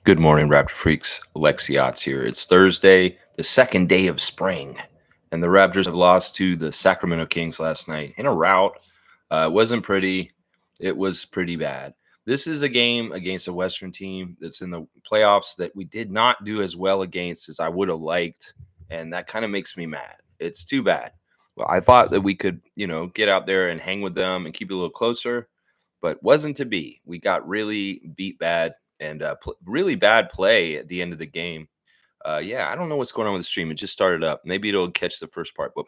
Good morning, Raptor Freaks. Alexiot's here. It's Thursday, the second day of spring, and the Raptors have lost to the Sacramento Kings last night in a rout. It wasn't pretty. It was pretty bad. This is a game against a Western team that's in the playoffs that we did not do as well against as I would have liked, and that kind of makes me mad. It's too bad. Well, I thought that we could, get out there and hang with them and keep it a little closer, but wasn't to be. We got really beat bad and really bad play at the end of the game. Yeah, I don't know what's going on with the stream. It just started up. Maybe it'll catch the first part. But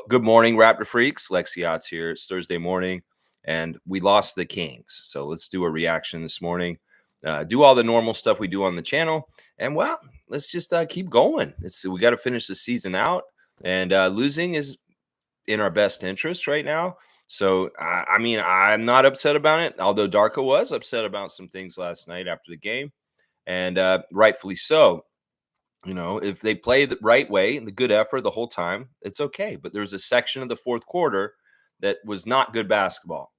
good morning, Raptor Freaks. Lexiot's here. It's Thursday morning, and we lost the Kings. So let's do a reaction this morning. Do all the normal stuff we do on the channel, and well, let's just keep going. We got to finish the season out, and losing is in our best interest right now. So, I mean, I'm not upset about it, although Darko was upset about some things last night after the game, and rightfully so. If they play the right way and the good effort the whole time, it's okay. But there's a section of the fourth quarter that was not good basketball.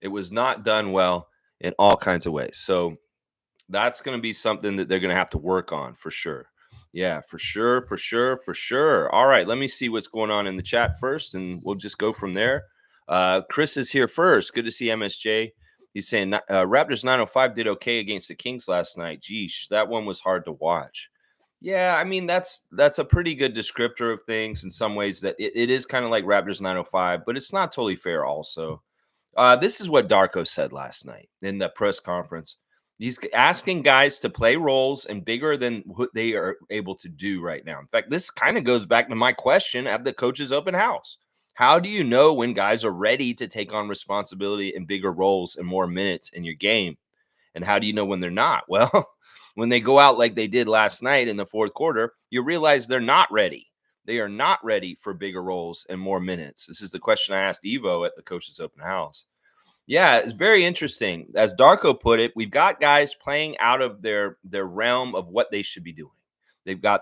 It was not done well in all kinds of ways. So that's going to be something that they're going to have to work on for sure. Yeah, for sure, for sure, for sure. All right, let me see what's going on in the chat first, and we'll just go from there. Chris is here first. Good to see MSJ. He's saying Raptors 905 did okay against the Kings last night. Geesh, that one was hard to watch. Yeah, I mean that's a pretty good descriptor of things in some ways. That it is kind of like Raptors 905, but it's not totally fair. Also, this is what Darko said last night in the press conference. He's asking guys to play roles and bigger than what they are able to do right now. In fact, this kind of goes back to my question at the coach's open house. How do you know when guys are ready to take on responsibility and bigger roles and more minutes in your game? And how do you know when they're not? Well, when they go out like they did last night in the fourth quarter, you realize they're not ready. They are not ready for bigger roles and more minutes. This is the question I asked Evo at the coach's open house. Yeah, it's very interesting. As Darko put it, we've got guys playing out of their realm of what they should be doing.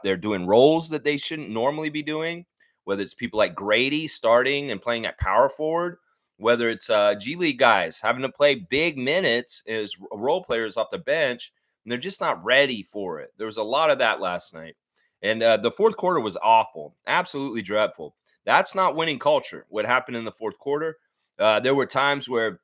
They're doing roles that they shouldn't normally be doing, whether it's people like Grady starting and playing at power forward, whether it's G League guys having to play big minutes as role players off the bench, and they're just not ready for it. There was a lot of that last night. And the fourth quarter was awful, absolutely dreadful. That's not winning culture, what happened in the fourth quarter. There were times where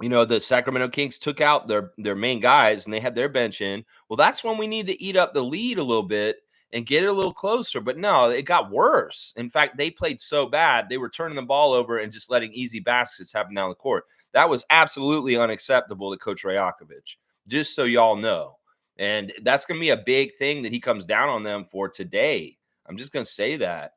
the Sacramento Kings took out their main guys and they had their bench in. Well, that's when we need to eat up the lead a little bit and get it a little closer. But no, it got worse. In fact, they played so bad, they were turning the ball over and just letting easy baskets happen down the court. That was absolutely unacceptable to Coach Rajakovic, just so y'all know. And that's going to be a big thing that he comes down on them for today. I'm just going to say that,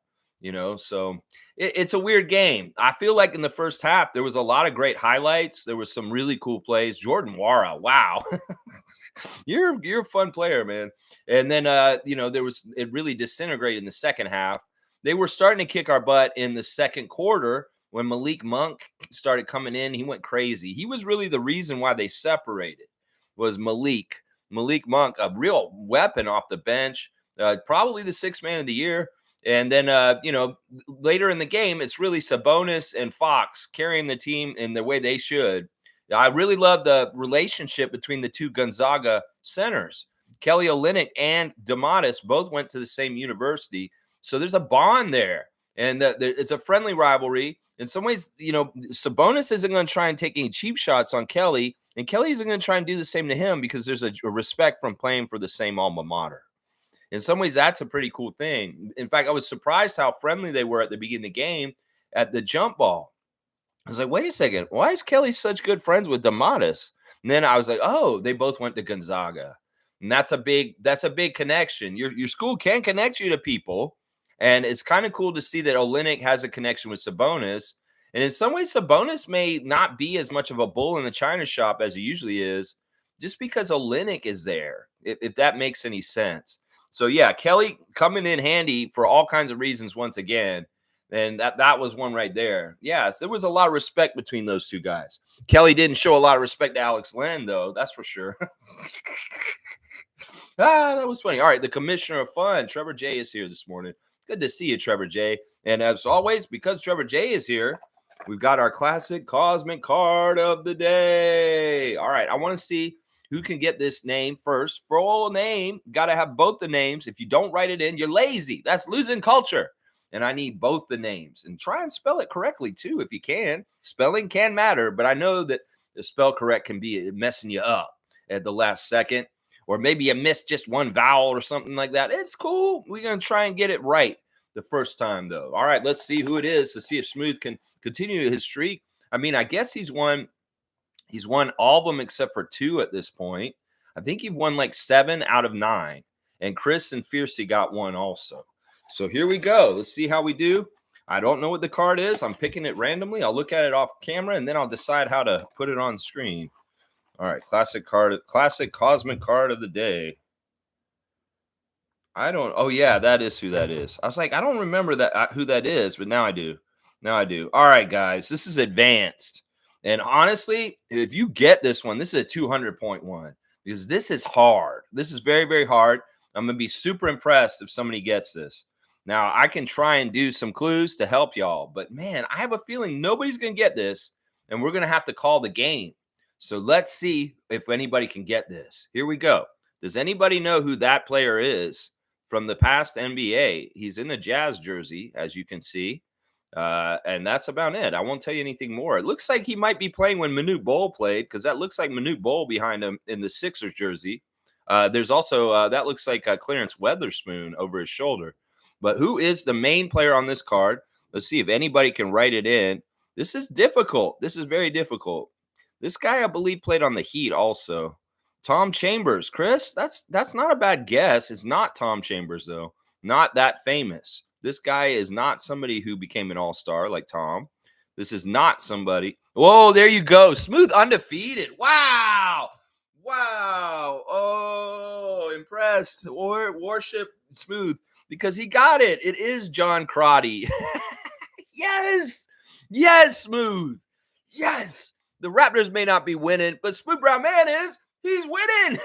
so it's a weird game. I feel like in the first half, there was a lot of great highlights. There was some really cool plays. Jordan Wara, wow. You're a fun player, man. And then, it really disintegrated in the second half. They were starting to kick our butt in the second quarter when Malik Monk started coming in. He went crazy. He was really the reason why they separated was Malik Monk, a real weapon off the bench, probably the sixth man of the year. And then, later in the game, it's really Sabonis and Fox carrying the team in the way they should. I really love the relationship between the two Gonzaga centers. Kelly Olynyk and DeMatteis both went to the same university. So there's a bond there. And it's a friendly rivalry. In some ways, Sabonis isn't going to try and take any cheap shots on Kelly. And Kelly isn't going to try and do the same to him because there's a respect from playing for the same alma mater. In some ways, that's a pretty cool thing. In fact, I was surprised how friendly they were at the beginning of the game at the jump ball. I was like, wait a second. Why is Kelly such good friends with DeMatteis? And then I was like, oh, they both went to Gonzaga. And that's a big connection. Your school can connect you to people. And it's kind of cool to see that Olynyk has a connection with Sabonis. And in some ways, Sabonis may not be as much of a bull in the china shop as he usually is, just because Olynyk is there, if that makes any sense. So, yeah, Kelly coming in handy for all kinds of reasons once again. And that was one right there. Yeah, there was a lot of respect between those two guys. Kelly didn't show a lot of respect to Alex Len, though. That's for sure. That was funny. All right, the commissioner of fun, Trevor J, is here this morning. Good to see you, Trevor J. And as always, because Trevor J is here, we've got our classic cosmic card of the day. All right, I want to see Who can get this name first? Full name. Got to have both the names. If you don't write it in, you're lazy. That's losing culture. And I need both the names. And try and spell it correctly, too, if you can. Spelling can matter, but I know that the spell correct can be messing you up at the last second. Or maybe you missed just one vowel or something like that. It's cool. We're going to try and get it right the first time, though. All right, let's see who it is to see if Smooth can continue his streak. I mean, I guess he's won all of them except for 2 at this point. I think he won like 7 out of 9. And Chris and Fiercey got 1 also. So here we go. Let's see how we do. I don't know what the card is. I'm picking it randomly. I'll look at it off camera, and then I'll decide how to put it on screen. All right, classic cosmic card of the day. Oh yeah, that is who that is. I was like, I don't remember who that is, but now I do. All right, guys, this is advanced. And honestly, if you get this one, this is a 200-point one because this is hard. This is very, very hard. I'm going to be super impressed if somebody gets this. Now, I can try and do some clues to help y'all, but man, I have a feeling nobody's going to get this, and we're going to have to call the game. So let's see if anybody can get this. Here we go. Does anybody know who that player is from the past NBA? He's in a Jazz jersey, as you can see. And that's about it. I won't tell you anything more. It looks like he might be playing when Manute Bol played because that looks like Manute Bol behind him in the Sixers jersey. There's also, that looks like Clarence Weatherspoon over his shoulder. But who is the main player on this card? Let's see if anybody can write it in. This is difficult. This is very difficult. This guy, I believe, played on the Heat also. Tom Chambers. Chris, that's not a bad guess. It's not Tom Chambers, though. Not that famous. This guy is not somebody who became an all-star like Tom. This is not somebody. Whoa, there you go. Smooth undefeated. Wow. Oh, impressed. Worship Smooth because he got it. It is John Crotty. Yes. Yes, Smooth. Yes. The Raptors may not be winning, but Smooth Brown Man is. He's winning.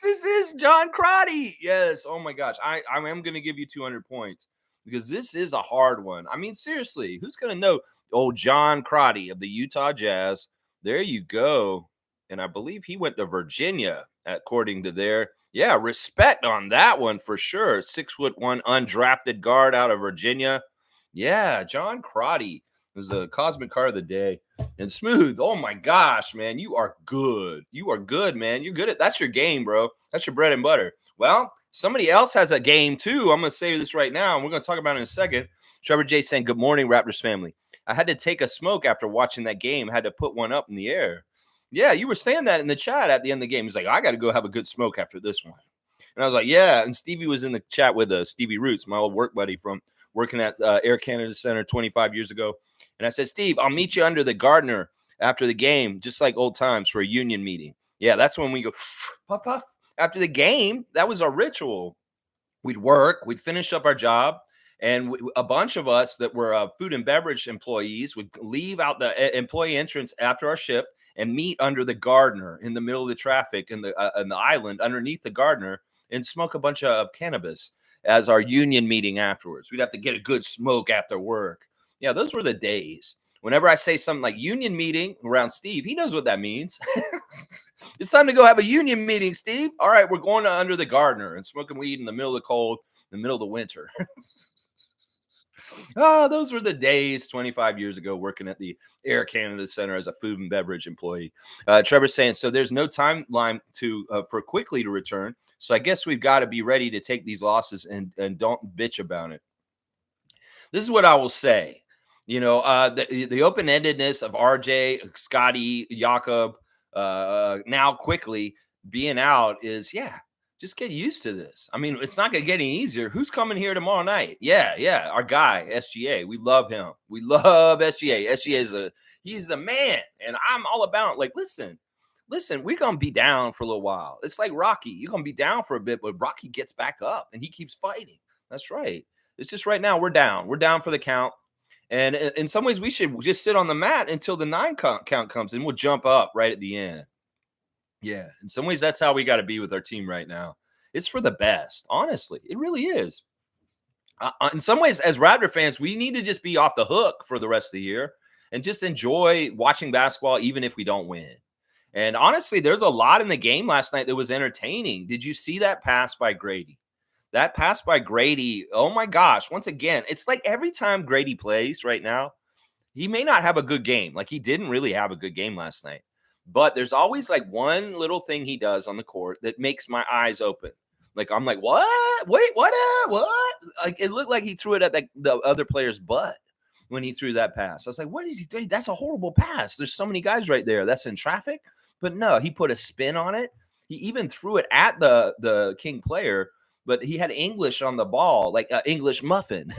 This is John Crotty. Yes. Oh, my gosh. I am going to give you 200 points because this is a hard one. I mean, seriously, who's going to know? Old John Crotty of the Utah Jazz. There you go. And I believe he went to Virginia, according to their. Yeah, respect on that one for sure. 6'1" undrafted guard out of Virginia. Yeah, John Crotty is a cosmic card of the day. And Smooth, oh my gosh, man, you are good. You are good, man. You're good at that's your game, bro. That's your bread and butter. Well, somebody else has a game too. I'm going to say this right now, and we're going to talk about it in a second. Trevor J saying, good morning, Raptors family. I had to take a smoke after watching that game. I had to put one up in the air. Yeah, you were saying that in the chat at the end of the game. He's like, I got to go have a good smoke after this one. And I was like, yeah. And Stevie was in the chat with Stevie Roots, my old work buddy from working at Air Canada Center 25 years ago. And I said, Steve, I'll meet you under the Gardner after the game, just like old times for a union meeting. Yeah, that's when we go puff, puff. After the game, that was our ritual. We'd work, we'd finish up our job. And a bunch of us that were food and beverage employees would leave out the employee entrance after our shift and meet under the Gardner in the middle of the traffic in the island underneath the Gardner and smoke a bunch of cannabis as our union meeting afterwards. We'd have to get a good smoke after work. Yeah, those were the days. Whenever I say something like union meeting around Steve, he knows what that means. It's time to go have a union meeting, Steve. All right, we're going to under the Gardner and smoking weed in the middle of the cold, in the middle of the winter. Oh, those were the days 25 years ago working at the Air Canada Center as a food and beverage employee. Trevor's saying, so there's no timeline for quickly to return. So I guess we've got to be ready to take these losses and don't bitch about it. This is what I will say. You know, the open-endedness of RJ, Scotty, Jakob, now quickly being out is, yeah, just get used to this. I mean, it's not going to get any easier. Who's coming here tomorrow night? Yeah, our guy, SGA. We love him. We love SGA. SGA he's a man, and I'm all about, like, listen, we're going to be down for a little while. It's like Rocky. You're going to be down for a bit, but Rocky gets back up, and he keeps fighting. That's right. It's just right now we're down. We're down for the count. And in some ways, we should just sit on the mat until the 9 count comes, and we'll jump up right at the end. Yeah, in some ways, that's how we got to be with our team right now. It's for the best, honestly. It really is. In some ways, as Raptor fans, we need to just be off the hook for the rest of the year and just enjoy watching basketball, even if we don't win. And honestly, there's a lot in the game last night that was entertaining. Did you see that pass by Grady? That pass by Grady, oh my gosh. Once again, it's like every time Grady plays right now, he may not have a good game. Like he didn't really have a good game last night. But there's always like one little thing he does on the court that makes my eyes open. Like I'm like, what? Wait, what? What? Like it looked like he threw it at the other player's butt when he threw that pass. I was like, what is he doing? That's a horrible pass. There's so many guys right there. That's in traffic. But no, he put a spin on it. He even threw it at the King player, but he had English on the ball, like English muffin.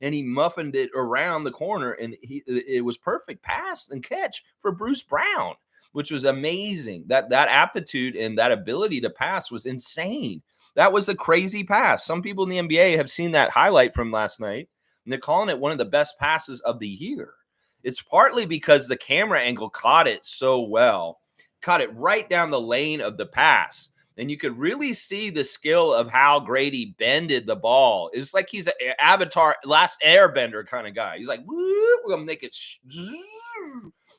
And he muffined it around the corner, and it was perfect pass and catch for Bruce Brown, which was amazing. That aptitude and that ability to pass was insane. That was a crazy pass. Some people in the NBA have seen that highlight from last night, and they're calling it one of the best passes of the year. It's partly because the camera angle caught it so well, caught it right down the lane of the pass. And you could really see the skill of how Grady bended the ball. It's like he's an Avatar, Last Airbender kind of guy. He's like, we're going to make it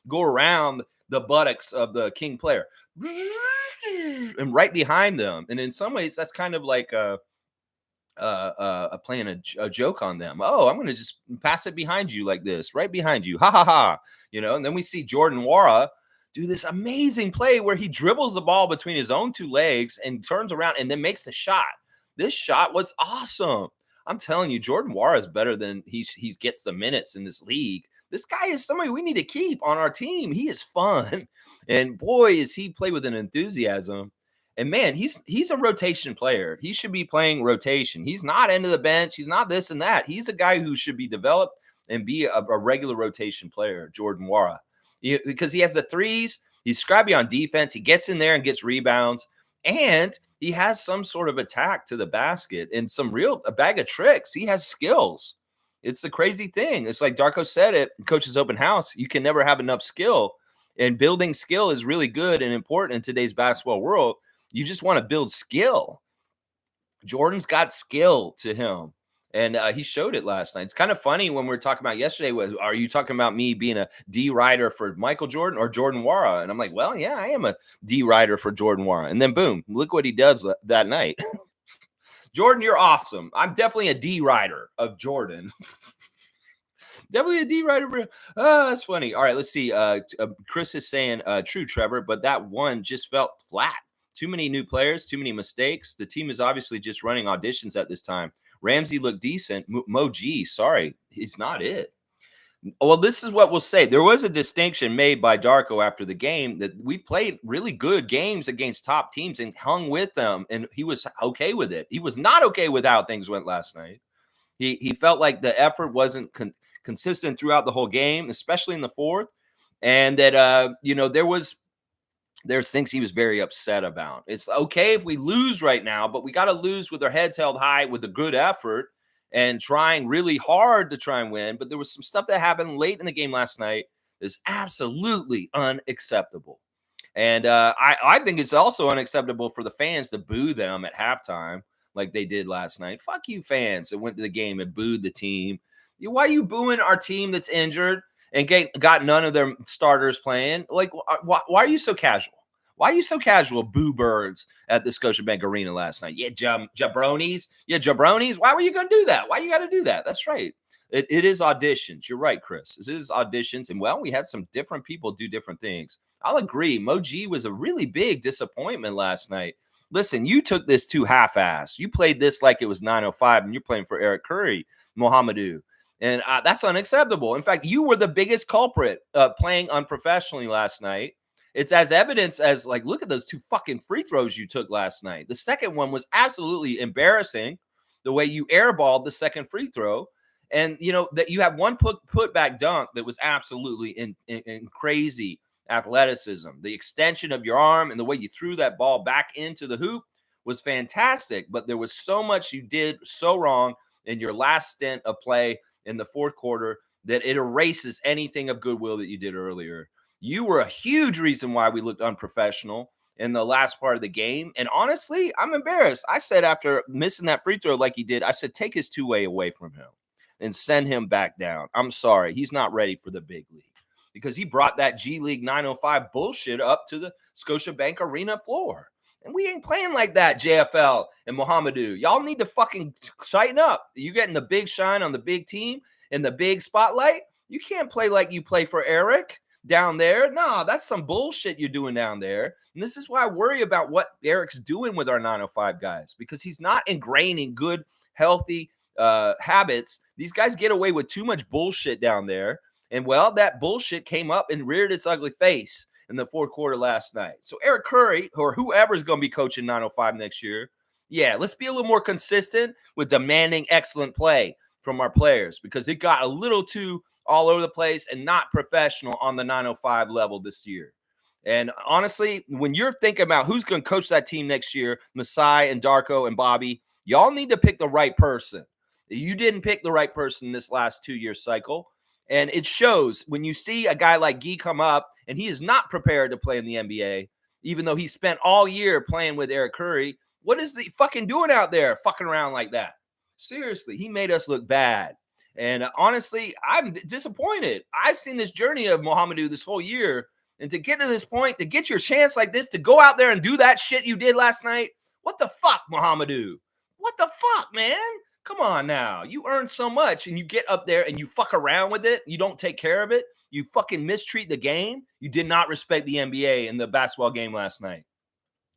go around the buttocks of the King player and right behind them. And in some ways, that's kind of like playing a joke on them. Oh, I'm going to just pass it behind you like this, right behind you. Ha, ha, ha. And then we see Jordan Wara do this amazing play where he dribbles the ball between his own two legs and turns around and then makes the shot. This shot was awesome. I'm telling you, Jordan Wara is better than he gets the minutes in this league. This guy is somebody we need to keep on our team. He is fun. And boy, is he play with an enthusiasm. And man, he's a rotation player. He should be playing rotation. He's not into the bench. He's not this and that. He's a guy who should be developed and be a regular rotation player, Jordan Wara. Because he has the threes, he's scrappy on defense, he gets in there and gets rebounds, and he has some sort of attack to the basket and a bag of tricks. He has skills. It's the crazy thing. It's like Darko said it, Coach's Open House, you can never have enough skill, and building skill is really good and important in today's basketball world. You just want to build skill. Jordan's got skill to him. And he showed it last night. It's kind of funny when we were talking about yesterday. Are you talking about me being a D rider for Michael Jordan or Jordan Wara? And I'm like, well, yeah, I am a D rider for Jordan Wara. And then boom, look what he does that night. Jordan, you're awesome. I'm definitely a D rider of Jordan. Definitely a D rider. That's funny. All right, let's see. Chris is saying, true, Trevor, but that one just felt flat. Too many new players, too many mistakes. The team is obviously just running auditions at this time. Ramsey looked decent. Mo G, sorry, he's not it. Well, this is what we'll say. There was a distinction made by Darko after the game that we've played really good games against top teams and hung with them, and he was okay with it. He was not okay with how things went last night. He felt like the effort wasn't consistent throughout the whole game, especially in the fourth, and that there's things he was very upset about. It's okay if we lose right now, but we got to lose with our heads held high with a good effort and trying really hard to try and win. But there was some stuff that happened late in the game last night that's absolutely unacceptable. And I think it's also unacceptable for the fans to boo them at halftime like they did last night. Fuck you fans that went to the game and booed the team. Why are you booing our team that's injured and got none of their starters playing? Like, why are you so casual? Why are you so casual, boo birds, at the Scotiabank Arena last night? Yeah, jabronis. Yeah, jabronis. Why were you going to do that? Why you got to do that? That's right. It is auditions. You're right, Chris. It is auditions. And, well, we had some different people do different things. I'll agree. Mo G was a really big disappointment last night. Listen, you took this too half-assed. You played this like it was 9:05, and you're playing for Eric Curry, Mohamedou. And that's unacceptable. In fact, you were the biggest culprit playing unprofessionally last night. It's as evidence as, like, look at those two fucking free throws you took last night. The second one was absolutely embarrassing, the way you airballed the second free throw. And, that you have one put back dunk that was absolutely in crazy athleticism. The extension of your arm and the way you threw that ball back into the hoop was fantastic. But there was so much you did so wrong in your last stint of play in the fourth quarter that it erases anything of goodwill that you did earlier. You were a huge reason why we looked unprofessional in the last part of the game. And honestly, I'm embarrassed. I said after missing that free throw like he did, I said, take his two-way away from him and send him back down. I'm sorry. He's not ready for the big league. because he brought that G League 905 bullshit up to the Scotiabank Arena floor. And we ain't playing like that, JFL and Mohamedou. Y'all need to fucking tighten up. You getting the big shine on the big team and the big spotlight. You can't play like you play for Eric down there. No, that's some bullshit you're doing down there. And this is why I worry about what Eric's doing with our 905 guys, because he's not ingraining good, healthy habits. These guys get away with too much bullshit down there. And well, that bullshit came up and reared its ugly face in the fourth quarter last night. So Eric Curry, or whoever's going to be coaching 905 next year, yeah, let's be a little more consistent with demanding excellent play from our players, because it got a little too all over the place and not professional on the 905 level this year. And honestly, when you're thinking about who's going to coach that team next year, Masai and Darko and Bobby, y'all need to pick the right person. You didn't pick the right person this last 2-year cycle. And it shows when you see a guy like Guy come up and he is not prepared to play in the NBA, even though he spent all year playing with Eric Curry. What is he fucking doing out there fucking around like that? Seriously, he made us look bad. And honestly, I'm disappointed. I've seen this journey of Mohamedou this whole year. And to get to this point, to get your chance like this, to go out there and do that shit you did last night, what the fuck, Mohamedou? What the fuck, man? Come on now. You earned so much and you get up there and you fuck around with it. You don't take care of it. You fucking mistreat the game. You did not respect the NBA in the basketball game last night.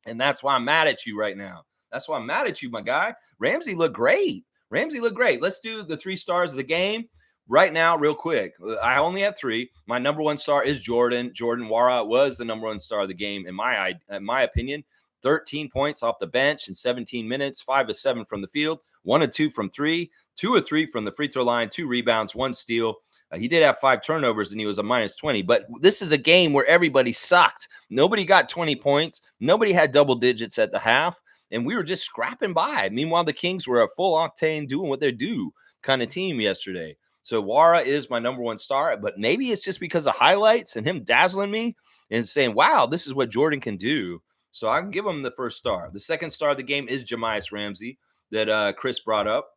And that's why I'm mad at you right now. That's why I'm mad at you, my guy. Ramsey looked great. Let's do the 3 stars of the game right now, real quick. I only have 3. My number 1 star is Jordan. Jordan Wara was the number 1 star of the game, in my opinion. 13 points off the bench in 17 minutes, 5 of 7 from the field, 1 of 2 from 3, 2 of 3 from the free throw line, 2 rebounds, 1 steal. He did have 5 turnovers and he was a minus 20. But this is a game where everybody sucked. Nobody got 20 points. Nobody had double digits at the half. And we were just scrapping by. Meanwhile, the Kings were a full octane doing what they do kind of team yesterday. So Wara is my number 1 star. But maybe it's just because of highlights and him dazzling me and saying, wow, this is what Jordan can do. So I can give him the 1st star. The 2nd star of the game is Jahmias Ramsey that Chris brought up.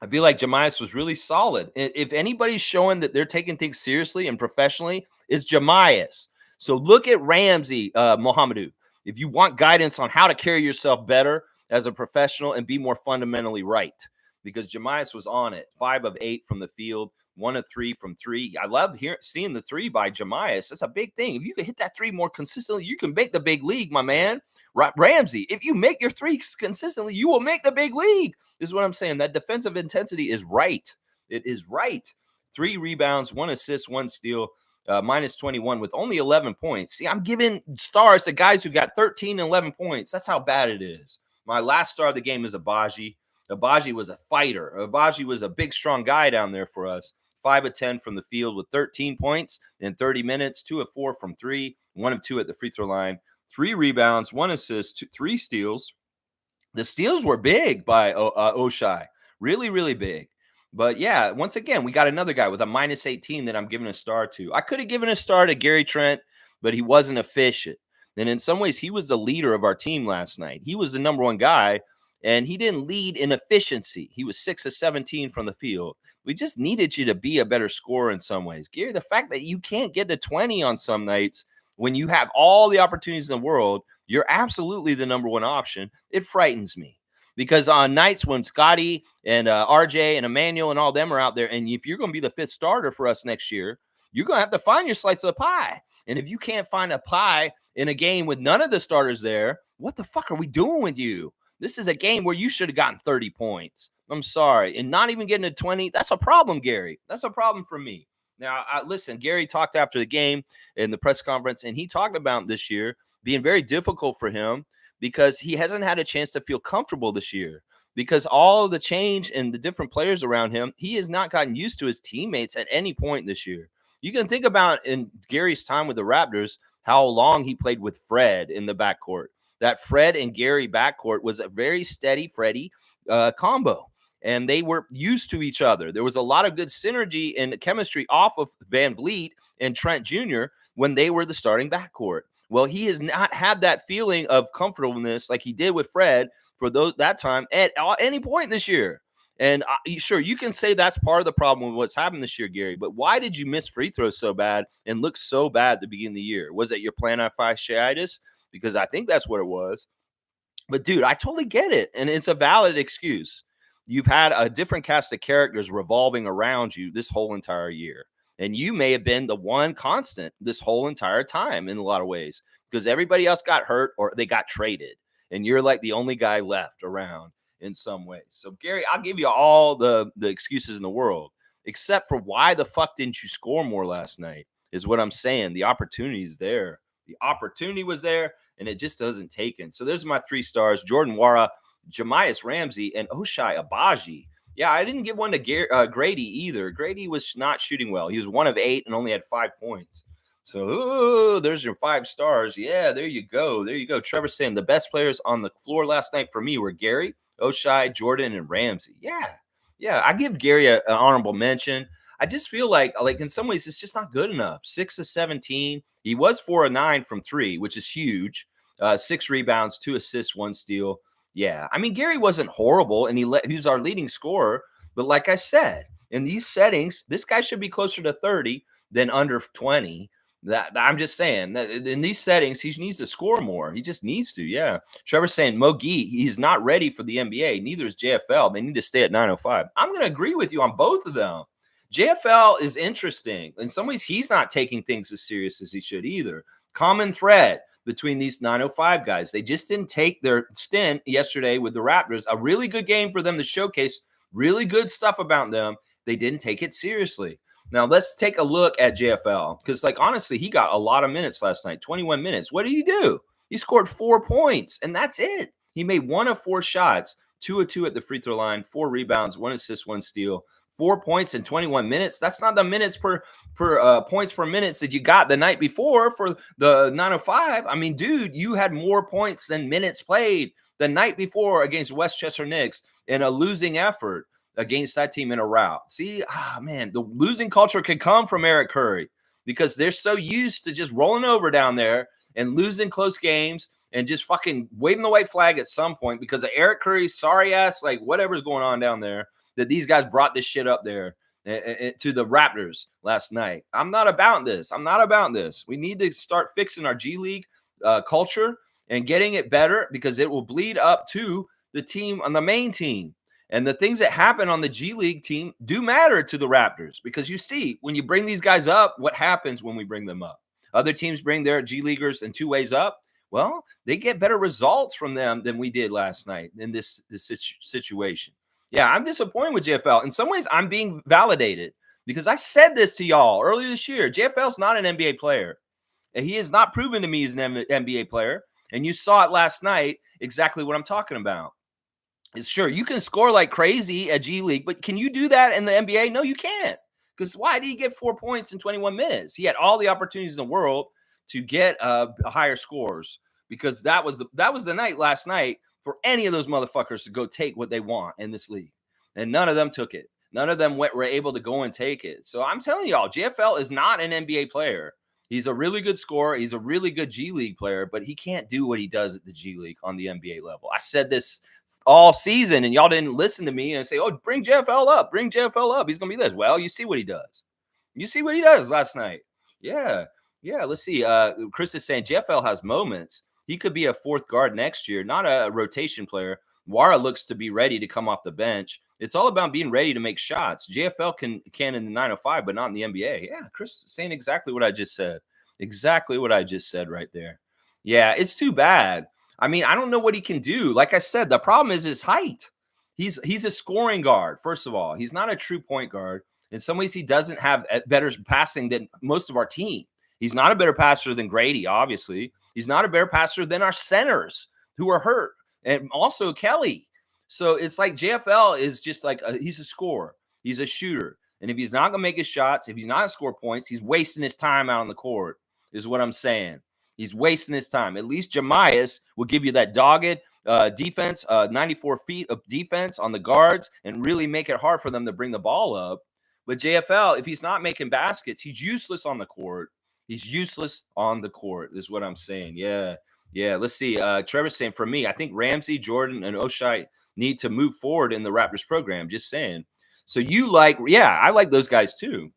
I feel like Jahmias was really solid. If anybody's showing that they're taking things seriously and professionally, it's Jahmias. So look at Ramsey, Mohamedou. If you want guidance on how to carry yourself better as a professional and be more fundamentally right, because Jahmias was on it. 5 of 8 from the field, 1 of 3 from 3. I love seeing the 3 by Jahmias. That's a big thing. If you can hit that 3 more consistently, you can make the big league, my man. Ramsey, if you make your 3s consistently, you will make the big league. This is what I'm saying. That defensive intensity is right. It is right. 3 rebounds, 1 assist, 1 steal, minus 21 with only 11 points. See, I'm giving stars to guys who got 13 and 11 points. That's how bad it is. My last star of the game is Abaji. Abaji was a fighter. Abaji was a big, strong guy down there for us. 5 of 10 from the field with 13 points in 30 minutes, 2 of 4 from 3, 1 of 2 at the free throw line, 3 rebounds, 1 assist, 3 steals. The steals were big by Oshai. Really, really big. But yeah, once again, we got another guy with a minus 18 that I'm giving a star to. I could have given a star to Gary Trent, but he wasn't efficient. And in some ways, he was the leader of our team last night. He was the number 1 guy, and he didn't lead in efficiency. He was 6 of 17 from the field. We just needed you to be a better scorer in some ways. Gary, the fact that you can't get to 20 on some nights when you have all the opportunities in the world, you're absolutely the number 1 option. It frightens me. Because on nights when Scotty and RJ and Emmanuel and all them are out there, and if you're going to be the 5th starter for us next year, you're going to have to find your slice of the pie. And if you can't find a pie in a game with none of the starters there, what the fuck are we doing with you? This is a game where you should have gotten 30 points. I'm sorry. And not even getting to 20, that's a problem, Gary. That's a problem for me. Now, listen, Gary talked after the game in the press conference, and he talked about this year being very difficult for him because he hasn't had a chance to feel comfortable this year. Because all of the change and the different players around him, he has not gotten used to his teammates at any point this year. You can think about in Gary's time with the Raptors, how long he played with Fred in the backcourt. That Fred and Gary backcourt was a very steady Freddie combo. And they were used to each other. There was a lot of good synergy and chemistry off of Van Vliet and Trent Jr. when they were the starting backcourt. Well, he has not had that feeling of comfortableness like he did with Fred for that time at any point this year. And sure, you can say that's part of the problem with what's happened this year, Gary. But why did you miss free throws so bad and look so bad at the beginning of the year? Was it your plantar fasciitis? Because I think that's what it was. But dude, I totally get it. And it's a valid excuse. You've had a different cast of characters revolving around you this whole entire year. And you may have been the one constant this whole entire time in a lot of ways because everybody else got hurt or they got traded. And you're like the only guy left around in some ways. So, Gary, I'll give you all the excuses in the world, except for why the fuck didn't you score more last night, is what I'm saying. The opportunity is there. The opportunity was there, and it just doesn't take it. So there's my 3 stars: Jordan Wara, Jamias Ramsey, and Oshai Abaji. Yeah, I didn't give one to Grady either. Grady was not shooting well. He was 1 of 8 and only had 5 points. So there's your 5 stars. Yeah, there you go. There you go. Trevor saying the best players on the floor last night for me were Gary, Oshai, Jordan, and Ramsey. Yeah. I give Gary an honorable mention. I just feel like in some ways it's just not good enough. 6 of 17. He was 4 of 9 from 3, which is huge. 6 rebounds, 2 assists, 1 steal. Yeah, I mean Gary wasn't horrible, and he's our leading scorer. But like I said, in these settings, this guy should be closer to 30 than under 20. That I'm just saying that in these settings, he needs to score more. He just needs to. Yeah. Trevor's saying Mogi, he's not ready for the NBA. Neither is JFL. They need to stay at 905. I'm going to agree with you on both of them. JFL is interesting. In some ways, he's not taking things as serious as he should either. Common thread between these 905 guys. They just didn't take their stint yesterday with the Raptors. A really good game for them to showcase really good stuff about them. They didn't take it seriously. Now, let's take a look at JFL because, honestly, he got a lot of minutes last night, 21 minutes. What did he do? He scored 4 points, and that's it. He made 1 of 4 shots, 2 of 2 at the free throw line, 4 rebounds, 1 assist, 1 steal, 4 points in 21 minutes. That's not the minutes per points per minutes that you got the night before for the 905. I mean, dude, you had more points than minutes played the night before against Westchester Knicks in a losing effort against that team in a rout. See, man, the losing culture could come from Eric Curry because they're so used to just rolling over down there and losing close games and just fucking waving the white flag at some point because of Eric Curry's sorry ass, whatever's going on down there, that these guys brought this shit up there to the Raptors last night. I'm not about this. We need to start fixing our G League culture and getting it better because it will bleed up to the team on the main team. And the things that happen on the G League team do matter to the Raptors because you see, when you bring these guys up, what happens when we bring them up? Other teams bring their G Leaguers in 2 ways up. Well, they get better results from them than we did last night in this situation. Yeah, I'm disappointed with JFL. In some ways, I'm being validated because I said this to y'all earlier this year. JFL's not an NBA player. And he has not proven to me he's an NBA player. And you saw it last night, exactly what I'm talking about. It's sure you can score like crazy at G League, but can you do that in the NBA? No, you can't. Because why did he get 4 points in 21 minutes? He had all the opportunities in the world to get higher scores because that was the night last night for any of those motherfuckers to go take what they want in this league. And none of them took it. None of them were able to go and take it. So I'm telling y'all, JFL is not an NBA player. He's a really good scorer. He's a really good G League player, but he can't do what he does at the G League on the NBA level. I said this all season, and y'all didn't listen to me and say, oh, bring JFL up. Bring JFL up. He's going to be this. Well, you see what he does. You see what he does last night. Yeah. Let's see. Chris is saying JFL has moments. He could be a 4th guard next year, not a rotation player. Wara looks to be ready to come off the bench. It's all about being ready to make shots. JFL can in the 905, but not in the NBA. Yeah, Chris is saying exactly what I just said. Exactly what I just said right there. Yeah, it's too bad. I mean, I don't know what he can do. Like I said, the problem is his height. He's a scoring guard, first of all. He's not a true point guard. In some ways, he doesn't have better passing than most of our team. He's not a better passer than Grady, obviously. He's not a better passer than our centers who are hurt, and also Kelly. So it's like JFL is just he's a scorer. He's a shooter. And if he's not going to make his shots, if he's not going to score points, he's wasting his time out on the court is what I'm saying. He's wasting his time. At least Jamias will give you that dogged defense, 94 feet of defense on the guards and really make it hard for them to bring the ball up. But JFL, if he's not making baskets, he's useless on the court. He's useless on the court is what I'm saying. Yeah. Let's see. Trevor's saying for me, I think Ramsey, Jordan, and Oshai need to move forward in the Raptors program. Just saying. So I like those guys too.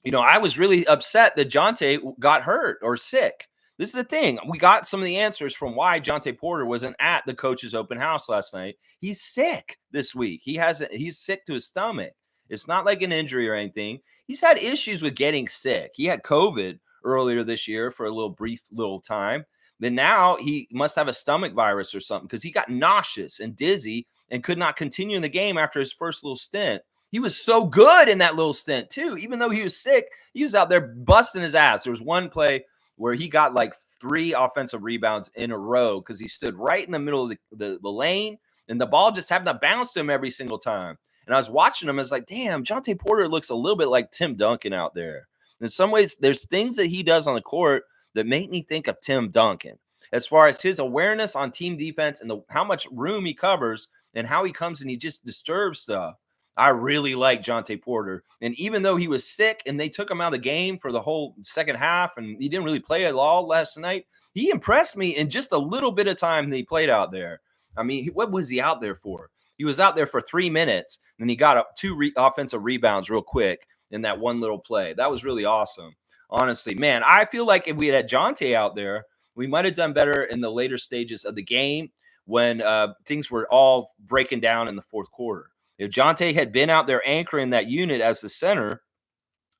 I was really upset that Jonte got hurt or sick. This is the thing. We got some of the answers from why Jonte Porter wasn't at the coach's open house last night. He's sick this week. He's sick to his stomach. It's not like an injury or anything. He's had issues with getting sick. He had COVID earlier this year for a brief time. Then now he must have a stomach virus or something because he got nauseous and dizzy and could not continue in the game after his first little stint. He was so good in that little stint, too. Even though he was sick, he was out there busting his ass. There was one play where he got like 3 offensive rebounds in a row because he stood right in the middle of the lane, and the ball just happened to bounce to him every single time. And I was watching him. I was like, damn, Jonte Porter looks a little bit like Tim Duncan out there. In some ways, there's things that he does on the court that make me think of Tim Duncan as far as his awareness on team defense and how much room he covers and how he comes and he just disturbs stuff. I really like Jonte Porter. And even though he was sick and they took him out of the game for the whole second half and he didn't really play at all last night, he impressed me in just a little bit of time that he played out there. I mean, what was he out there for? He was out there for 3 minutes, and he got 2 offensive rebounds real quick in that one little play. That was really awesome. Honestly, man, I feel like if we had Jonte out there, we might have done better in the later stages of the game when things were all breaking down in the fourth quarter. If Jonte had been out there anchoring that unit as the center,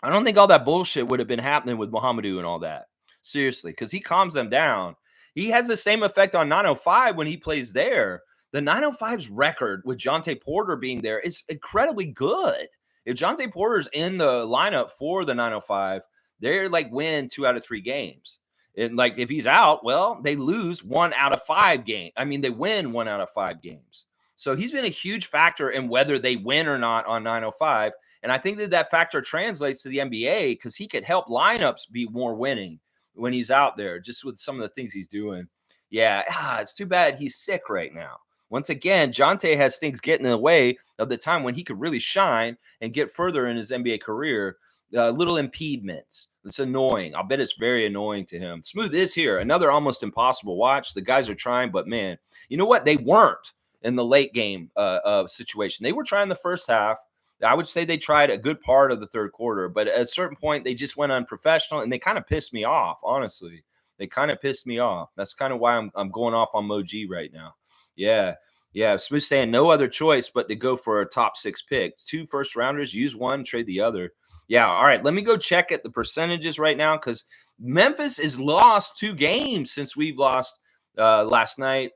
I don't think all that bullshit would have been happening with Muhammadu and all that. Seriously, because he calms them down. He has the same effect on 905 when he plays there. The 905's record with Jonte Porter being there is incredibly good. If Jonte Porter's in the lineup for the 905, they're like win 2 out of 3 games. And like if he's out, well, they lose 1 out of 5 games. I mean, they win 1 out of 5 games. So he's been a huge factor in whether they win or not on 905. And I think that factor translates to the NBA because he could help lineups be more winning when he's out there, just with some of the things he's doing. Yeah, it's too bad he's sick right now. Once again, Jonte has things getting in the way of the time when he could really shine and get further in his NBA career. Little impediments. It's annoying. I'll bet it's very annoying to him. Smooth is here. Another almost impossible watch. The guys are trying, but man, you know what? They weren't in the late game situation. They were trying the first half. I would say they tried a good part of the third quarter, but at a certain point, they just went unprofessional, and they kind of pissed me off, honestly. They kind of pissed me off. That's kind of why I'm going off on Moji right now. Yeah. Smooth saying no other choice but to go for a top 6 pick. 2 first-rounders, use one, trade the other. Yeah, all right. Let me go check at the percentages right now because Memphis has lost 2 games since we've lost last night.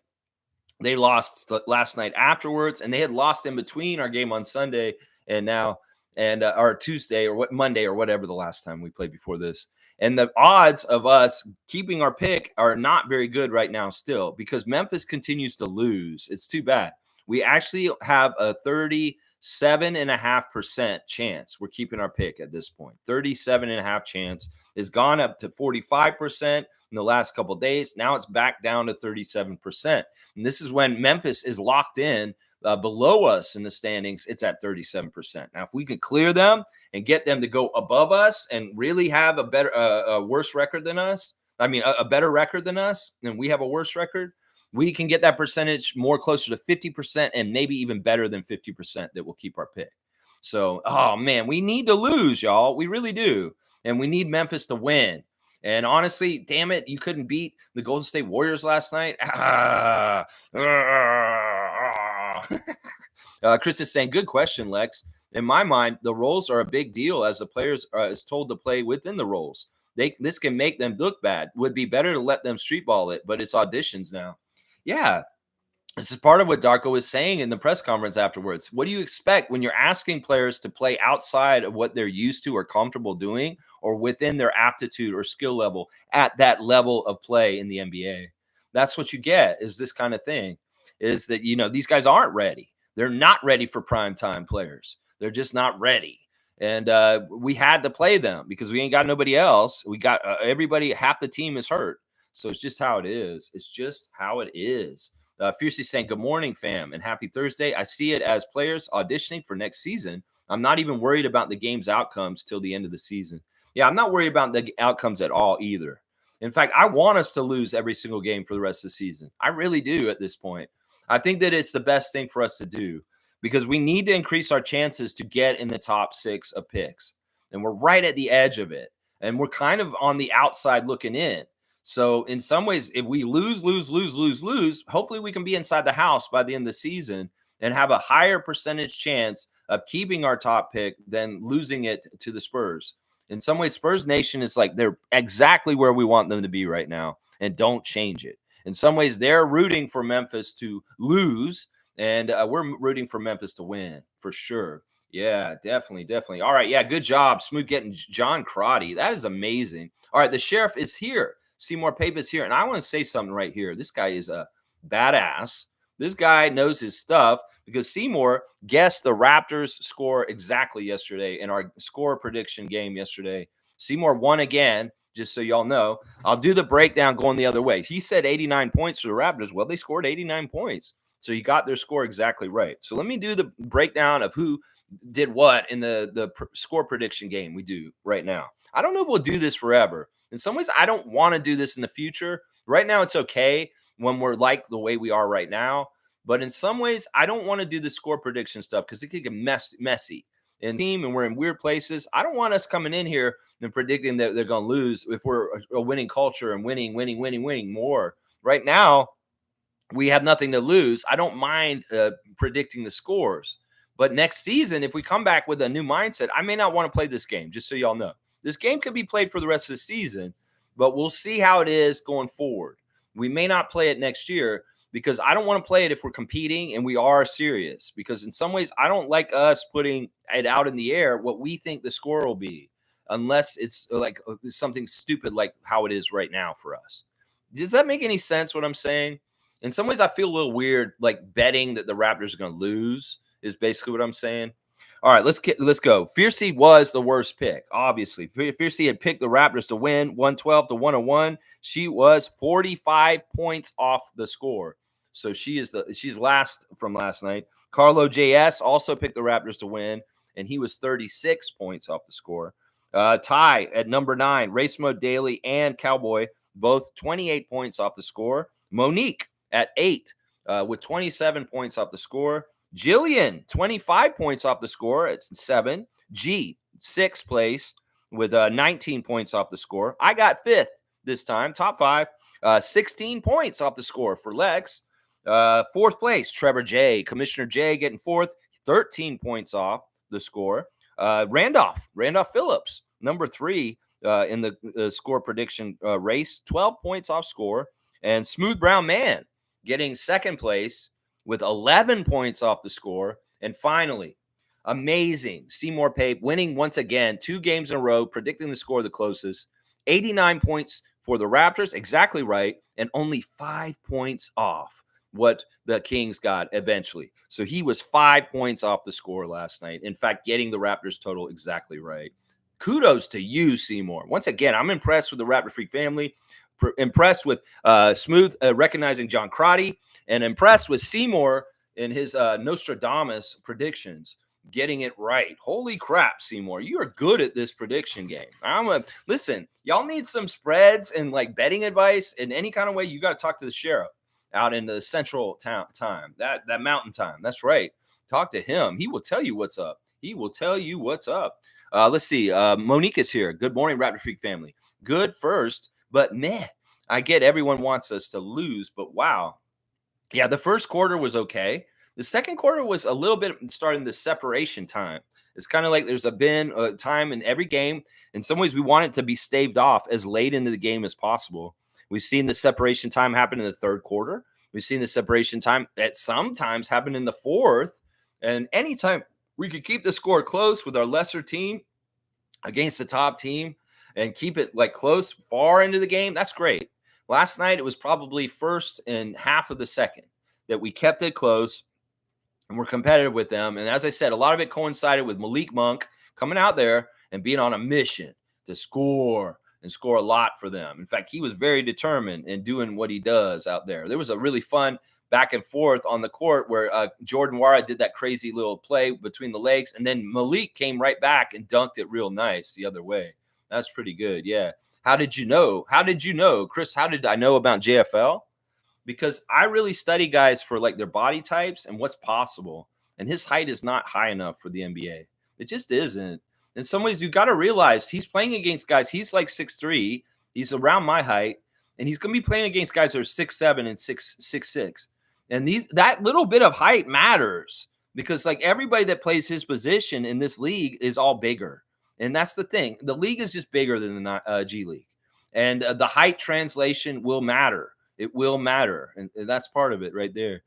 They lost last night afterwards, and they had lost in between our game on Sunday and now or Tuesday or Monday or whatever the last time we played before this. And the odds of us keeping our pick are not very good right now still because Memphis continues to lose. It's too bad. We actually have a 37.5% chance we're keeping our pick at this point. 37.5% chance has gone up to 45% in the last couple of days. Now it's back down to 37%. And this is when Memphis is locked in below us in the standings. It's at 37%. Now, if we could clear them and get them to go above us and really have a better, a worse record than us, a better record than us, and we have a worse record, we can get that percentage more closer to 50% and maybe even better than 50% that will keep our pick. So, oh man, we need to lose, y'all. We really do. And we need Memphis to win. And honestly, damn it, you couldn't beat the Golden State Warriors last night. Chris is saying, good question, Lex. In my mind, the roles are a big deal as the players is told to play within the roles. This can make them look bad. Would be better to let them street ball it, but it's auditions now. Yeah, this is part of what Darko was saying in the press conference afterwards. What do you expect when you're asking players to play outside of what they're used to or comfortable doing or within their aptitude or skill level at that level of play in the NBA? That's what you get is this kind of thing, is that, these guys aren't ready. They're not ready for primetime players. They're just not ready. And we had to play them because we ain't got nobody else. We got everybody, half the team is hurt. So it's just how it is. It's just how it is. Fiercely saying, good morning, fam, and happy Thursday. I see it as players auditioning for next season. I'm not even worried about the game's outcomes till the end of the season. Yeah, I'm not worried about the outcomes at all either. In fact, I want us to lose every single game for the rest of the season. I really do at this point. I think that it's the best thing for us to do because we need to increase our chances to get in the top 6 of picks. And we're right at the edge of it. And we're kind of on the outside looking in. So in some ways, if we lose, hopefully we can be inside the house by the end of the season and have a higher percentage chance of keeping our top pick than losing it to the Spurs. In some ways, Spurs Nation is like they're exactly where we want them to be right now, and don't change it. In some ways, they're rooting for Memphis to lose, and we're rooting for Memphis to win for sure. Yeah, definitely. All right, yeah, good job, Smooth, getting John Crotty. That is amazing. All right, the sheriff is here. Seymour Pape is here, and I want to say something right here. This guy is a badass. This guy knows his stuff because Seymour guessed the Raptors score exactly yesterday in our score prediction game yesterday. Seymour won again, just so y'all know. I'll do the breakdown going the other way. He said 89 points for the Raptors. Well, they scored 89 points. So he got their score exactly right. So let me do the breakdown of who did what in the score prediction game we do right now. I don't know if we'll do this forever. In some ways, I don't want to do this in the future. Right now, it's okay when we're like the way we are right now. But in some ways, I don't want to do the score prediction stuff because it could get messy. And team, and we're in weird places. I don't want us coming in here and predicting that they're going to lose if we're a winning culture and winning more. Right now, we have nothing to lose. I don't mind predicting the scores. But next season, if we come back with a new mindset, I may not want to play this game, just so y'all know. This game could be played for the rest of the season, but we'll see how it is going forward. We may not play it next year because I don't want to play it if we're competing and we are serious. Because in some ways, I don't like us putting it out in the air what we think the score will be, unless it's like something stupid like how it is right now for us. Does that make any sense what I'm saying? In some ways, I feel a little weird, like betting that the Raptors are going to lose is basically what I'm saying. All right, let's go. Fiercey was the worst pick, obviously. Fiercey had picked the Raptors to win 112 to 101. She was 45 points off the score. So she's last from last night. Carlo JS also picked the Raptors to win, and he was 36 points off the score. Ty at number 9, Race Mode Daily and Cowboy, both 28 points off the score. Monique at 8 with 27 points off the score. Jillian, 25 points off the score. It's 7. G, 6th place with 19 points off the score. I got 5th this time, top 5. 16 points off the score for Lex. 4th place, Trevor J. Commissioner J getting 4th, 13 points off the score. Randolph Phillips, number 3 in the score prediction race, 12 points off score. And Smooth Brown Man getting 2nd place with 11 points off the score. And finally, amazing, Seymour Pape winning once again, 2 games in a row, predicting the score the closest. 89 points for the Raptors, exactly right, and only 5 points off what the Kings got eventually. So he was 5 points off the score last night. In fact, getting the Raptors total exactly right. Kudos to you, Seymour. Once again, I'm impressed with the Raptor Freak family. Impressed with Smooth recognizing John Crotty, and impressed with Seymour in his Nostradamus predictions, getting it right. Holy crap, Seymour. You are good at this prediction game. Listen, y'all need some spreads and like betting advice in any kind of way. You got to talk to the sheriff out in the central time, that mountain time. That's right. Talk to him. He will tell you what's up. Let's see. Monique is here. Good morning, Raptor Freak family. Good first, but meh. I get everyone wants us to lose, but wow. Yeah, the first quarter was okay. The second quarter was a little bit starting the separation time. It's kind of like there's been a time in every game. In some ways, we want it to be staved off as late into the game as possible. We've seen the separation time happen in the third quarter. We've seen the separation time at sometimes happen in the fourth. And anytime we could keep the score close with our lesser team against the top team and keep it like close far into the game, that's great. Last night, it was probably first and half of the second that we kept it close and we're competitive with them. And as I said, a lot of it coincided with Malik Monk coming out there and being on a mission to score and score a lot for them. In fact, he was very determined in doing what he does out there. There was a really fun back and forth on the court where Jordan Wara did that crazy little play between the legs, and then Malik came right back and dunked it real nice the other way. That's pretty good, yeah. How did you know? Chris, how did I know about JFL? because I really study guys for like their body types and what's possible. And his height is not high enough for the NBA. It just isn't. In some ways, you got to realize he's playing against guys. He's like 6'3". He's around my height, and he's going to be playing against guys that are 6'7" and 6'6". And that little bit of height matters because like everybody that plays his position in this league is all bigger. And that's the thing. The league is just bigger than the G League. And the height translation will matter. It will matter. And that's part of it right there.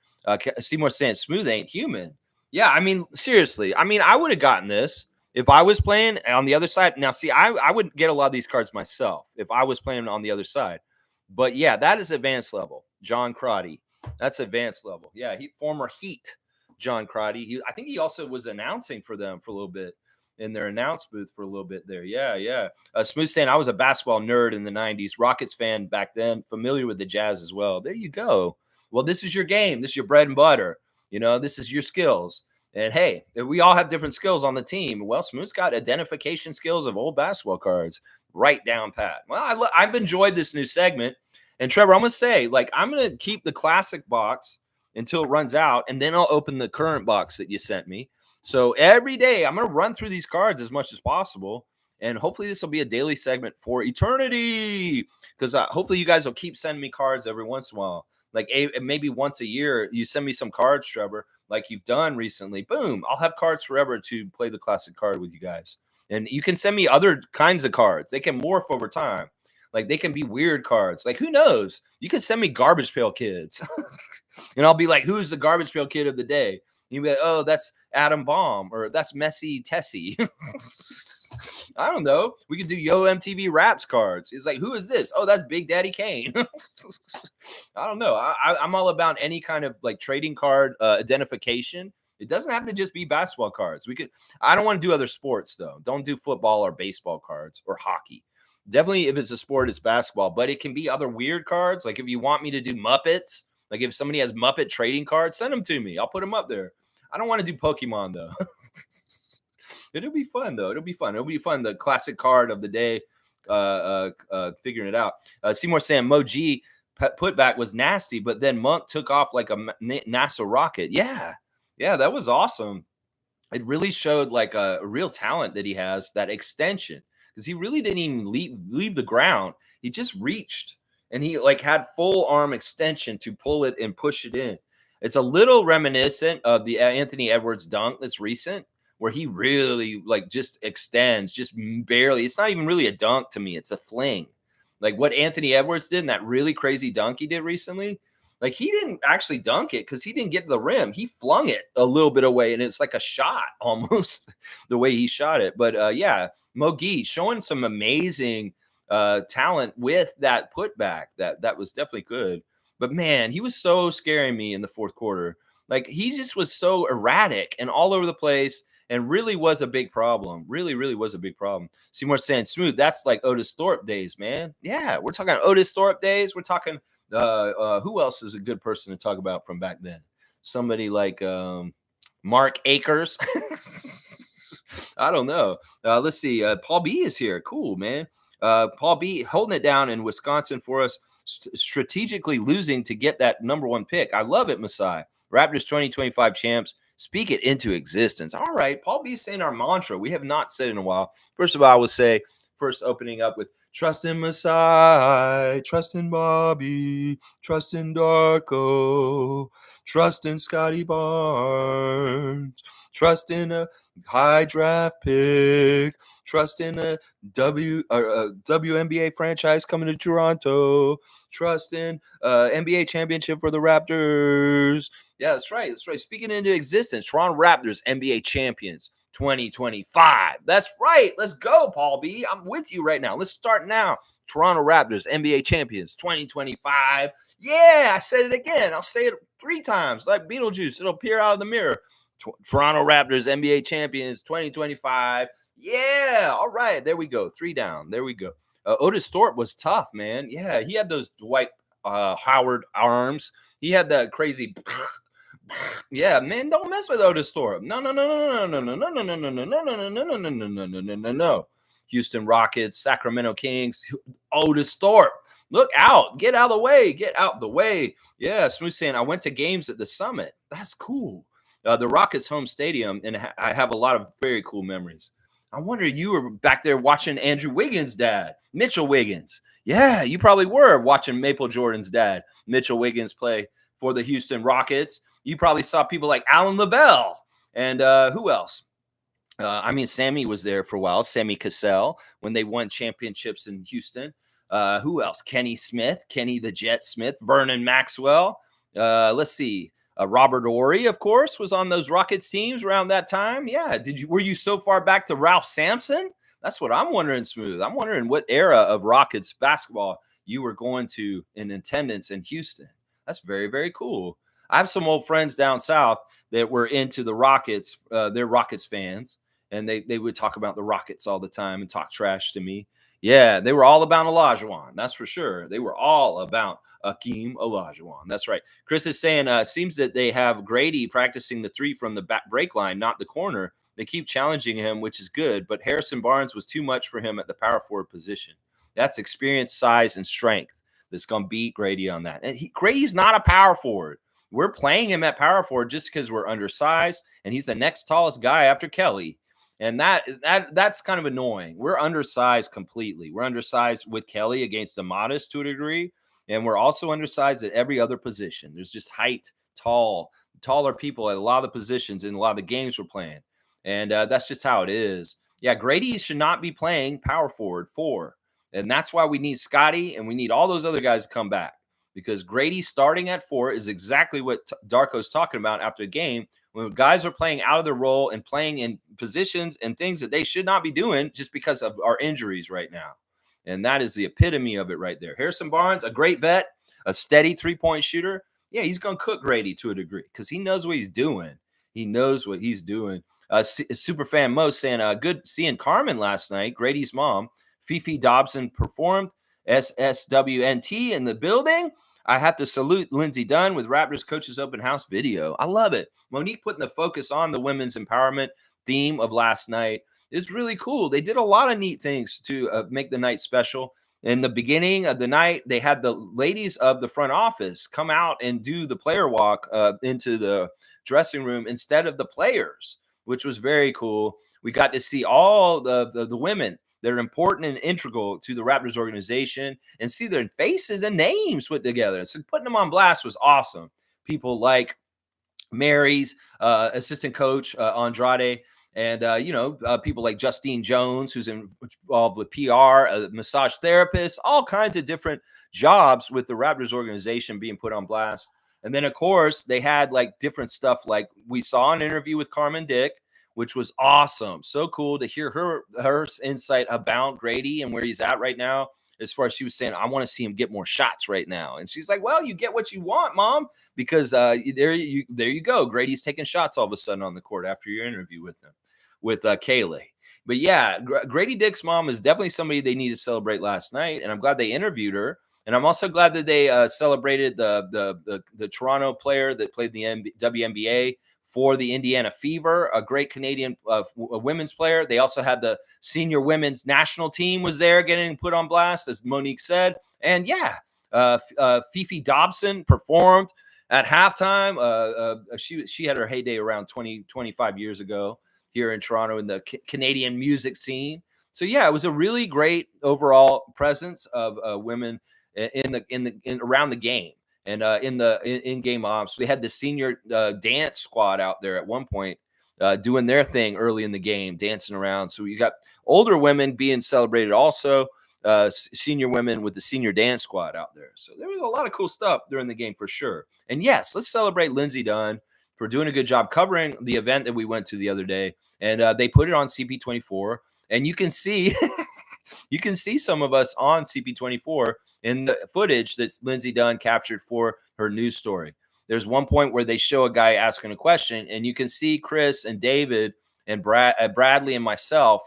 Seymour saying smooth ain't human. Yeah, I mean, seriously. I mean, I would have gotten this if I was playing on the other side. Now, see, I would get a lot of these cards myself if I was playing on the other side. But yeah, that is advanced level. John Crotty. That's advanced level. Yeah, former Heat John Crotty. I think he also was announcing for them for a little bit in their announce booth for a little bit there. Yeah. Smooth saying I was a basketball nerd in the 90s. Rockets fan back then, familiar with the Jazz as well. There you go. Well, this is your game. This is your bread and butter. You know, this is your skills. And hey, we all have different skills on the team. Well, Smooth's got identification skills of old basketball cards right down pat. Well, I've enjoyed this new segment. And Trevor, I'm going to say, like, I'm going to keep the classic box until it runs out, and then I'll open the current box that you sent me. So every day I'm going to run through these cards as much as possible. And hopefully this will be a daily segment for eternity, because hopefully you guys will keep sending me cards every once in a while. Like maybe once a year, you send me some cards, Trevor, like you've done recently. Boom, I'll have cards forever to play the classic card with you guys. And you can send me other kinds of cards. They can morph over time. Like they can be weird cards. Like who knows? You can send me Garbage Pail Kids. And I'll be like, who's the Garbage Pail Kid of the day? And you'll be like, oh, that's Adam Baum, or that's Messi Tessie. I don't know. We could do Yo MTV Raps cards. It's like, who is this? Oh, that's Big Daddy Kane. I don't know. I'm all about any kind of like trading card identification. It doesn't have to just be basketball cards. I don't want to do other sports though. Don't do football or baseball cards or hockey. Definitely if it's a sport, it's basketball, but it can be other weird cards. Like if you want me to do Muppets, like if somebody has Muppet trading cards, send them to me. I'll put them up there. I don't want to do Pokemon though. It'll be fun though. It'll be fun. The classic card of the day, figuring it out. Seymour saying Mo G putback was nasty, but then Monk took off like a NASA rocket. Yeah, that was awesome. It really showed like a real talent that he has, that extension, because he really didn't even leave the ground. He just reached, and he like had full arm extension to pull it and push it in. It's a little reminiscent of the Anthony Edwards dunk that's recent, where he really like just extends, just barely. It's not even really a dunk to me. It's a fling. Like what Anthony Edwards did in that really crazy dunk he did recently. Like he didn't actually dunk it because he didn't get to the rim. He flung it a little bit away, and it's like a shot almost the way he shot it. But yeah, Mogi showing some amazing talent with that putback. That was definitely good. But man, he was so scaring me in the fourth quarter. Like he just was so erratic and all over the place, and really was a big problem. Really was a big problem. Seymour saying smooth. That's like Otis Thorpe days, man. Yeah, we're talking Otis Thorpe days. We're talking who else is a good person to talk about from back then? Somebody like Mark Akers. I don't know. Let's see. Paul B is here. Cool, man. Paul B holding it down in Wisconsin for us, strategically losing to get that number one pick. I love it, Masai. Raptors 2025 champs. Speak it into existence. All right. Paul B saying our mantra. We have not said it in a while. First of all, I will say, first opening up with trust in Masai, trust in Bobby, trust in Darko, trust in Scotty Barnes, trust in a high draft pick, trust in a WNBA franchise coming to Toronto, trust in NBA championship for the Raptors. Yeah, that's right. Speaking into existence, Toronto Raptors, NBA champions 2025. That's right. Let's go, Paul B. I'm with you right now. Let's start now. Toronto Raptors, NBA champions 2025. Yeah, I said it again. I'll say it 3 times like Beetlejuice. It'll appear out of the mirror. Toronto Raptors, NBA champions 2025. Yeah. All right. There we go. 3 down. There we go. Otis Thorpe was tough, man. Yeah, he had those Dwight Howard arms. He had that crazy. Yeah, man, don't mess with Otis Thorpe. No. Houston Rockets, Sacramento Kings, Otis Thorpe. Look out. Get out of the way. Get out the way. Yeah, Smooth saying, I went to games at the Summit. That's cool. The Rockets home stadium, and I have a lot of very cool memories. I wonder you were back there watching Andrew Wiggins' dad, Mitchell Wiggins. Yeah, you probably were watching Maple Jordan's dad, Mitchell Wiggins, play for the Houston Rockets. You probably saw people like Alan Lavelle and who else? Sammy was there for a while. Sammy Cassell when they won championships in Houston. Who else? Kenny Smith, Kenny the Jet Smith, Vernon Maxwell. Let's see. Robert Ory, of course, was on those Rockets teams around that time. Yeah. Were you so far back to Ralph Sampson? That's what I'm wondering, Smooth. I'm wondering what era of Rockets basketball you were going to in attendance in Houston. That's very, very cool. I have some old friends down south that were into the Rockets. They're Rockets fans, and they would talk about the Rockets all the time and talk trash to me. Yeah, they were all about Olajuwon. That's for sure. They were all about Akeem Olajuwon. That's right. Chris is saying, seems that they have Grady practicing the three from the back break line, not the corner. They keep challenging him, which is good, but Harrison Barnes was too much for him at the power forward position. That's experience, size, and strength that's going to beat Grady on that. And Grady's not a power forward. We're playing him at power forward just because we're undersized, and he's the next tallest guy after Kelly. And that's kind of annoying. We're undersized completely. We're undersized with Kelly against Amatis to a degree, and we're also undersized at every other position. There's just taller people at a lot of the positions in a lot of the games we're playing, and that's just how it is. Yeah, Grady should not be playing power forward 4, and that's why we need Scotty and we need all those other guys to come back, because Grady starting at 4 is exactly what Darko's talking about after the game. When guys are playing out of their role and playing in positions and things that they should not be doing just because of our injuries right now. And that is the epitome of it right there. Harrison Barnes, a great vet, a steady three-point shooter. Yeah, he's going to cook Grady to a degree because he knows what he's doing. He knows what he's doing. Superfan Mo saying, good seeing Carmen last night, Grady's mom. Fifi Dobson performed. SSWNT in the building. I have to salute Lindsey Dunn with Raptors Coaches Open House video. I love it. Monique putting the focus on the women's empowerment theme of last night is really cool. They did a lot of neat things to make the night special. In the beginning of the night, they had the ladies of the front office come out and do the player walk into the dressing room instead of the players, which was very cool. We got to see all the women that are important and integral to the Raptors organization and see their faces and names put together. So putting them on blast was awesome. People like Mary's assistant coach, Andrade, and, people like Justine Jones, who's involved with PR, a massage therapist, all kinds of different jobs with the Raptors organization being put on blast. And then, of course, they had like different stuff. Like we saw an interview with Carmen Dick, which was awesome. So cool to hear her insight about Grady and where he's at right now. As far as she was saying, I want to see him get more shots right now. And she's like, well, you get what you want, Mom, because there you go. Grady's taking shots all of a sudden on the court after your interview with him, with Kaylee. But yeah, Grady Dick's mom is definitely somebody they need to celebrate last night. And I'm glad they interviewed her. And I'm also glad that they celebrated the Toronto player that played the WNBA for the Indiana Fever, a great Canadian women's player. They also had the senior women's national team was there getting put on blast, as Monique said. And yeah, Fifi Dobson performed at halftime. She had her heyday around 25 years ago here in Toronto in the Canadian music scene. So yeah, it was a really great overall presence of women in around the game. And in-game ops, we had the senior dance squad out there at one point doing their thing early in the game, dancing around. So you got older women being celebrated also, senior women with the senior dance squad out there. So there was a lot of cool stuff during the game for sure. And yes, let's celebrate Lindsey Dunn for doing a good job covering the event that we went to the other day. And they put it on CP24. And you can see you can see some of us on CP24 in the footage that Lindsey Dunn captured for her news story. There's one point where they show a guy asking a question, and you can see Chris and David and Bradley and myself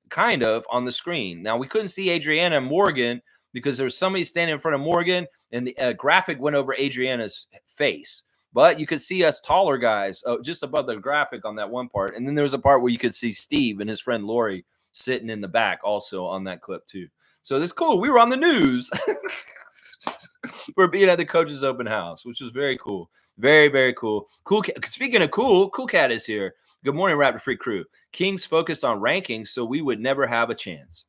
kind of on the screen. Now, we couldn't see Adriana and Morgan because there was somebody standing in front of Morgan, and the graphic went over Adriana's face. But you could see us taller guys just above the graphic on that one part. And then there was a part where you could see Steve and his friend Lori sitting in the back also on that clip too. So that's cool. We were on the news. for being at the coach's open house, which was very cool. Very, very cool. Speaking of cool, Cool Cat is here. Good morning, Raptor Free crew. Kings focused on rankings, so we would never have a chance.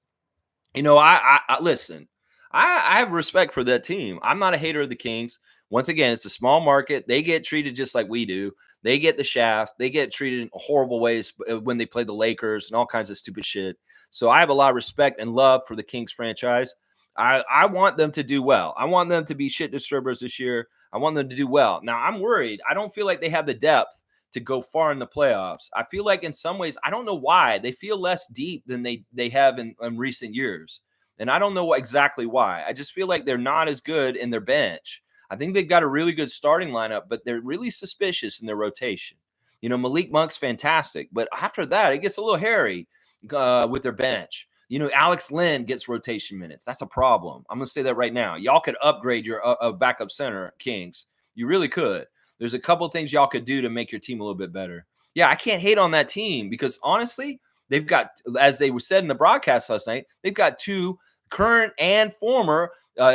I listen. I have respect for that team. I'm not a hater of the Kings. Once again, it's a small market. They get treated just like we do. They get the shaft. They get treated in horrible ways when they play the Lakers and all kinds of stupid shit. So I have a lot of respect and love for the Kings franchise. I want them to do well. I want them to be shit disturbers this year. I want them to do well. Now, I'm worried. I don't feel like they have the depth to go far in the playoffs. I feel like in some ways, I don't know why, they feel less deep than they have in recent years. And I don't know exactly why. I just feel like they're not as good in their bench. I think they've got a really good starting lineup, but they're really suspicious in their rotation. Malik Monk's fantastic, but after that, it gets a little hairy with their bench. Alex Lynn gets rotation minutes. That's a problem. I'm going to say that right now. Y'all could upgrade your backup center, Kings. You really could. There's a couple things y'all could do to make your team a little bit better. Yeah, I can't hate on that team because honestly, they've got, as they were said in the broadcast last night, they've got two current and former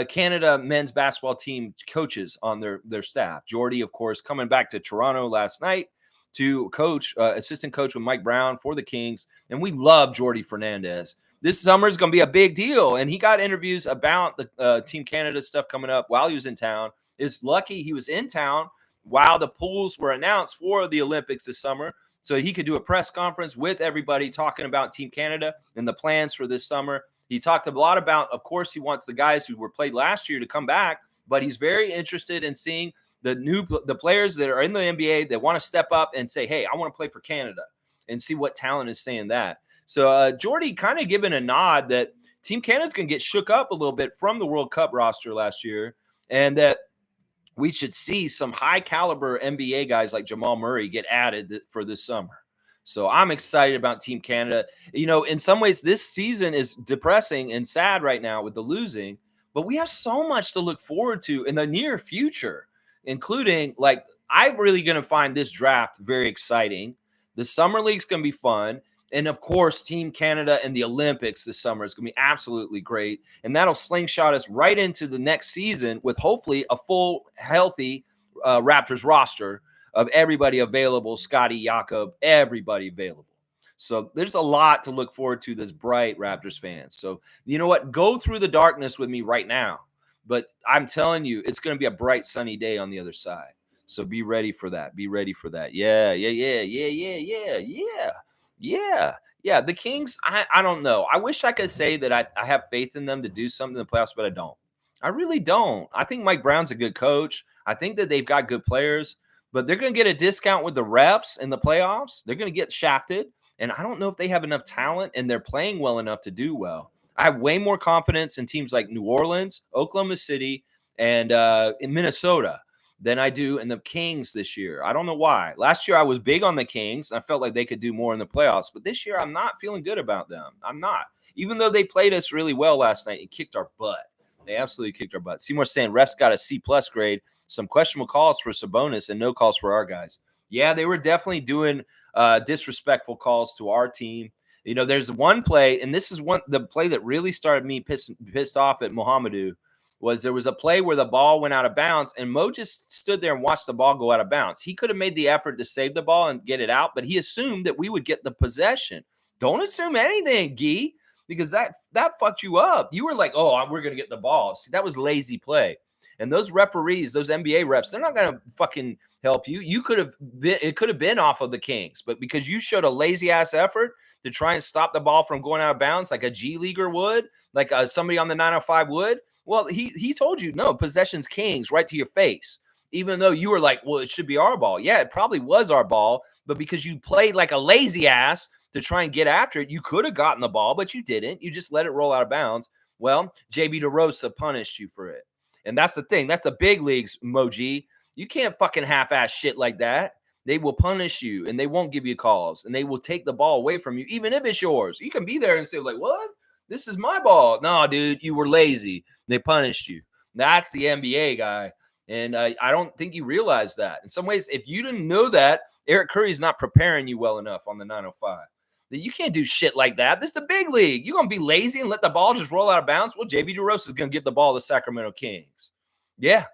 Canada men's basketball team coaches on their staff. Jordy, of course, coming back to Toronto last night to coach, assistant coach with Mike Brown for the Kings. And we love Jordy Fernandez. This summer is going to be a big deal. And he got interviews about the Team Canada stuff coming up while he was in town. It's lucky he was in town while the pools were announced for the Olympics this summer, so he could do a press conference with everybody talking about Team Canada and the plans for this summer. He talked a lot about, of course, he wants the guys who were played last year to come back, but he's very interested in seeing the players that are in the NBA that want to step up and say, hey, I want to play for Canada, and see what talent is saying that. So Jordy kind of giving a nod that Team Canada's going to get shook up a little bit from the World Cup roster last year, and that we should see some high caliber NBA guys like Jamal Murray get added for this summer. So I'm excited about Team Canada. In some ways, this season is depressing and sad right now with the losing, but we have so much to look forward to in the near future, including I'm really going to find this draft very exciting. The summer league's going to be fun. And of course, Team Canada and the Olympics this summer is going to be absolutely great. And that'll slingshot us right into the next season with hopefully a full, healthy Raptors roster of everybody available. Scotty, Jakob, everybody available. So there's a lot to look forward to this bright Raptors fans. So you know what? Go through the darkness with me right now. But I'm telling you, it's going to be a bright, sunny day on the other side. So be ready for that. Be ready for that. Yeah. Yeah. The Kings, I don't know. I wish I could say that I have faith in them to do something in the playoffs, but I don't. I really don't. I think Mike Brown's a good coach. I think that they've got good players, but they're going to get a discount with the refs in the playoffs. They're going to get shafted, and I don't know if they have enough talent and they're playing well enough to do well. I have way more confidence in teams like New Orleans, Oklahoma City, and in Minnesota than I do in the Kings this year. I don't know why. Last year I was big on the Kings. I felt like they could do more in the playoffs, but this year I'm not feeling good about them. I'm not. Even though they played us really well last night and kicked our butt. They absolutely kicked our butt. Seymour saying refs got a C+ grade. Some questionable calls for Sabonis and no calls for our guys. Yeah, they were definitely doing disrespectful calls to our team. There's one play, and this is the play that really started me pissed off at Mohamedou. There was a play where the ball went out of bounds, and Mo just stood there and watched the ball go out of bounds. He could have made the effort to save the ball and get it out, but he assumed that we would get the possession. Don't assume anything, Gee, because that fucked you up. You were like, oh, we're going to get the ball. See, that was lazy play. And those referees, those NBA refs, they're not going to fucking help you. It could have been off of the Kings, but because you showed a lazy-ass effort to try and stop the ball from going out of bounds like a G leaguer would, like somebody on the 905 would, well, he told you, no, possession's Kings right to your face, even though you were like, well, it should be our ball. Yeah, it probably was our ball, but because you played like a lazy ass to try and get after it, you could have gotten the ball, but you didn't. You just let it roll out of bounds. Well, JB DeRosa punished you for it. And that's the thing. That's the big leagues, Moji. You can't fucking half-ass shit like that. They will punish you, and they won't give you calls, and they will take the ball away from you, even if it's yours. You can be there and say, like, what? This is my ball. No, dude, you were lazy. They punished you. That's the NBA guy. And I don't think you realize that. In some ways, if you didn't know that, Eric Curry's not preparing you well enough on the 905. That you can't do shit like that. This is the big league. You're gonna be lazy and let the ball just roll out of bounds. Well, JB DeRosa is gonna give the ball to the Sacramento Kings. Yeah,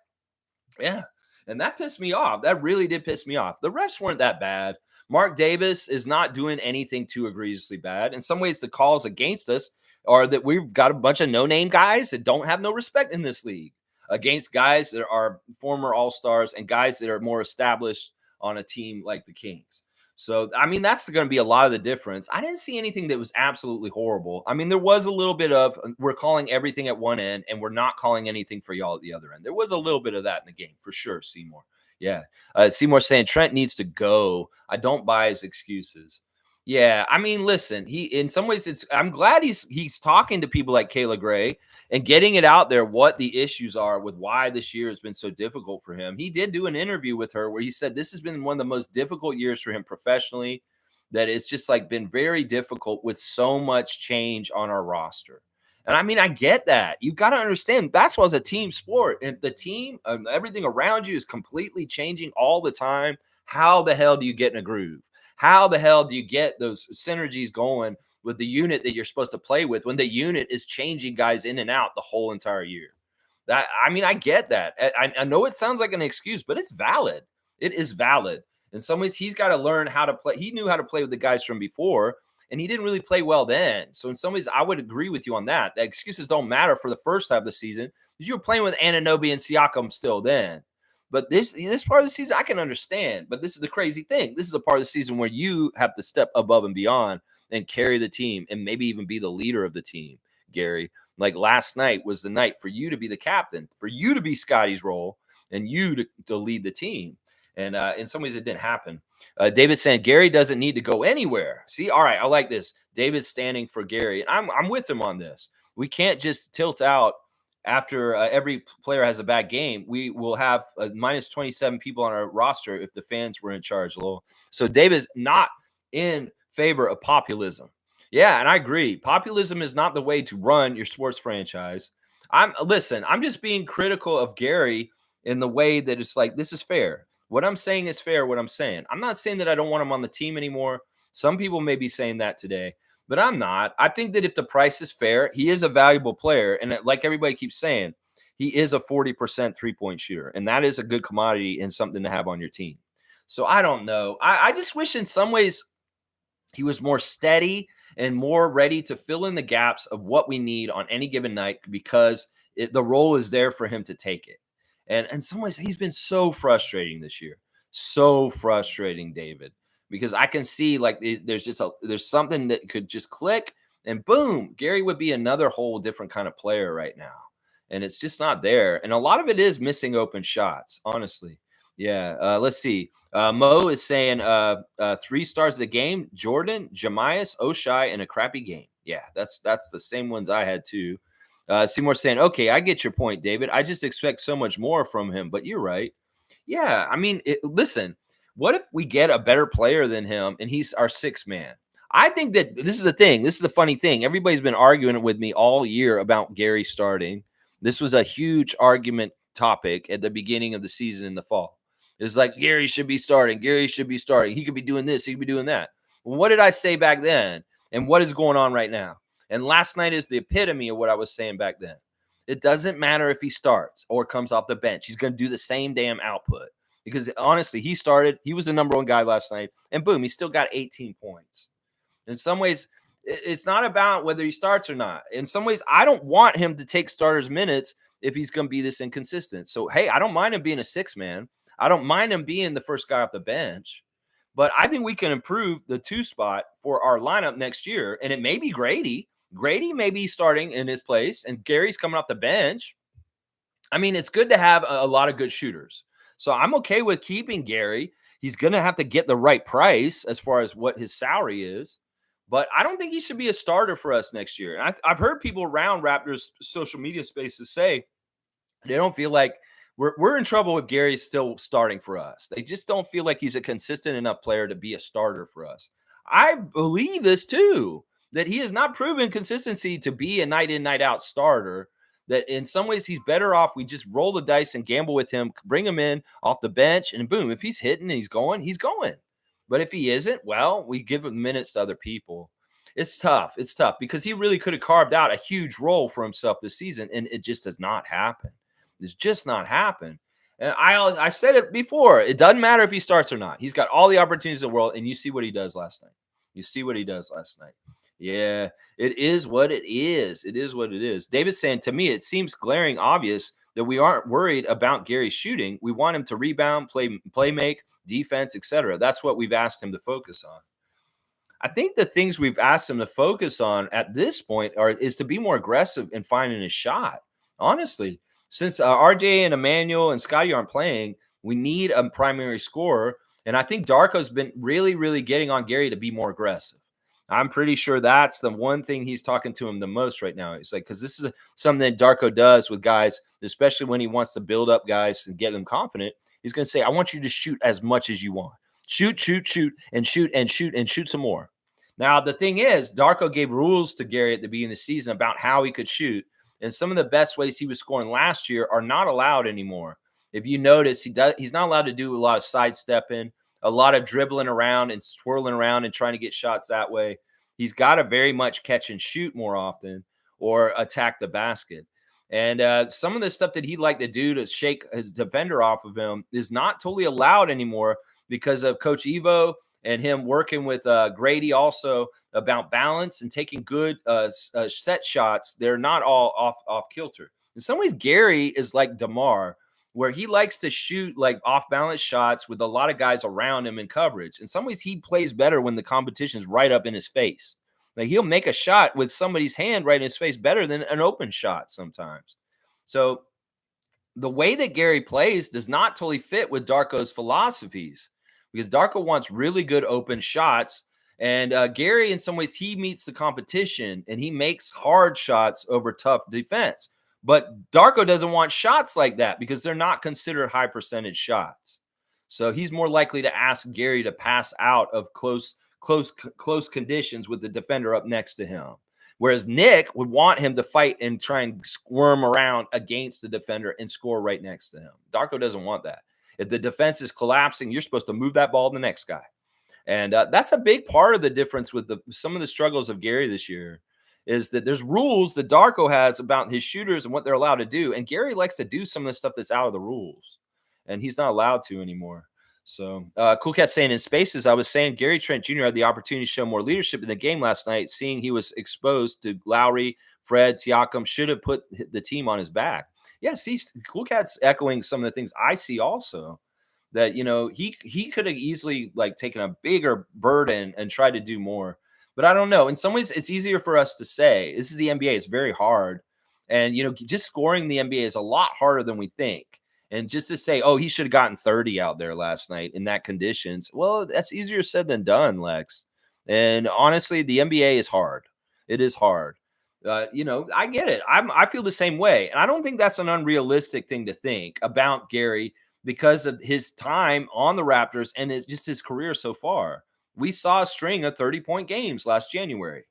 yeah. And that pissed me off. That really did piss me off. The refs weren't that bad. Mark Davis is not doing anything too egregiously bad. In some ways, the calls against us are that we've got a bunch of no-name guys that don't have no respect in this league against guys that are former All-Stars and guys that are more established on a team like the Kings. So, I mean, that's going to be a lot of the difference. I didn't see anything that was absolutely horrible. I mean, there was a little bit of we're calling everything at one end and we're not calling anything for y'all at the other end. There was a little bit of that in the game for sure, Seymour. Yeah. Seymour saying Trent needs to go. I don't buy his excuses. Yeah, I mean, listen, he in some ways I'm glad he's talking to people like Kayla Gray and getting it out there what the issues are with why this year has been so difficult for him. He did do an interview with her where he said this has been one of the most difficult years for him professionally, that it's just like been very difficult with so much change on our roster. And I mean, I get that. You got to understand basketball is a team sport, and the team, everything around you is completely changing all the time. How the hell do you get in a groove? How the hell do you get those synergies going with the unit that you're supposed to play with when the unit is changing guys in and out the whole entire year? That, I mean, I get that. I know it sounds like an excuse, but it's valid. It is valid. In some ways, he's got to learn how to play. He knew how to play with the guys from before, and he didn't really play well then. So in some ways, I would agree with you on that. The excuses don't matter for the first half of the season because you were playing with Anunoby and Siakam still then. But this part of the season, I can understand. But this is the crazy thing. This is a part of the season where you have to step above and beyond and carry the team and maybe even be the leader of the team, Gary. Like last night was the night for you to be the captain, for you to be Scotty's role, and you to lead the team. And in some ways, it didn't happen. David saying Gary doesn't need to go anywhere. See, all right, I like this. David's standing for Gary. And I'm with him on this. We can't just tilt out after every player has a bad game. We will have minus 27 people on our roster if the fans were in charge, Lowell. So David's not in favor of populism. Yeah, and I agree. Populism is not the way to run your sports franchise. I'm just being critical of Gary in the way that it's like, this is fair. What I'm saying is fair, what I'm saying. I'm not saying that I don't want him on the team anymore. Some people may be saying that today, but I'm not. I think that if the price is fair, he is a valuable player. And like everybody keeps saying, he is a 40% three-point shooter. And that is a good commodity and something to have on your team. So I don't know. I just wish in some ways he was more steady and more ready to fill in the gaps of what we need on any given night because the role is there for him to take it. And in some ways, he's been so frustrating this year. So frustrating, David, because I can see like there's something that could just click and boom, Gary would be another whole different kind of player right now. And it's just not there. And a lot of it is missing open shots, honestly. Yeah. Let's see. Mo is saying 3 stars of the game: Jordan, Jamias, Oshai, and a crappy game. Yeah, that's the same ones I had too. Seymour saying, okay, I get your point, David. I just expect so much more from him, but you're right. Yeah, I mean, listen, what if we get a better player than him and he's our 6th man? I think that this is the thing. This is the funny thing. Everybody's been arguing with me all year about Gary starting. This was a huge argument topic at the beginning of the season in the fall. It's like, Gary should be starting. Gary should be starting. He could be doing this. He could be doing that. Well, what did I say back then? And what is going on right now? And last night is the epitome of what I was saying back then. It doesn't matter if he starts or comes off the bench. He's going to do the same damn output. Because honestly, he started. He was the number 1 guy last night. And boom, he still got 18 points. In some ways, it's not about whether he starts or not. In some ways, I don't want him to take starters minutes if he's going to be this inconsistent. So, hey, I don't mind him being a 6th man. I don't mind him being the first guy off the bench. But I think we can improve the 2 spot for our lineup next year. And it may be Grady. Grady may be starting in his place, and Gary's coming off the bench. I mean, it's good to have a lot of good shooters. So I'm okay with keeping Gary. He's going to have to get the right price as far as what his salary is. But I don't think he should be a starter for us next year. And I've heard people around Raptors social media spaces say they don't feel like we're in trouble with Gary still starting for us. They just don't feel like he's a consistent enough player to be a starter for us. I believe this too, that he has not proven consistency to be a night in, night out starter, that in some ways he's better off. We just roll the dice and gamble with him, bring him in off the bench, and boom, if he's hitting and he's going, he's going. But if he isn't, well, we give him minutes to other people. It's tough. It's tough because he really could have carved out a huge role for himself this season, and it just does not happen. It's just not happen. And I said it before. It doesn't matter if he starts or not. He's got all the opportunities in the world, and you see what he does last night. You see what he does last night. Yeah, it is what it is. It is what it is. David's saying, to me, it seems glaring obvious that we aren't worried about Gary shooting. We want him to rebound, play make, defense, etc. That's what we've asked him to focus on. I think the things we've asked him to focus on at this point is to be more aggressive in finding a shot. Honestly, since RJ and Emmanuel and Scotty aren't playing, we need a primary scorer. And I think Darko's been really, really getting on Gary to be more aggressive. I'm pretty sure that's the one thing he's talking to him the most right now. It's like, because this is something that Darko does with guys, especially when he wants to build up guys and get them confident. He's going to say, I want you to shoot as much as you want. Shoot, shoot, shoot, and shoot, and shoot, and shoot some more. Now, the thing is, Darko gave rules to Gary at the beginning of the season about how he could shoot. And some of the best ways he was scoring last year are not allowed anymore. If you notice, he's not allowed to do a lot of sidestepping, a lot of dribbling around and swirling around and trying to get shots that way. He's got to very much catch and shoot more often or attack the basket. And some of the stuff that he'd like to do to shake his defender off of him is not totally allowed anymore because of Coach Evo and him working with Grady also about balance and taking good set shots. They're not all off kilter. In some ways, Gary is like DeMar, where he likes to shoot like off balance shots with a lot of guys around him in coverage. In some ways, he plays better when the competition's right up in his face. Like he'll make a shot with somebody's hand right in his face better than an open shot sometimes. So the way that Gary plays does not totally fit with Darko's philosophies because Darko wants really good open shots. And Gary, in some ways, he meets the competition and he makes hard shots over tough defense. But Darko doesn't want shots like that because they're not considered high percentage shots. So he's more likely to ask Gary to pass out of close conditions with the defender up next to him. Whereas Nick would want him to fight and try and squirm around against the defender and score right next to him. Darko doesn't want that. If the defense is collapsing, you're supposed to move that ball to the next guy. And that's a big part of the difference with some of the struggles of Gary this year is that there's rules that Darko has about his shooters and what they're allowed to do. And Gary likes to do some of the stuff that's out of the rules. And he's not allowed to anymore. So Cool Cat saying in Spaces, I was saying Gary Trent Jr. had the opportunity to show more leadership in the game last night, seeing he was exposed to Lowry, Fred, Siakam, should have put the team on his back. Yeah, see, Cool Cat's echoing some of the things I see also. That, you know, he could have easily like taken a bigger burden and tried to do more. But I don't know. In some ways, it's easier for us to say. This is the NBA. It's very hard. And, you know, just scoring the NBA is a lot harder than we think. And just to say, oh, he should have gotten 30 out there last night in that conditions. Well, that's easier said than done, Lex. And honestly, the NBA is hard. It is hard. You know, I get it. I feel the same way. And I don't think that's an unrealistic thing to think about Gary because of his time on the Raptors and it's just his career so far. We saw a string of 30-point games last January.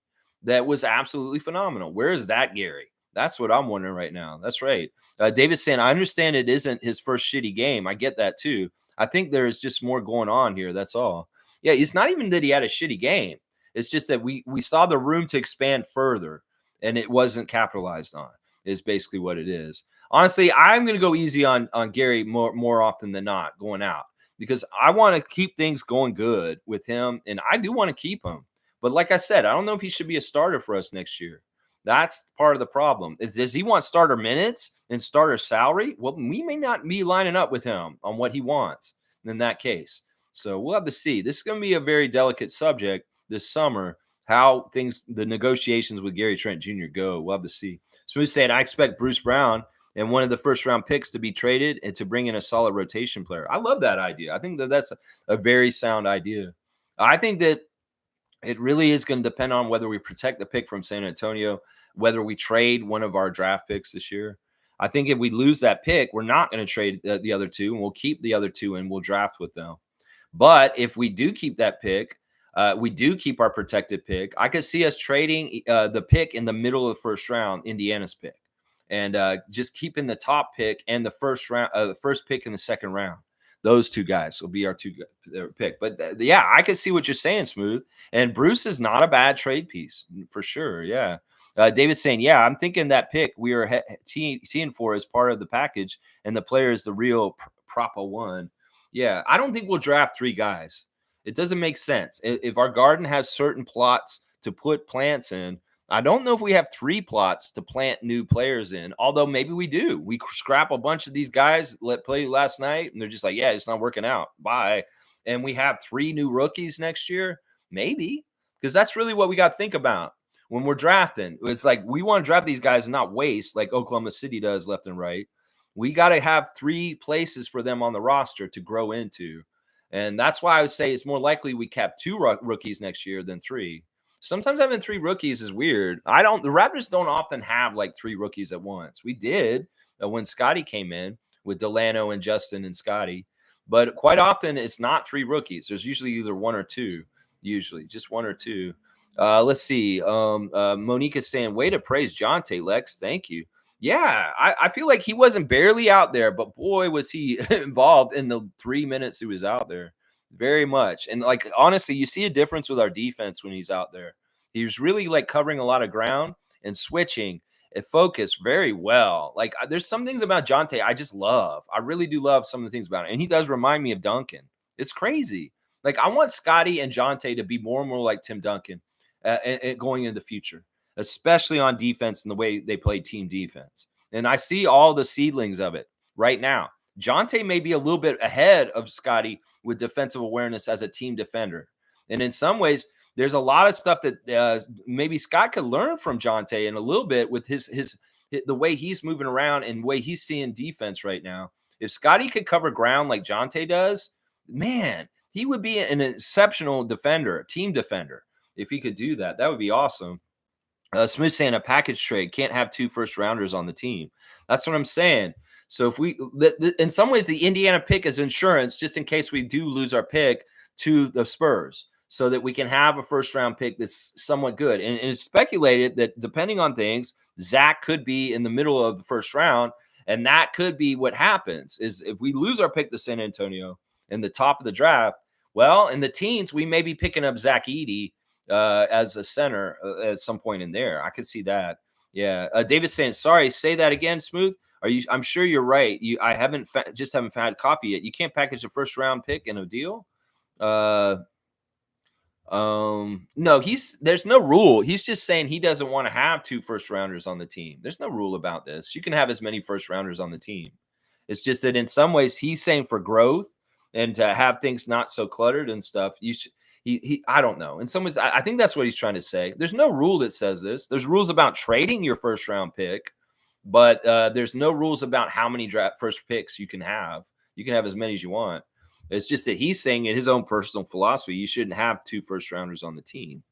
That was absolutely phenomenal. Where is that Gary? That's what I'm wondering right now. That's right. David's saying, I understand it isn't his first shitty game. I get that too. I think there's just more going on here. That's all. Yeah, it's not even that he had a shitty game. It's just that we saw the room to expand further and it wasn't capitalized on is basically what it is. Honestly, I'm going to go easy on Gary more often than not going out because I want to keep things going good with him, and I do want to keep him. But like I said, I don't know if he should be a starter for us next year. That's part of the problem. Does he want starter minutes and starter salary? Well, we may not be lining up with him on what he wants in that case. So we'll have to see. This is going to be a very delicate subject this summer, how the negotiations with Gary Trent Jr. go. We'll have to see. Smooth saying, I expect Bruce Brown and one of the first round picks to be traded and to bring in a solid rotation player. I love that idea. I think that's a very sound idea. I think that it really is going to depend on whether we protect the pick from San Antonio, whether we trade one of our draft picks this year. I think if we lose that pick, we're not going to trade the other two, and we'll keep the other two and we'll draft with them. But if we do keep that pick, we do keep our protected pick. I could see us trading the pick in the middle of the first round, Indiana's pick, and just keeping the top pick and the first pick in the second round. Those two guys will be our pick. But yeah, I can see what you're saying, Smooth. And Bruce is not a bad trade piece for sure. Yeah. David's saying, yeah, I'm thinking that pick we are teeing for as part of the package, and the player is the real proper one. Yeah, I don't think we'll draft 3 guys. It doesn't make sense. If our garden has certain plots to put plants in, I don't know if we have 3 plots to plant new players in, although maybe we do. We scrap a bunch of these guys let play last night, and they're just like, yeah, it's not working out. Bye. And we have 3 new rookies next year. Maybe, because that's really what we got to think about when we're drafting. It's like we want to draft these guys and not waste like Oklahoma City does left and right. We got to have 3 places for them on the roster to grow into. And that's why I would say it's more likely we cap 2 rookies next year than 3. Sometimes having 3 rookies is weird. The Raptors don't often have like 3 rookies at once. We did when Scotty came in with Delano and Justin and Scotty. But quite often it's not 3 rookies. There's usually either 1 or 2, usually just 1 or 2. Let's see. Monique is saying, way to praise Jonte, Lex. Thank you. Yeah, I feel like he wasn't barely out there, but boy, was he involved in the 3 minutes he was out there. Very much. And like, honestly, you see a difference with our defense when he's out there. He was really like covering a lot of ground and switching and focused very well. Like, there's some things about Jonte I just love. I really do love some of the things about it. And he does remind me of Duncan. It's crazy. Like, I want Scotty and Jonte to be more and more like Tim Duncan going into the future, especially on defense and the way they play team defense. And I see all the seedlings of it right now. Jonte may be a little bit ahead of Scotty with defensive awareness as a team defender. And in some ways, there's a lot of stuff that maybe Scott could learn from Jonte in a little bit with his the way he's moving around and the way he's seeing defense right now. If Scotty could cover ground like Jonte does, man, he would be an exceptional defender, a team defender. If he could do that, that would be awesome. Smooth saying a package trade can't have 2 first rounders on the team. That's what I'm saying. So if we, in some ways, the Indiana pick is insurance just in case we do lose our pick to the Spurs, so that we can have a first round pick that's somewhat good. And it's speculated that depending on things, Zach could be in the middle of the first round, and that could be what happens. Is if we lose our pick to San Antonio in the top of the draft, well, in the teens we may be picking up Zach Edey as a center at some point in there. I could see that. Yeah. David's saying, sorry, say that again, Smooth. I'm sure you're right. I haven't had coffee yet. You can't package a first round pick in a deal. No, there's no rule. He's just saying he doesn't want to have 2 first rounders on the team. There's no rule about this. You can have as many first rounders on the team. It's just that in some ways he's saying for growth and to have things not so cluttered and stuff, you should. I don't know. In some ways, I think that's what he's trying to say. There's no rule that says this. There's rules about trading your first round pick, but there's no rules about how many first picks you can have. You can have as many as you want. It's just that he's saying in his own personal philosophy, you shouldn't have 2 first rounders on the team.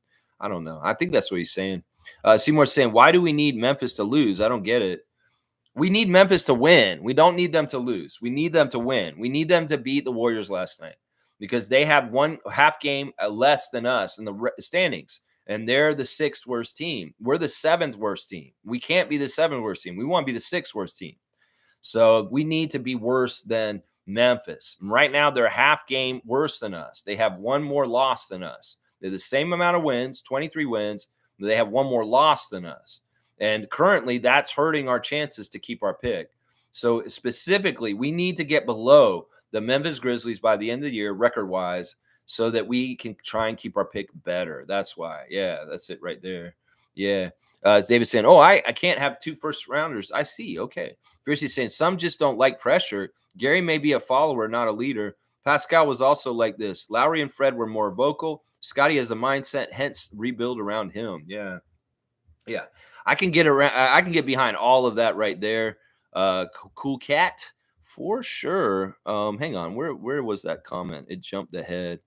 I don't know. I think that's what he's saying. Seymour's saying, why do we need Memphis to lose? I don't get it. We need Memphis to win. We don't need them to lose. We need them to win. We need them to beat the Warriors last night, because they have 1 half game less than us in the standings, and they're the 6th worst team. We're the 7th worst team. We can't be the 7th worst team. We want to be the 6th worst team. So we need to be worse than Memphis. Right now, they're a half game worse than us. They have 1 more loss than us. They're the same amount of wins, 23 wins, but they have 1 more loss than us. And currently, that's hurting our chances to keep our pick. So specifically, we need to get below the Memphis Grizzlies by the end of the year, record-wise, so that we can try and keep our pick better. That's why. Yeah, that's it right there. Yeah. David saying, I can't have 2 first rounders. I see. Okay. Fiercey saying, some just don't like pressure. Gary may be a follower, not a leader. Pascal was also like this. Lowry and Fred were more vocal. Scotty has the mindset, hence rebuild around him. Yeah. Yeah. I can get around. I can get behind all of that right there. Cool cat. For sure. Hang on. Where was that comment? It jumped ahead.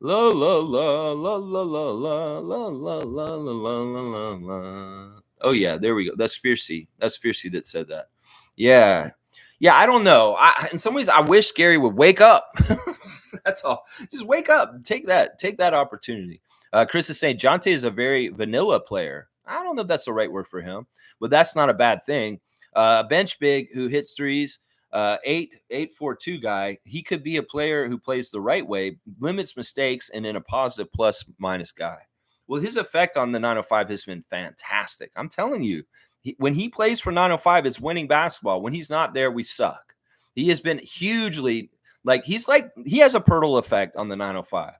La la la la la la la la la la la la la. Oh yeah, there we go. That's Fiercey. That's Fiercey that said that. Yeah. Yeah, I don't know. In some ways, I wish Gary would wake up. That's all. Just wake up. Take that opportunity. Chris is saying Jonte is a very vanilla player. I don't know if that's the right word for him, but that's not a bad thing. Bench big who hits threes. 842 guy, he could be a player who plays the right way, limits mistakes, and in a positive plus minus guy. Well, his effect on the 905 has been fantastic. I'm telling you, when he plays for 905, it's winning basketball. When he's not there, we suck. He has been hugely he has a Pirtle effect on the 905.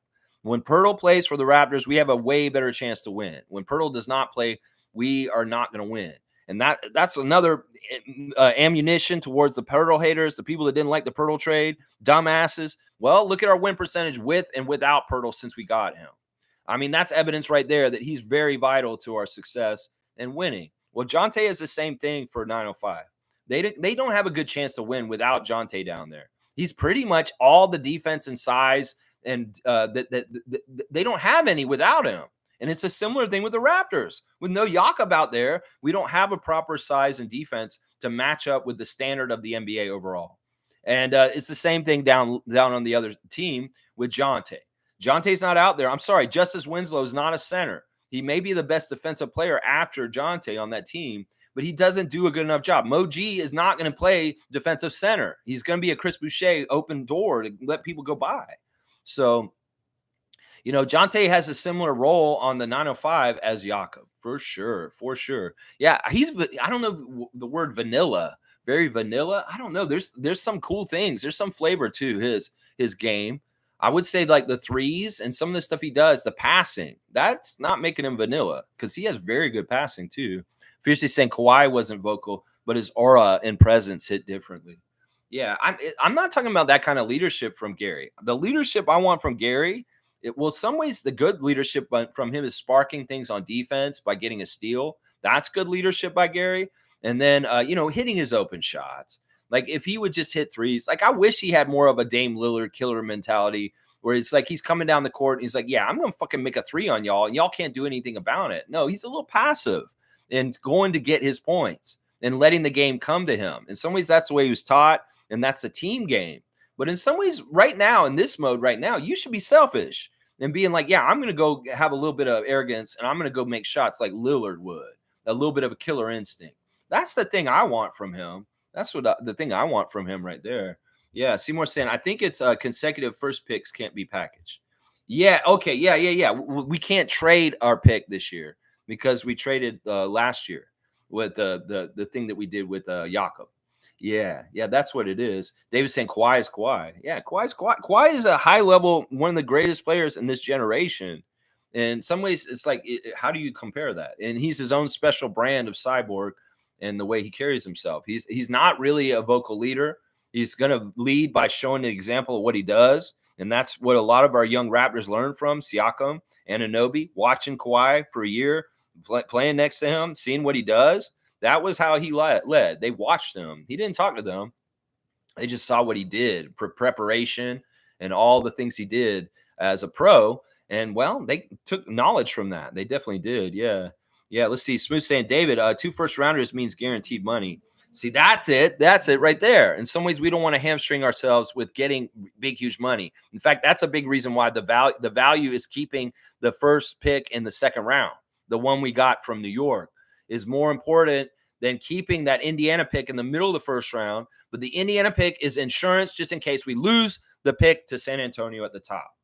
When Pirtle plays for the Raptors, we have a way better chance to win. When Pirtle does not play, we are not going to win. And that's another ammunition towards the Pirtle haters, the people that didn't like the Pirtle trade, dumbasses. Well, look at our win percentage with and without Pirtle since we got him. I mean, that's evidence right there that he's very vital to our success and winning. Well, Jonte is the same thing for 905. They don't have a good chance to win without Jonte down there. He's pretty much all the defense and size, and they don't have any without him. And it's a similar thing with the Raptors. With no Jakob out there, we don't have a proper size and defense to match up with the standard of the NBA overall. And it's the same thing down on the other team with Jonte. Jonte's not out there. I'm sorry, Justice Winslow is not a center. He may be the best defensive player after Jonte on that team, but he doesn't do a good enough job. Mo G is not going to play defensive center. He's going to be a Chris Boucher open door to let people go by. So, you know, Jonte has a similar role on the 905 as Jakob, for sure. Yeah, I don't know the word vanilla, very vanilla. I don't know. There's some cool things. There's some flavor to his game. I would say like the threes and some of the stuff he does, the passing, that's not making him vanilla because he has very good passing too. Fiercely saying Kawhi wasn't vocal, but his aura and presence hit differently. Yeah, I'm not talking about that kind of leadership from Gary. The leadership I want from Gary, some ways the good leadership from him is sparking things on defense by getting a steal. That's good leadership by Gary. And then, hitting his open shots. Like if he would just hit threes, like I wish he had more of a Dame Lillard killer mentality where it's like he's coming down the court and he's like, yeah, I'm going to fucking make a three on y'all and y'all can't do anything about it. No, he's a little passive and going to get his points and letting the game come to him. In some ways, that's the way he was taught, and that's a team game. But in some ways, right now, in this mode right now, you should be selfish and being like, yeah, I'm going to go have a little bit of arrogance and I'm going to go make shots like Lillard would, a little bit of a killer instinct. That's the thing I want from him. That's the thing I want from him right there. Yeah, Seymour saying, I think it's consecutive first picks can't be packaged. Yeah, okay, yeah. We can't trade our pick this year because we traded last year with the thing that we did with Jakob. Yeah, that's what it is. David's saying Kawhi is Kawhi. Yeah, Kawhi's Kawhi. Kawhi is a high level, one of the greatest players in this generation. In some ways, it's like, how do you compare that? And he's his own special brand of cyborg and the way he carries himself. He's not really a vocal leader. He's going to lead by showing an example of what he does. And that's what a lot of our young Raptors learn from Siakam and Anunoby, watching Kawhi for a year, playing next to him, seeing what he does. That was how he led. They watched him. He didn't talk to them. They just saw what he did, preparation and all the things he did as a pro. And, well, they took knowledge from that. They definitely did. Yeah. Let's see. Smooth saying, David, 2 first-rounders means guaranteed money. See, that's it. That's it right there. In some ways, we don't want to hamstring ourselves with getting big, huge money. In fact, that's a big reason why the value is keeping the first pick in the second round. The one we got from New York is more important than keeping that Indiana pick in the middle of the first round. But the Indiana pick is insurance just in case we lose the pick to San Antonio at the top.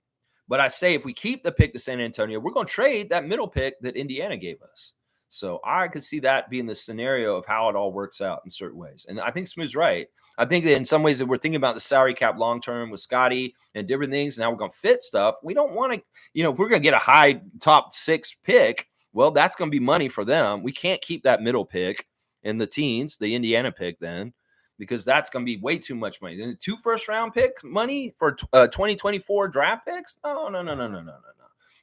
But I say if we keep the pick to San Antonio, we're going to trade that middle pick that Indiana gave us. So I could see that being the scenario of how it all works out in certain ways. And I think Smooth's right. I think that in some ways that we're thinking about the salary cap long-term with Scotty and different things. Now we're going to fit stuff. We don't want to, if we're going to get a high top 6 pick, well, that's going to be money for them. We can't keep that middle pick in the teens, the Indiana pick then, because that's going to be way too much money. Then 2 first-round pick money for 2024 draft picks?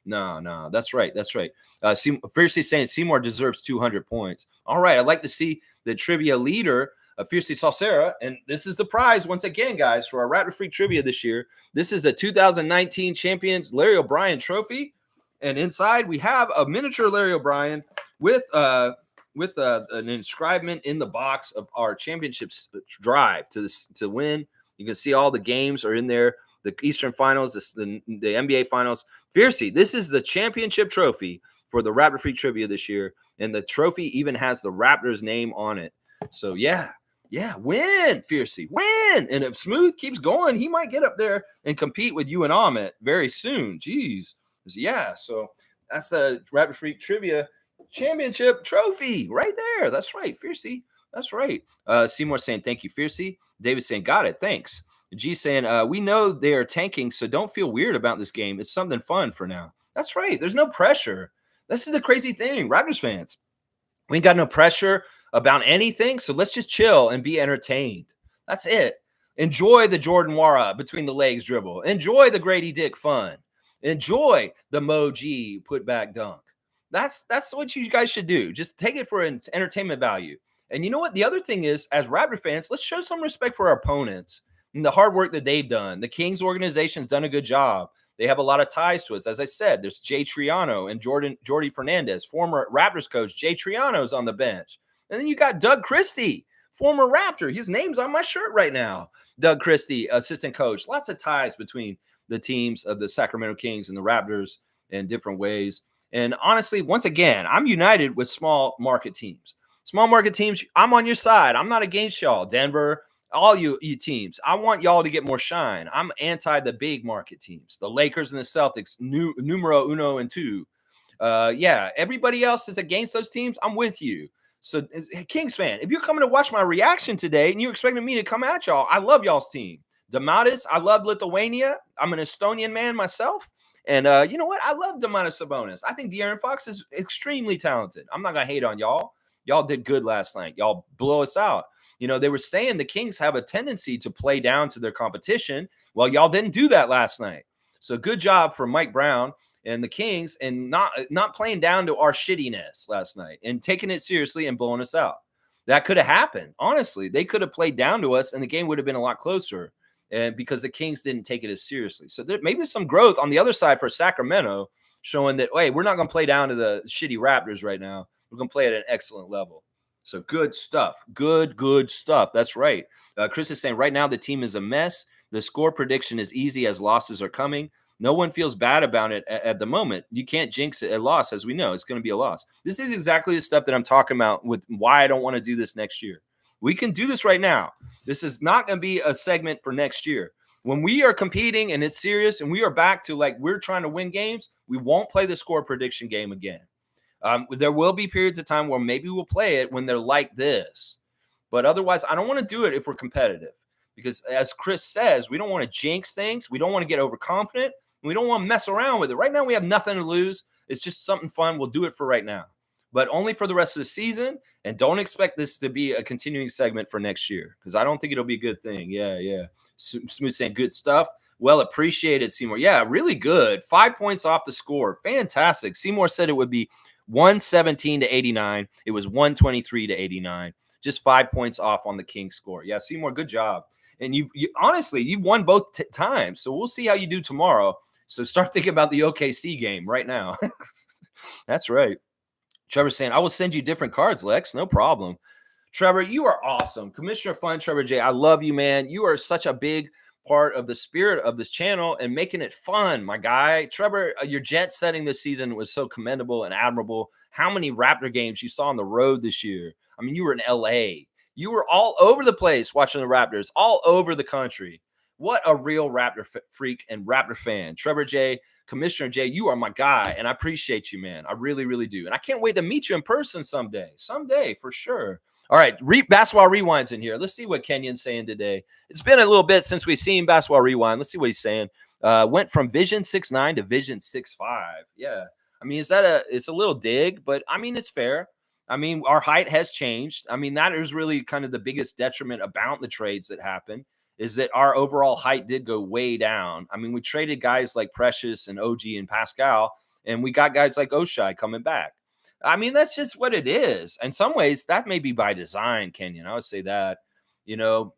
No, that's right. Fiercely saying Seymour deserves 200 points. All right, I'd like to see the trivia leader, Fiercely Salsera, and this is the prize once again, guys, for our Raptor Freak trivia this year. This is the 2019 Champions Larry O'Brien Trophy, and inside we have a miniature Larry O'Brien with an inscribement in the box of our championships drive to win. You can see all the games are in there. The Eastern Finals, the NBA Finals. Fiercey, this is the championship trophy for the Raptor Freak Trivia this year, and the trophy even has the Raptors name on it. So, yeah, Yeah, win, Fiercey, win. And if Smooth keeps going, he might get up there and compete with you and Amit very soon. Jeez. Yeah, so that's the Raptor Freak Trivia Championship trophy right there. That's right, Fiercey. That's right. Seymour saying, thank you, Fiercey. David saying, got it. Thanks. G saying, we know they are tanking, so don't feel weird about this game. It's something fun for now. That's right. There's no pressure. This is the crazy thing, Raptors fans. We ain't got no pressure about anything, so let's just chill and be entertained. That's it. Enjoy the Jordan Wara between the legs dribble. Enjoy the Grady Dick fun. Enjoy the Mo G put back dunk. That's what you guys should do. Just take it for an entertainment value. And you know what? The other thing is, as Raptor fans, let's show some respect for our opponents and the hard work that they've done. The Kings organization's done a good job. They have a lot of ties to us. As I said, there's Jay Triano and Jordy Fernandez, former Raptors coach. Jay Triano's on the bench. And then you got Doug Christie, former Raptor. His name's on my shirt right now. Doug Christie, assistant coach. Lots of ties between the teams of the Sacramento Kings and the Raptors in different ways. And honestly, once again, I'm united with small market teams. Small market teams, I'm on your side. I'm not against y'all. Denver, all you teams. I want y'all to get more shine. I'm anti the big market teams, the Lakers and the Celtics, numero uno and two. Yeah, everybody else is against those teams. I'm with you. So, Kings fan, if you're coming to watch my reaction today and you're expecting me to come at y'all, I love y'all's team. Domantas, I love Lithuania. I'm an Estonian man myself. And you know what? I love Domantas Sabonis. I think De'Aaron Fox is extremely talented. I'm not going to hate on y'all. Y'all did good last night. Y'all blow us out. You know, they were saying the Kings have a tendency to play down to their competition. Well, y'all didn't do that last night. So good job for Mike Brown and the Kings and not playing down to our shittiness last night and taking it seriously and blowing us out. That could have happened. Honestly, they could have played down to us and the game would have been a lot closer. And because the Kings didn't take it as seriously. So maybe there's some growth on the other side for Sacramento showing that, hey, we're not going to play down to the shitty Raptors right now. We're going to play at an excellent level. So good stuff. Good stuff. That's right. Chris is saying right now the team is a mess. The score prediction is easy as losses are coming. No one feels bad about it at the moment. You can't jinx a loss, as we know. It's going to be a loss. This is exactly the stuff that I'm talking about with why I don't want to do this next year. We can do this right now. This is not going to be a segment for next year. When we are competing and it's serious and we are back to like we're trying to win games, we won't play the score prediction game again. There will be periods of time where maybe we'll play it when they're like this. But otherwise, I don't want to do it if we're competitive. Because as Chris says, we don't want to jinx things. We don't want to get overconfident. We don't want to mess around with it. Right now, we have nothing to lose. It's just something fun. We'll do it for right now. But only for the rest of the season. And don't expect this to be a continuing segment for next year. Because I don't think it'll be a good thing. Yeah. Smooth saying good stuff. Well appreciated, Seymour. Yeah, really good. 5 points off the score. Fantastic. Seymour said it would be 117 to 89. It was 123 to 89. Just 5 points off on the Kings score. Yeah, Seymour, good job. And you honestly, you've won both times. So we'll see how you do tomorrow. So start thinking about the OKC game right now. That's right. Trevor's saying, I will send you different cards, Lex. No problem. Trevor, you are awesome. Commissioner Fun, Trevor J. I love you, man. You are such a big part of the spirit of this channel and making it fun, my guy. Trevor, your jet setting this season was so commendable and admirable. How many Raptor games you saw on the road this year? I mean, you were in LA. You were all over the place watching the Raptors, all over the country. What a real Raptor freak and Raptor fan. Trevor J., Commissioner J., you are my guy, and I appreciate you, man. I really, really do. And I can't wait to meet you in person someday. Someday, for sure. All right, Basketball Rewind's in here. Let's see what Kenyon's saying today. It's been a little bit since we've seen Basketball Rewind. Let's see what he's saying. Went from Vision 6'9 to Vision 6'5. Yeah. I mean, it's a little dig, but I mean, it's fair. I mean, our height has changed. I mean, that is really kind of the biggest detriment about the trades that happened is that our overall height did go way down. I mean, we traded guys like Precious and OG and Pascal, and we got guys like Oshai coming back. I mean, that's just what it is. In some ways, that may be by design, Kenyon. I would say that, you know,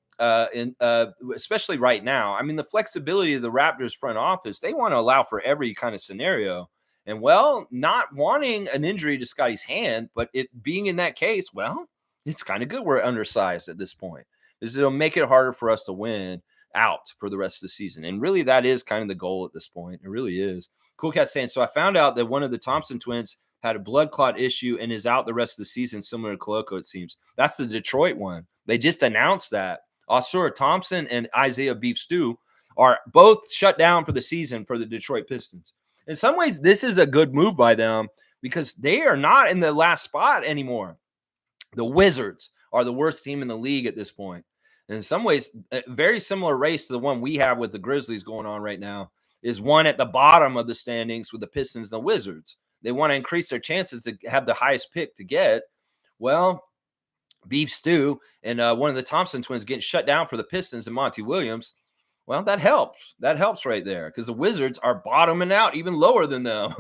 especially right now. I mean, the flexibility of the Raptors front office, they want to allow for every kind of scenario. And, well, not wanting an injury to Scotty's hand, but it being in that case, well, it's kind of good we're undersized at this point. Because it'll make it harder for us to win out for the rest of the season. And really, that is kind of the goal at this point. It really is. Cool Cat saying, so I found out that one of the Thompson twins had a blood clot issue and is out the rest of the season, similar to Koloko, it seems. That's the Detroit one. They just announced that Osura Thompson and Isaiah Beef Stew are both shut down for the season for the Detroit Pistons. In some ways, this is a good move by them because they are not in the last spot anymore. The Wizards are the worst team in the league at this point. And in some ways, a very similar race to the one we have with the Grizzlies going on right now is one at the bottom of the standings with the Pistons and the Wizards. They want to increase their chances to have the highest pick to get. Well, Beef Stew and one of the Thompson twins getting shut down for the Pistons and Monty Williams. Well, that helps. That helps right there because the Wizards are bottoming out even lower than them.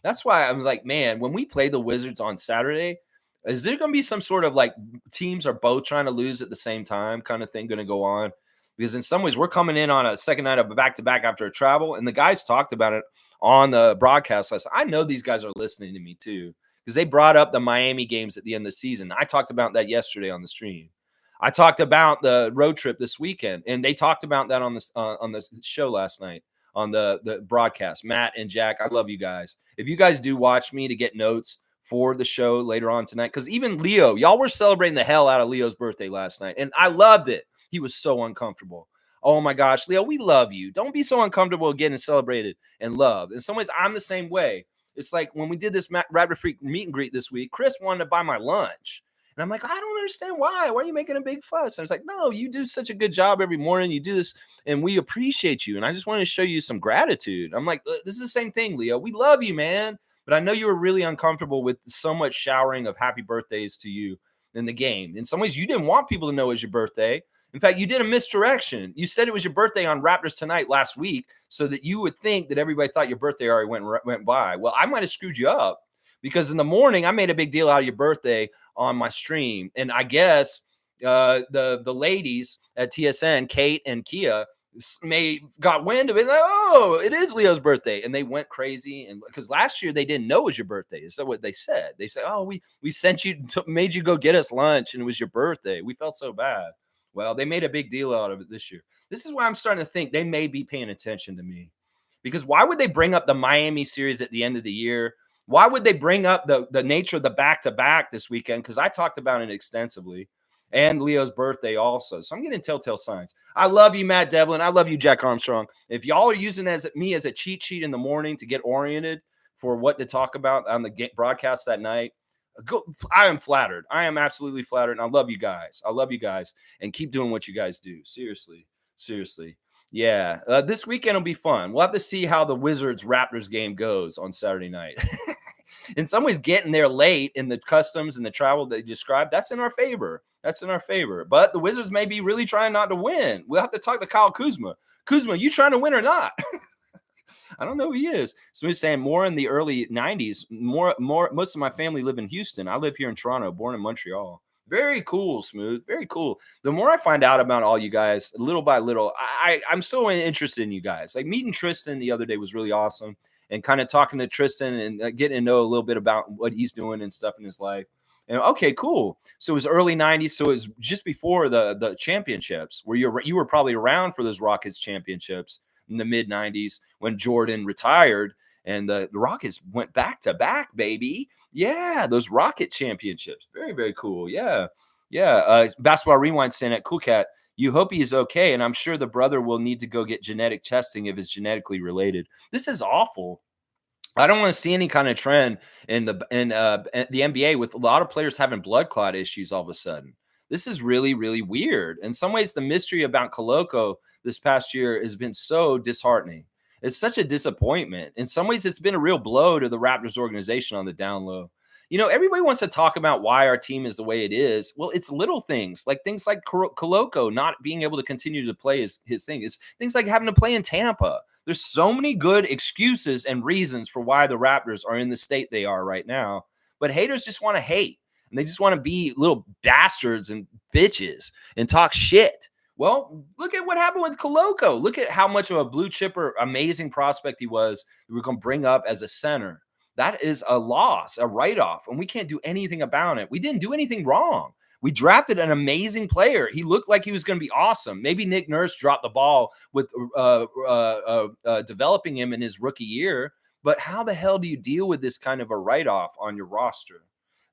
That's why I was like, man, when we play the Wizards on Saturday, is there going to be some sort of like teams are both trying to lose at the same time kind of thing going to go on? Because in some ways, we're coming in on a second night of a back-to-back after a travel, and the guys talked about it on the broadcast last. I know these guys are listening to me too because they brought up the Miami games at the end of the season. I talked about that yesterday on the stream. I talked about the road trip this weekend, and they talked about that on the show last night on the broadcast. Matt and Jack, I love you guys. If you guys do watch me to get notes for the show later on tonight, because even Leo, y'all were celebrating the hell out of Leo's birthday last night, and I loved it. He was so uncomfortable. Oh my gosh, Leo, we love you. Don't be so uncomfortable getting celebrated and loved. In some ways, I'm the same way. It's like when we did this Raptor Freak meet and greet this week, Chris wanted to buy my lunch. And I'm like, I don't understand why. Why are you making a big fuss? And it's like, no, you do such a good job every morning. You do this, and we appreciate you. And I just wanted to show you some gratitude. I'm like, this is the same thing, Leo. We love you, man. But I know you were really uncomfortable with so much showering of happy birthdays to you in the game. In some ways, you didn't want people to know it was your birthday. In fact, you did a misdirection. You said it was your birthday on Raptors Tonight last week so that you would think that everybody thought your birthday already went by. Well, I might have screwed you up because in the morning, I made a big deal out of your birthday on my stream. And I guess the ladies at TSN, Kate and Kia, got wind of it. Like, oh, it is Leo's birthday. And they went crazy. And because last year they didn't know it was your birthday. Is that what they said? They said, oh, we sent you, made you go get us lunch and it was your birthday. We felt so bad. Well, they made a big deal out of it this year. This is why I'm starting to think they may be paying attention to me. Because why would they bring up the Miami series at the end of the year? Why would they bring up the nature of the back-to-back this weekend? Because I talked about it extensively. And Leo's birthday also. So I'm getting telltale signs. I love you, Matt Devlin. I love you, Jack Armstrong. If y'all are using me as a cheat sheet in the morning to get oriented for what to talk about on the broadcast that night, I am flattered. I am absolutely flattered. And I love you guys. I love you guys. And keep doing what you guys do. Seriously. Seriously. Yeah. This weekend will be fun. We'll have to see how the Wizards-Raptors game goes on Saturday night. In some ways, getting there late in the customs and the travel they described, that's in our favor. That's in our favor. But the Wizards may be really trying not to win. We'll have to talk to Kyle Kuzma. Kuzma, you trying to win or not? I don't know who he is. So he's saying more in the early 90s. Most of my family live in Houston. I live here in Toronto, born in Montreal. Very cool, Smooth. Very cool. The more I find out about all you guys, little by little, I'm so interested in you guys. Like meeting Tristan the other day was really awesome. And kind of talking to Tristan and getting to know a little bit about what he's doing and stuff in his life. And okay, cool. So it was early 90s. So it was just before the championships where you were probably around for those Rockets championships in the mid 90s when Jordan retired and the Rockets went back to back, baby. Yeah, those Rocket championships. Very, very cool. Yeah. Yeah. Basketball Rewind saying at Cool Cat, you hope he is okay, and I'm sure the brother will need to go get genetic testing if it's genetically related. This is awful. I don't want to see any kind of trend in the NBA with a lot of players having blood clot issues all of a sudden. This is really, really weird. In some ways, the mystery about Koloko this past year has been so disheartening. It's such a disappointment. In some ways, it's been a real blow to the Raptors organization on the down low. You know, everybody wants to talk about why our team is the way it is. Well, it's little things like Koloko not being able to continue to play his thing. It's things like having to play in Tampa. There's so many good excuses and reasons for why the Raptors are in the state they are right now. But haters just want to hate. And they just want to be little bastards and bitches and talk shit. Well, look at what happened with Koloko. Look at how much of a blue chipper, amazing prospect he was that we're going to bring up as a center. That is a loss, a write-off, and we can't do anything about it. We didn't do anything wrong. We drafted an amazing player. He looked like he was going to be awesome. Maybe Nick Nurse dropped the ball with developing him in his rookie year, but how the hell do you deal with this kind of a write-off on your roster?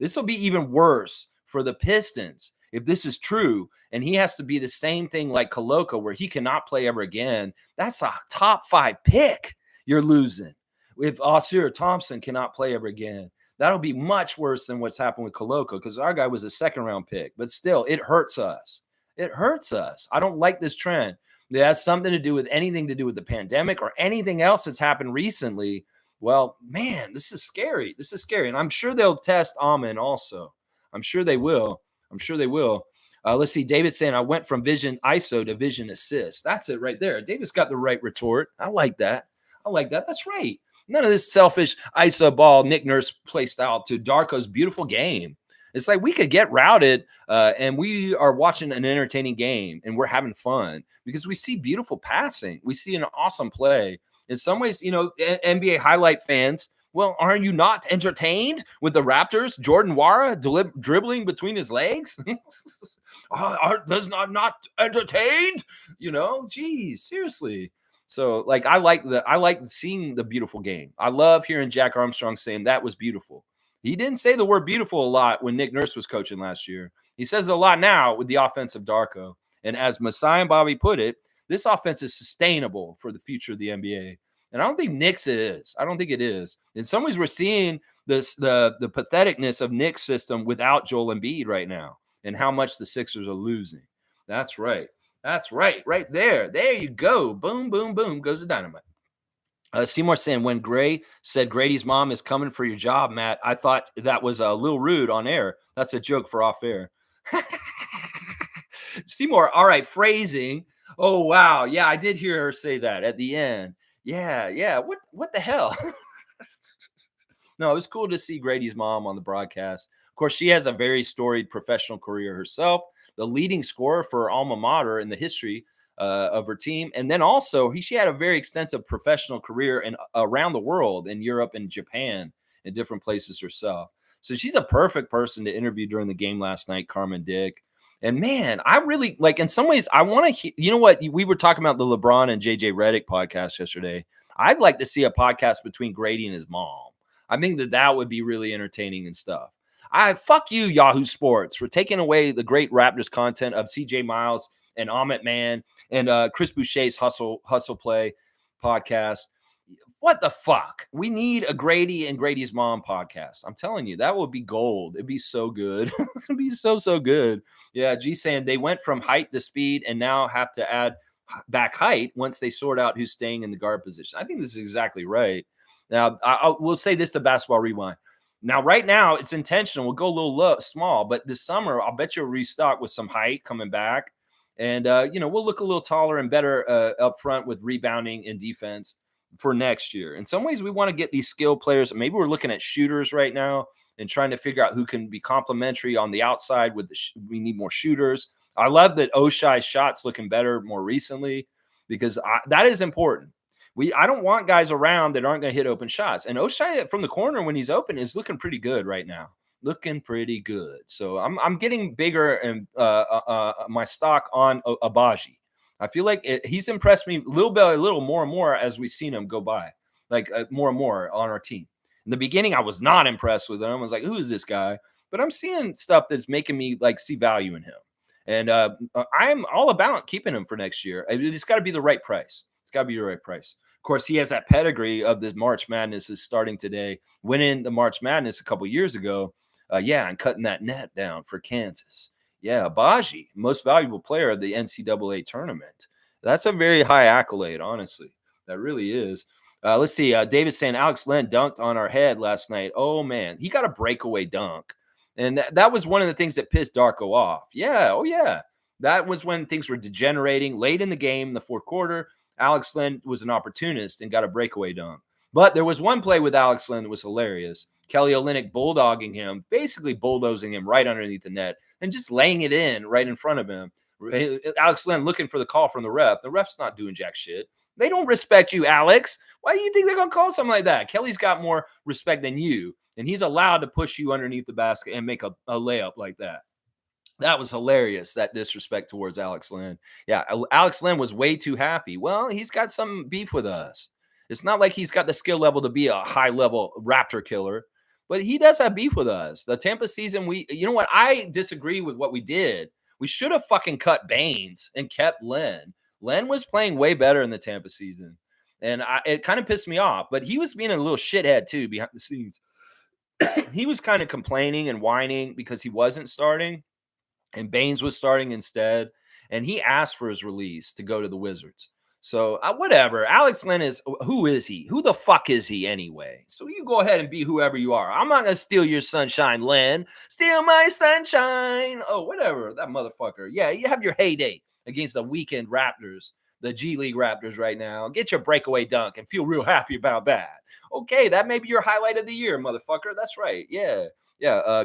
This will be even worse for the Pistons if this is true and he has to be the same thing like Koloko, where he cannot play ever again, that's a top 5 pick you're losing. If Osir Thompson cannot play ever again, that'll be much worse than what's happened with Koloko, because our guy was a second-round pick. But still, it hurts us. It hurts us. I don't like this trend. It has something to do with anything to do with the pandemic or anything else that's happened recently. Well, man, this is scary. This is scary. And I'm sure they'll test Amen also. I'm sure they will. I'm sure they will. Let's see. David's saying, I went from vision ISO to vision assist. That's it right there. David's got the right retort. I like that. I like that. That's right. None of this selfish ISO ball Nick Nurse play style to Darko's beautiful game. It's like we could get routed and we are watching an entertaining game and we're having fun because we see beautiful passing. We see an awesome play. In some ways, NBA highlight fans, well, aren't you not entertained with the Raptors? Jordan Wara dribbling between his legs? Does not entertained? Geez, seriously. So, like, I like seeing the beautiful game. I love hearing Jack Armstrong saying that was beautiful. He didn't say the word beautiful a lot when Nick Nurse was coaching last year. He says a lot now with the offense of Darko. And as Masai and Bobby put it, this offense is sustainable for the future of the NBA. And I don't think Nick's it is. I don't think it is. In some ways, we're seeing the patheticness of Nick's system without Joel Embiid right now and how much the Sixers are losing. That's right. That's right. Right there. There you go. Boom, boom, boom goes the dynamite. Seymour saying, when Gray said Grady's mom is coming for your job, Matt, I thought that was a little rude on air. That's a joke for off air. Seymour, all right, phrasing. Oh, wow. Yeah, I did hear her say that at the end. Yeah. What the hell? No, it was cool to see Grady's mom on the broadcast. Of course, she has a very storied professional career herself, the leading scorer for her alma mater in the history of her team. And then also she had a very extensive professional career and around the world in Europe and Japan in different places herself. So she's a perfect person to interview during the game last night, Carmen Dick. And man, I really like, in some ways, I want to, you know what? We were talking about the LeBron and JJ Redick podcast yesterday. I'd like to see a podcast between Grady and his mom. I think that would be really entertaining and stuff. Fuck you, Yahoo Sports, for taking away the great Raptors content of CJ Miles and Amit Man and Chris Boucher's Hustle Play podcast. What the fuck? We need a Grady and Grady's mom podcast. I'm telling you, that would be gold. It'd be so good. It'd be so good. Yeah, G saying they went from height to speed and now have to add back height once they sort out who's staying in the guard position. I think this is exactly right. Now, we'll say this to Basketball Rewind. Now, right now, it's intentional. We'll go a little small, but this summer, I'll bet you'll restock with some height coming back. And, we'll look a little taller and better up front with rebounding and defense for next year. In some ways, we want to get these skilled players. Maybe we're looking at shooters right now and trying to figure out who can be complementary on the outside. We need more shooters. I love that Oshai's shots looking better more recently because that is important. I don't want guys around that aren't going to hit open shots. And Oshai from the corner when he's open is looking pretty good right now. Looking pretty good. So I'm getting bigger and my stock on Abaji. I feel like he's impressed me a little more and more as we've seen him go by, like more and more on our team. In the beginning, I was not impressed with him. I was like, who is this guy? But I'm seeing stuff that's making me like see value in him. And I'm all about keeping him for next year. It's got to be the right price. It's got to be the right price. Of course, he has that pedigree of the March Madness is starting today. Winning the March Madness a couple years ago. And cutting that net down for Kansas. Yeah, Abaji, most valuable player of the NCAA tournament. That's a very high accolade, honestly. That really is. Let's see. David saying Alex Len dunked on our head last night. Oh, man. He got a breakaway dunk. And that was one of the things that pissed Darko off. Yeah. Oh, yeah. That was when things were degenerating. Late in the game, in the fourth quarter, Alex Len was an opportunist and got a breakaway dunk. But there was one play with Alex Len that was hilarious. Kelly Olynyk bulldogging him, basically bulldozing him right underneath the net and just laying it in right in front of him. Alex Len looking for the call from the ref. The ref's not doing jack shit. They don't respect you, Alex. Why do you think they're going to call something like that? Kelly's got more respect than you, and he's allowed to push you underneath the basket and make a layup like that. That was hilarious, that disrespect towards Alex Len. Yeah, Alex Len was way too happy. Well, he's got some beef with us. It's not like he's got the skill level to be a high-level Raptor killer. but he does have beef with us. The Tampa season, you know what? I disagree with what we did. We should have fucking cut Baines and kept Len. Len was playing way better in the Tampa season, and it kind of pissed me off. But he was being a little shithead too behind the scenes. He was kind of complaining and whining because he wasn't starting and Baines was starting instead. And he asked for his release to go to the Wizards. So whatever. Alex Len is, who is he? Who the fuck is he anyway? So you go ahead and be whoever you are. I'm not gonna steal your sunshine, Len. Steal my sunshine. Oh, whatever. That motherfucker. Yeah, you have your heyday against the weekend Raptors, the G League Raptors right now. Get your breakaway dunk and feel real happy about that. Okay, that may be your highlight of the year, motherfucker. That's right. Yeah. Yeah.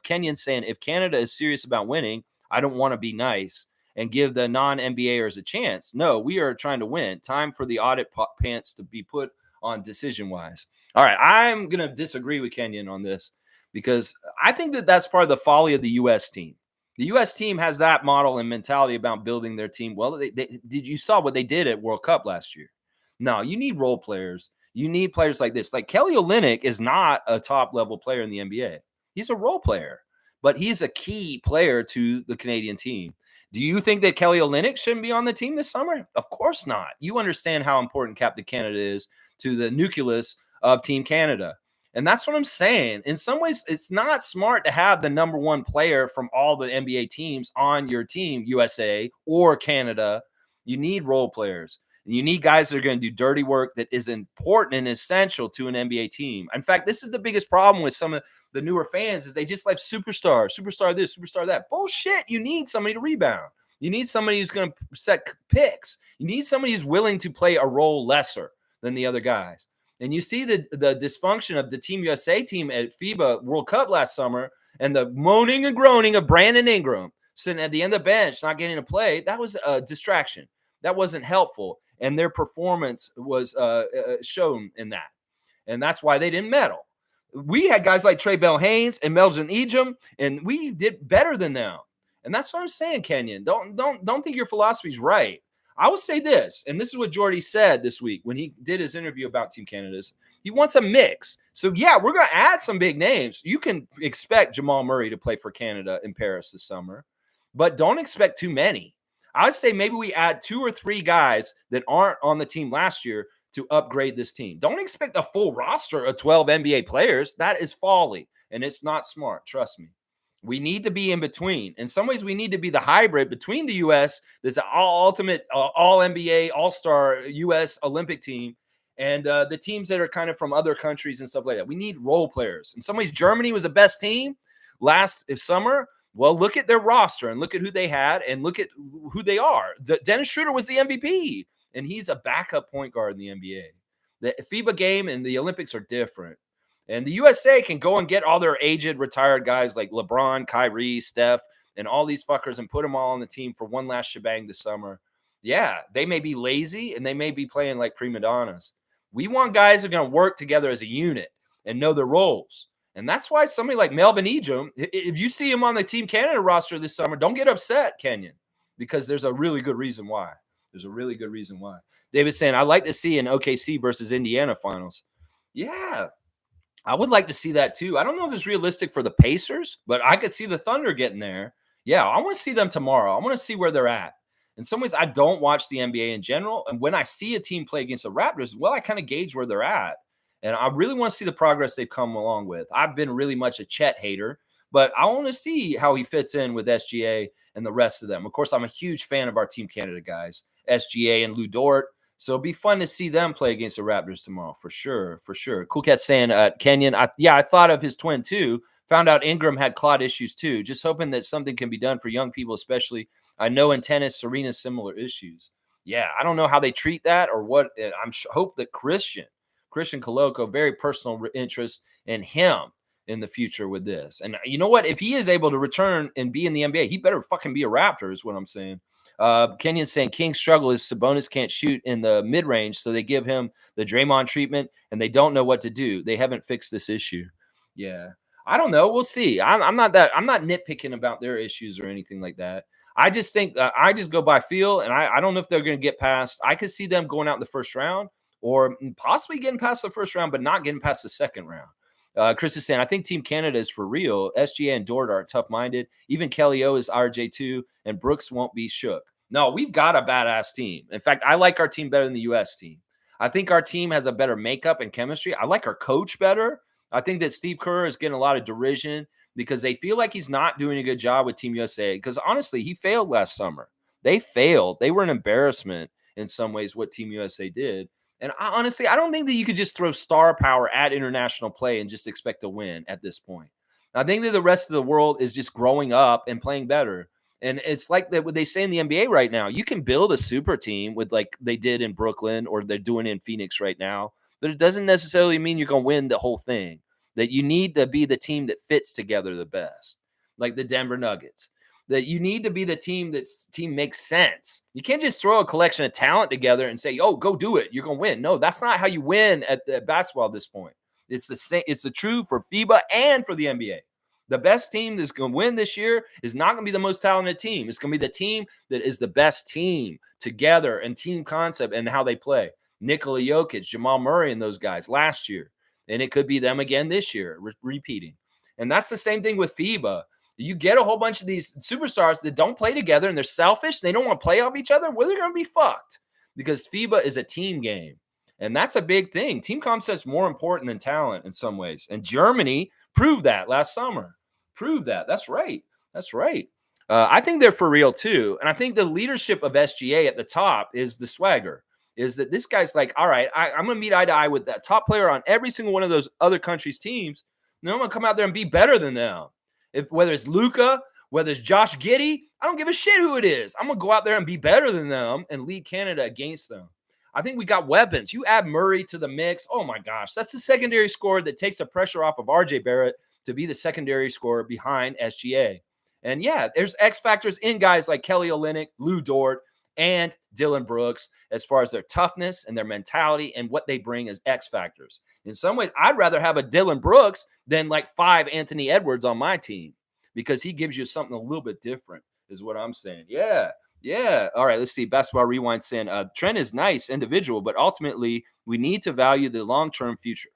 Kenyon's saying if Canada is serious about winning, I don't want to be nice and give the non-NBAers a chance. No, we are trying to win. Time for the audit pants to be put on decision-wise. All right, I'm going to disagree with Kenyon on this because I think that that's part of the folly of the U.S. team. The U.S. team has that model and mentality about building their team. Well, you saw what they did at World Cup last year. No, you need role players. You need players like this. Like Kelly Olynyk is not a top-level player in the NBA. He's a role player, but he's a key player to the Canadian team. Do you think that Kelly Olynyk shouldn't be on the team this summer? Of course not. You understand how important Captain Canada is to the nucleus of Team Canada. And that's what I'm saying. In some ways, it's not smart to have the number one player from all the NBA teams on your team, USA or Canada. You need role players. And you need guys that are going to do dirty work that is important and essential to an NBA team. In fact, this is the biggest problem with some of the newer fans is they just like superstar this, superstar that. Bullshit. You need somebody to rebound. You need somebody who's going to set picks. You need somebody who's willing to play a role lesser than the other guys. And you see the dysfunction of the Team USA team at FIBA World Cup last summer and the moaning and groaning of Brandon Ingram sitting at the end of the bench, not getting to play. That was a distraction. That wasn't helpful. And their performance was shown in that. And that's why they didn't medal. We had guys like Trey Bell-Haynes and Melvin Ejim, and we did better than them. And that's what I'm saying, Kenyon. Don't think your philosophy is right. I will say this, and this is what Jordy said this week when he did his interview about Team Canada's. He wants a mix. So, yeah, we're going to add some big names. You can expect Jamal Murray to play for Canada in Paris this summer, but don't expect too many. I'd say maybe we add 2 or 3 guys that aren't on the team last year to upgrade this team. Don't expect a full roster of 12 NBA players. That is folly, and it's not smart. Trust me. We need to be in between. In some ways, we need to be the hybrid between the U.S., that's an ultimate all-NBA, all-star U.S. Olympic team, and the teams that are kind of from other countries and stuff like that. We need role players. In some ways, Germany was the best team last summer. Well, look at their roster and look at who they had and look at who they are. Dennis Schroeder was the MVP, and he's a backup point guard in the NBA. The FIBA game and the Olympics are different. And the USA can go and get all their aged, retired guys like LeBron, Kyrie, Steph, and all these fuckers and put them all on the team for one last shebang this summer. Yeah, they may be lazy and they may be playing like prima donnas. We want guys who are going to work together as a unit and know their roles. And that's why somebody like Melvin Ejim, if you see him on the Team Canada roster this summer, don't get upset, Kenyon, because there's a really good reason why. There's a really good reason why. David's saying, I'd like to see an OKC versus Indiana finals. Yeah, I would like to see that too. I don't know if it's realistic for the Pacers, but I could see the Thunder getting there. Yeah, I want to see them tomorrow. I want to see where they're at. In some ways, I don't watch the NBA in general. And when I see a team play against the Raptors, well, I kind of gauge where they're at. And I really want to see the progress they've come along with. I've been really much a Chet hater, but I want to see how he fits in with SGA and the rest of them. Of course, I'm a huge fan of our Team Canada guys, SGA and Lou Dort. So it'll be fun to see them play against the Raptors tomorrow, for sure, for sure. Cool Cat saying, Kenyon, I thought of his twin too. Found out Ingram had clot issues too. Just hoping that something can be done for young people, especially. I know in tennis, Serena's similar issues. Yeah, I don't know how they treat that or what. Hope that Christian Coloco, very personal interest in him in the future with this. And you know what? If he is able to return and be in the NBA, he better fucking be a Raptor is what I'm saying. Kenyon's saying King's struggle is Sabonis can't shoot in the mid-range, so they give him the Draymond treatment, and they don't know what to do. They haven't fixed this issue. Yeah. I don't know. We'll see. I'm not nitpicking about their issues or anything like that. I just think I just go by feel, and I don't know if they're going to get past. I could see them going out in the first round or possibly getting past the first round, but not getting past the second round. Chris is saying, I think Team Canada is for real. SGA and Dort are tough-minded. Even Kelly O is RJ2, and Brooks won't be shook. No, we've got a badass team. In fact, I like our team better than the U.S. team. I think our team has a better makeup and chemistry. I like our coach better. I think that Steve Kerr is getting a lot of derision because they feel like he's not doing a good job with Team USA. Because honestly, he failed last summer. They failed. They were an embarrassment in some ways what Team USA did. And honestly, I don't think that you could just throw star power at international play and just expect to win at this point. I think that the rest of the world is just growing up and playing better. And it's like that what they say in the NBA right now. You can build a super team with like they did in Brooklyn or they're doing in Phoenix right now, but it doesn't necessarily mean you're going to win the whole thing. That you need to be the team that fits together the best, like the Denver Nuggets. That you need to be the team that's team makes sense. You can't just throw a collection of talent together and say, "Oh, go do it. You're going to win." No, that's not how you win at basketball at this point. It's the same. It's the true for FIBA and for the NBA. The best team that's going to win this year is not going to be the most talented team. It's going to be the team that is the best team together and team concept and how they play. Nikola Jokic, Jamal Murray, and those guys last year. And it could be them again this year, repeating. And that's the same thing with FIBA. You get a whole bunch of these superstars that don't play together and they're selfish. They don't want to play off each other. Well, they're going to be fucked because FIBA is a team game. And that's a big thing. Team concept's more important than talent in some ways. And Germany proved that last summer. Proved that. That's right. That's right. I think they're for real too. And I think the leadership of SGA at the top is the swagger. Is that this guy's like, all right, I'm going to meet eye to eye with that top player on every single one of those other countries' teams. And I'm going to come out there and be better than them. Whether it's Luka, whether it's Josh Giddey, I don't give a shit who it is. I'm going to go out there and be better than them and lead Canada against them. I think we got weapons. You add Murray to the mix. Oh, my gosh. That's the secondary scorer that takes the pressure off of RJ Barrett to be the secondary scorer behind SGA. And, yeah, there's X factors in guys like Kelly Olynyk, Lou Dort, and Dylan Brooks as far as their toughness and their mentality and what they bring as X factors. In some ways, I'd rather have a Dylan Brooks than like 5 Anthony Edwards on my team because he gives you something a little bit different is what I'm saying. Yeah. Yeah. All right. Let's see. Basketball Rewind saying Trent is nice individual, but ultimately we need to value the long-term future.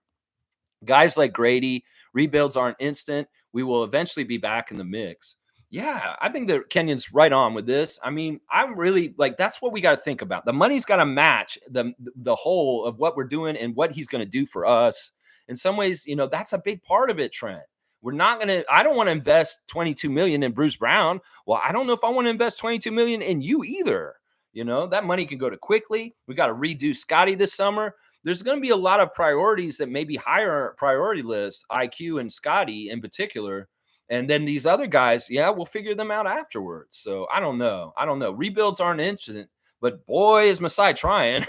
Guys like Grady, rebuilds aren't instant. We will eventually be back in the mix. Yeah, I think that Kenyon's right on with this. I mean, I'm really like that's what we got to think about. The money's got to match the whole of what we're doing and what he's going to do for us. In some ways, you know, that's a big part of it, Trent. We're not going to I don't want to invest 22 million in Bruce Brown. Well, I don't know if I want to invest 22 million in you either. You know, that money can go to quickly. We got to redo Scotty this summer. There's going to be a lot of priorities that maybe higher priority lists, IQ and Scotty in particular. And then these other guys, yeah, we'll figure them out afterwards. So I don't know. Rebuilds aren't instant, but boy, is Masai trying.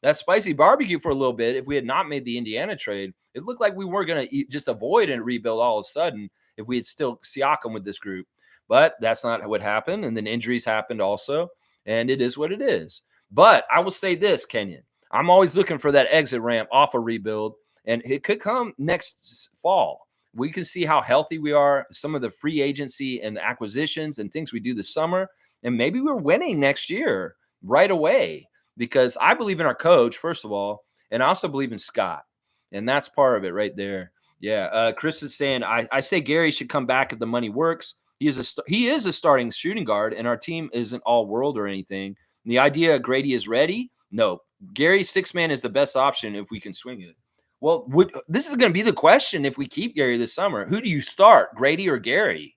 That spicy barbecue for a little bit. If we had not made the Indiana trade, it looked like we were going to just avoid a rebuild all of a sudden if we had still Siakam with this group. But that's not what happened. And then injuries happened also. And it is what it is. But I will say this, Kenyon. I'm always looking for that exit ramp off a rebuild. And it could come next fall. We can see how healthy we are, some of the free agency and acquisitions and things we do this summer. And maybe we're winning next year right away because I believe in our coach, first of all, and I also believe in Scott. And that's part of it right there. Yeah. Chris is saying, I say Gary should come back if the money works. He is a starting shooting guard, and our team isn't all world or anything. And the idea Grady is ready? No. Gary 6-man is the best option if we can swing it. Well, this is going to be the question if we keep Gary this summer. Who do you start, Grady or Gary?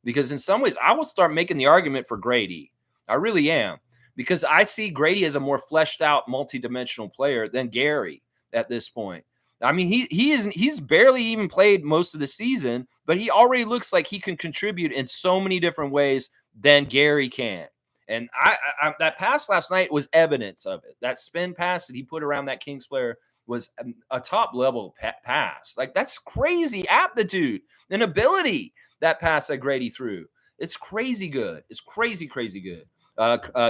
Because in some ways, I will start making the argument for Grady. I really am. Because I see Grady as a more fleshed out, multidimensional player than Gary at this point. I mean, he's barely even played most of the season, but he already looks like he can contribute in so many different ways than Gary can. And I that pass last night was evidence of it. That spin pass that he put around that Kings player was a top level pass. Like that's crazy aptitude and ability that pass that Grady threw. It's crazy good. It's crazy good.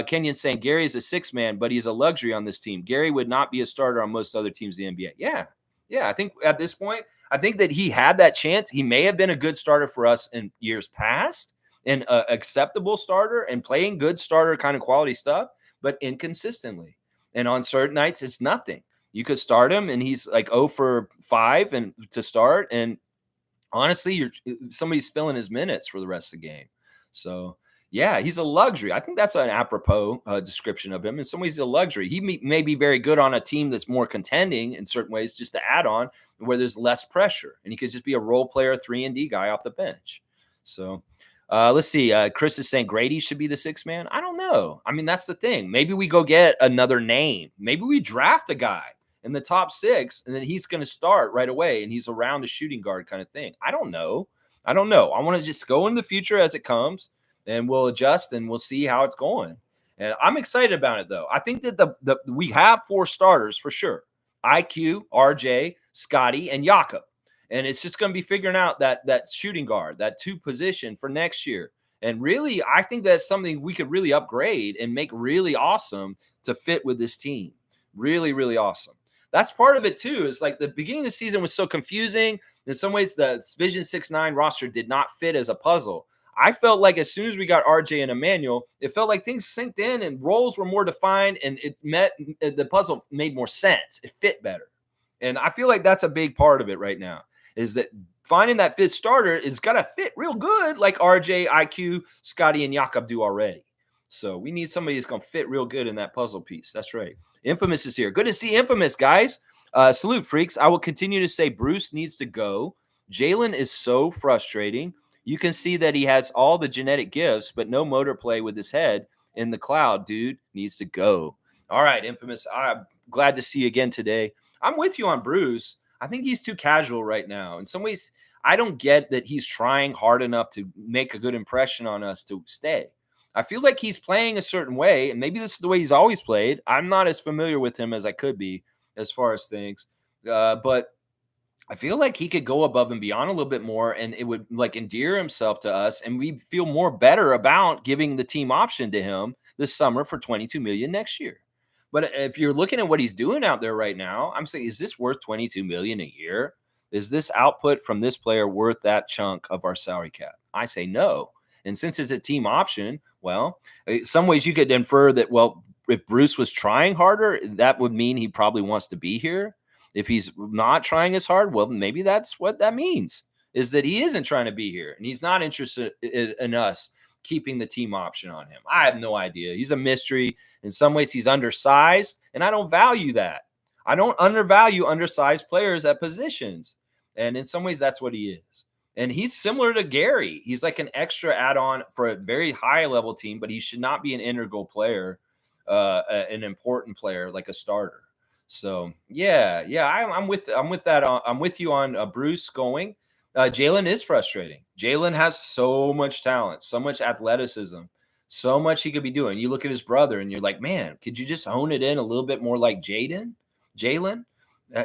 Kenyon saying Gary is a 6-man, but he's a luxury on this team. Gary would not be a starter on most other teams in the NBA. Yeah. I think at this point, I think that he had that chance. He may have been a good starter for us in years past, and acceptable starter and playing good starter kind of quality stuff, but inconsistently. And on certain nights, it's nothing. You could start him, and he's like 0 for 5 and to start, and honestly, you're somebody's filling his minutes for the rest of the game. So yeah, he's a luxury. I think that's an apropos description of him. In some ways, he's a luxury. He may be very good on a team that's more contending in certain ways, just to add on where there's less pressure, and he could just be a role player, 3 and D guy off the bench. So let's see. Chris is saying Grady should be the sixth man. I don't know. I mean, that's the thing. Maybe we go get another name. Maybe we draft a guy in the top 6, and then he's going to start right away, and he's around the shooting guard kind of thing. I don't know. I don't know. I want to just go in the future as it comes, and we'll adjust, and we'll see how it's going. And I'm excited about it, though. I think that the we have 4 starters for sure: IQ, RJ, Scotty, and Jakob. And it's just going to be figuring out that shooting guard, that 2 position for next year. And really, I think that's something we could really upgrade and make really awesome to fit with this team. Really, really awesome. That's part of it too. Is like the beginning of the season was so confusing. In some ways, the Vision 6-9 roster did not fit as a puzzle. I felt like as soon as we got RJ and Emmanuel, it felt like things synced in and roles were more defined, and the puzzle made more sense. It fit better. And I feel like that's a big part of it right now, is that finding that fifth starter is got to fit real good like RJ, IQ, Scotty, and Jakob do already. So we need somebody who's going to fit real good in that puzzle piece. That's right. Infamous is here. Good to see Infamous, guys. Salute, freaks. I will continue to say Bruce needs to go. Jalen is so frustrating. You can see that he has all the genetic gifts, but no motor play with his head in the cloud. Dude needs to go. All right, Infamous. I'm glad to see you again today. I'm with you on Bruce. I think he's too casual right now. In some ways, I don't get that he's trying hard enough to make a good impression on us to stay. I feel like he's playing a certain way, and maybe this is the way he's always played. I'm not as familiar with him as I could be as far as things, but I feel like he could go above and beyond a little bit more, and it would like endear himself to us, and we feel more better about giving the team option to him this summer for 22 million next year. But if you're looking at what he's doing out there right now, I'm saying, is this worth 22 million a year? Is this output from this player worth that chunk of our salary cap? I say no. And since it's a team option, well, some ways you could infer that, well, if Bruce was trying harder, that would mean he probably wants to be here. If he's not trying as hard, well, maybe that's what that means, is that he isn't trying to be here and he's not interested in us keeping the team option on him. I have no idea. He's a mystery. In some ways, he's undersized, and I don't value that. I don't undervalue undersized players at positions. And in some ways, that's what he is. And he's similar to Gary. He's like an extra add-on for a very high-level team, but he should not be an integral player, an important player like a starter. So yeah, I'm with that. I'm with you on Bruce going. Jalen is frustrating. Jalen has so much talent, so much athleticism, so much he could be doing. You look at his brother, and you're like, man, could you just hone it in a little bit more like Jalen?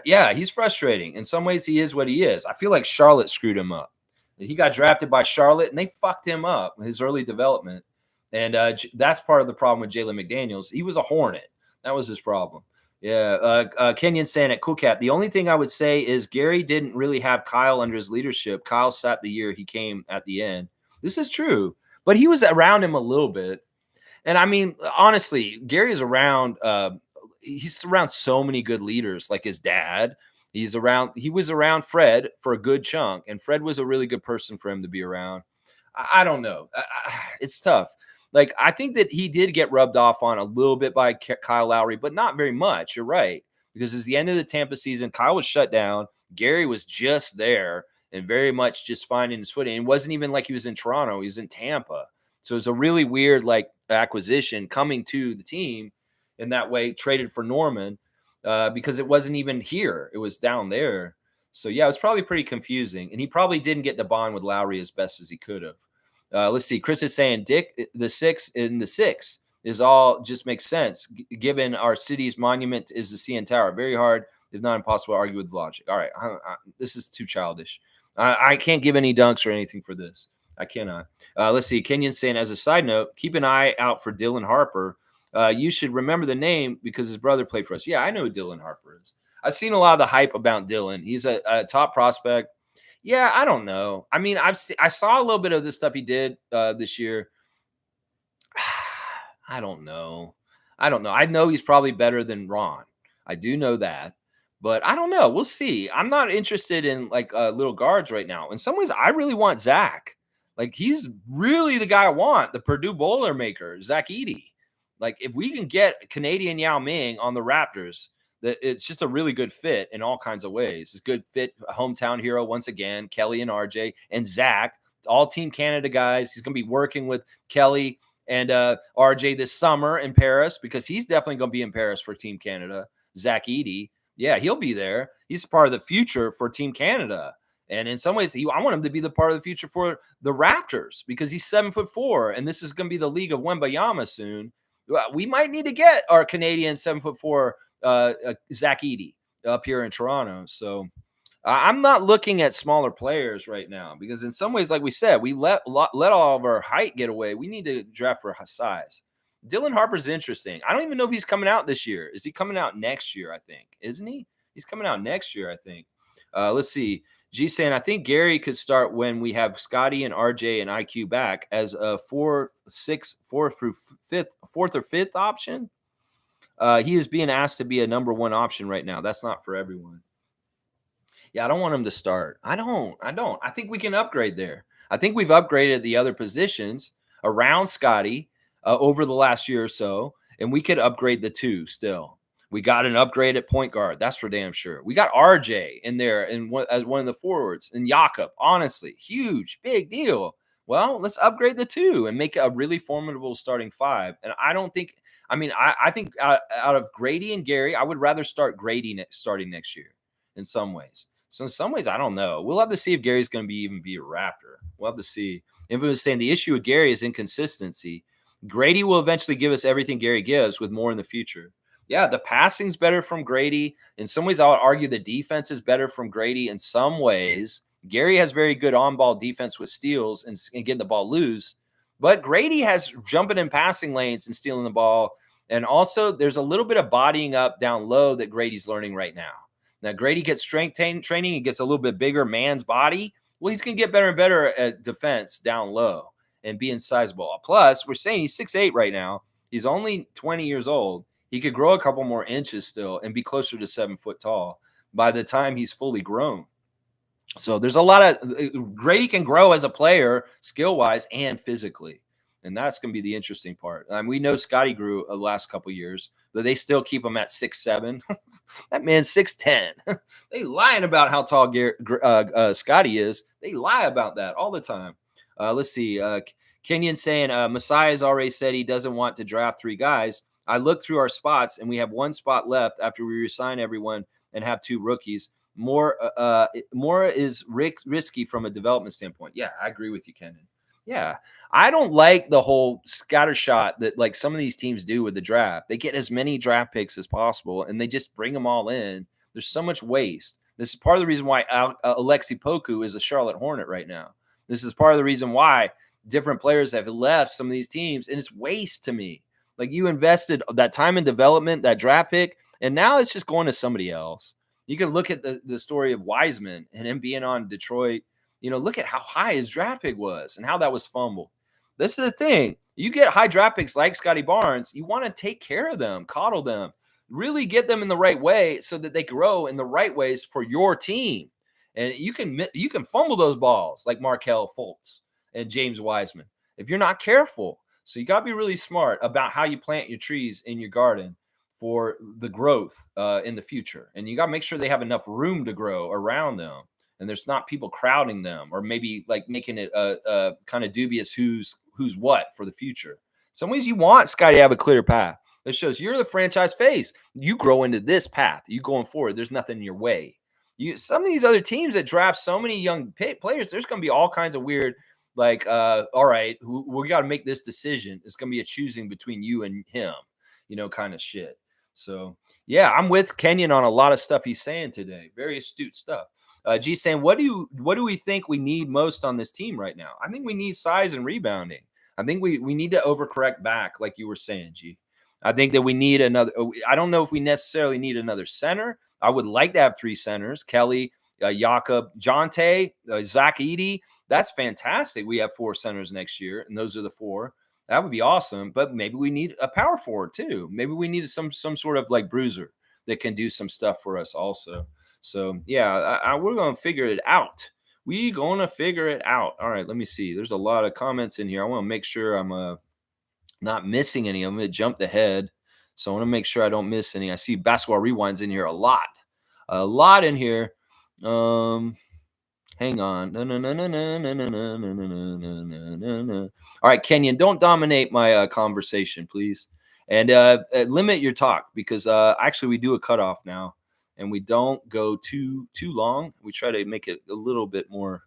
Yeah, he's frustrating. In some ways, he is what he is. I feel like Charlotte screwed him up. He got drafted by Charlotte, and they fucked him up his early development. And that's part of the problem with Jalen McDaniels. He was a hornet. That was his problem. Yeah. Kenyon saying at Cool Cat, the only thing I would say is Gary didn't really have Kyle under his leadership. Kyle sat the year he came at the end. This is true. But he was around him a little bit. And I mean, honestly, Gary is around he's around so many good leaders, like his dad. He was around Fred for a good chunk, and Fred was a really good person for him to be around. I don't know. It's tough. Like, I think that he did get rubbed off on a little bit by Kyle Lowry, but not very much. You're right. Because it's the end of the Tampa season. Kyle was shut down. Gary was just there and very much just finding his footing. It wasn't even like he was in Toronto. He was in Tampa. So it was a really weird, like, acquisition coming to the team in that way, traded for Norman. Because it wasn't even here. It was down there. So, yeah, it was probably pretty confusing. And he probably didn't get the bond with Lowry as best as he could have. Let's see. Chris is saying, Dick, the 6 in the 6 is all just makes sense, given our city's monument is the CN Tower. Very hard, if not impossible, to argue with logic. All right. This is too childish. I can't give any dunks or anything for this. I cannot. Let's see. Kenyon saying, as a side note, keep an eye out for Dylan Harper. You should remember the name because his brother played for us. Yeah, I know who Dylan Harper is. I've seen a lot of the hype about Dylan. He's a top prospect. Yeah, I don't know. I mean, I saw a little bit of the stuff he did this year. I don't know. I know he's probably better than Ron. I do know that. But I don't know. We'll see. I'm not interested in like little guards right now. In some ways, I really want Zach. Like he's really the guy I want, the Purdue Boilermaker, Zach Edey. Like if we can get Canadian Yao Ming on the Raptors, that it's just a really good fit in all kinds of ways. It's a good fit, a hometown hero once again, Kelly and RJ and Zach, all Team Canada guys. He's going to be working with Kelly and RJ this summer in Paris because he's definitely going to be in Paris for Team Canada. Zach Edey, yeah, he'll be there. He's part of the future for Team Canada. And in some ways, I want him to be the part of the future for the Raptors because he's 7'4", and this is going to be the league of Wembayama soon. We might need to get our Canadian 7'4" Zach Edey up here in Toronto. So I'm not looking at smaller players right now because in some ways, like we said, we let all of our height get away. We need to draft for size. Dylan Harper's interesting. I don't even know if he's coming out this year. Is he coming out next year? I think. Isn't he? He's coming out next year, I think. Let's see. G saying, I think Gary could start when we have Scotty and RJ and IQ back as a fourth or fifth option. He is being asked to be a number one option right now. That's not for everyone. Yeah, I don't want him to start. I don't. I think we can upgrade there. I think we've upgraded the other positions around Scotty over the last year or so, and we could upgrade the two still. We got an upgrade at point guard. That's for damn sure. We got RJ in there as one of the forwards and Jakob. Honestly, huge, big deal. Well, let's upgrade the two and make a really formidable starting five. And I don't think, I think out of Grady and Gary, I would rather start Grady starting next year in some ways. So in some ways, I don't know. We'll have to see if Gary's going to even be a Raptor. We'll have to see. If it was saying the issue with Gary is inconsistency, Grady will eventually give us everything Gary gives with more in the future. Yeah, the passing's better from Grady. In some ways, I would argue the defense is better from Grady. In some ways, Gary has very good on-ball defense with steals and getting the ball loose. But Grady has jumping in passing lanes and stealing the ball. And also, there's a little bit of bodying up down low that Grady's learning right now. Now, Grady gets strength training. He gets a little bit bigger man's body. Well, he's going to get better and better at defense down low and being sizable. Plus, we're saying he's 6'8" right now. He's only 20 years old. He could grow a couple more inches still and be closer to 7 foot tall by the time he's fully grown. So there's a lot of Grady can grow as a player skill-wise and physically. And that's going to be the interesting part. We know Scotty grew the last couple years, but they still keep him at 6'7". That man's 6'10". They lying about how tall Scotty is. They lie about that all the time. Let's see. Kenyon saying Messiah has already said he doesn't want to draft 3 guys. I looked through our spots, and we have 1 spot left after we resign everyone and have 2 rookies. More is risky from a development standpoint. Yeah, I agree with you, Kenan. Yeah, I don't like the whole scattershot that like some of these teams do with the draft. They get as many draft picks as possible, and they just bring them all in. There's so much waste. This is part of the reason why Alexi Poku is a Charlotte Hornet right now. This is part of the reason why different players have left some of these teams, and it's waste to me. Like you invested that time in development, that draft pick, and now it's just going to somebody else. You can look at the story of Wiseman and him being on Detroit. Look at how high his draft pick was and how that was fumbled. This is the thing. You get high draft picks like Scotty Barnes, you want to take care of them, coddle them, really get them in the right way so that they grow in the right ways for your team. And you can fumble those balls like Markelle Fultz and James Wiseman if you're not careful. So you got to be really smart about how you plant your trees in your garden for the growth in the future. And you got to make sure they have enough room to grow around them. And there's not people crowding them or maybe like making it kind of dubious who's what for the future. Some ways you want Scotty to have a clear path. That shows you're the franchise face. You grow into this path. You going forward. There's nothing in your way. Some of these other teams that draft so many young players, there's going to be all kinds of weird like, all right, we got to make this decision. It's going to be a choosing between you and him, kind of shit. So, yeah, I'm with Kenyon on a lot of stuff he's saying today. Very astute stuff. G saying, what do we think we need most on this team right now? I think we need size and rebounding. I think we need to overcorrect back, like you were saying, G. I think that we need another. I don't know if we necessarily need another center. I would like to have 3 centers: Kelly, Jakob, Jonte, Zach Edey. That's fantastic. We have 4 centers next year, and those are the 4. That would be awesome. But maybe we need a power forward too. Maybe we need some sort of like bruiser that can do some stuff for us also. So yeah, we're gonna figure it out. We gonna figure it out. All right, let me see. There's a lot of comments in here. I want to make sure I'm not missing any of them. It jumped ahead, so I want to make sure I don't miss any. I see basketball rewinds in here a lot in here. Hang on. No, no, no, no, no, no, no, no, no, no, no, no, no, no. All right, Kenyon, don't dominate my conversation, please, and limit your talk because actually we do a cutoff now, and we don't go too long. We try to make it a little bit more.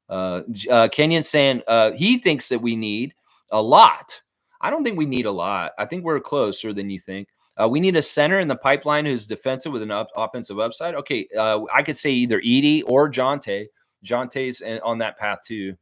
Kenyon saying he thinks that we need a lot. I don't think we need a lot. I think we're closer than you think. We need a center in the pipeline who's defensive with an offensive upside. Okay, I could say either Edie or Jonte. Jonte's on that path too.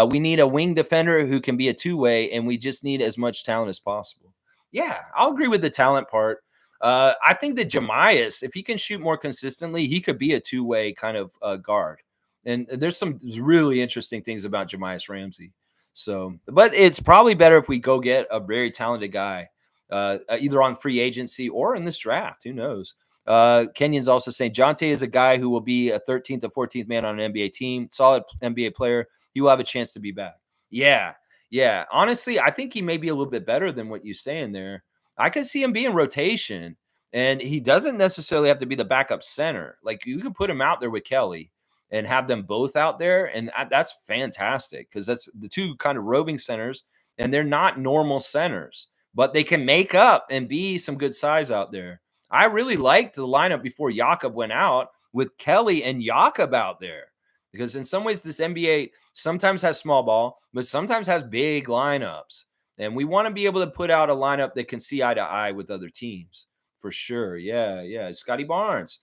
We need a wing defender who can be a two-way, and we just need as much talent as possible. Yeah, I'll agree with the talent part. I think that Jemias, if he can shoot more consistently, he could be a two-way kind of guard. And there's some really interesting things about Jemias Ramsey. So, but it's probably better if we go get a very talented guy, either on free agency or in this draft. Who knows? Kenyon's also saying Jonte is a guy who will be a 13th or 14th man on an NBA team, solid NBA player. He will have a chance to be back. Yeah. Yeah. Honestly, I think he may be a little bit better than what you're saying there. I could see him being rotation, and he doesn't necessarily have to be the backup center. Like you can put him out there with Kelly and have them both out there. And that's fantastic because that's the two kind of roving centers, and they're not normal centers, but they can make up and be some good size out there. I really liked the lineup before Jakob went out with Kelly and Jakob out there because in some ways this NBA sometimes has small ball, but sometimes has big lineups. And we want to be able to put out a lineup that can see eye to eye with other teams for sure. Yeah, yeah. Scotty Barnes.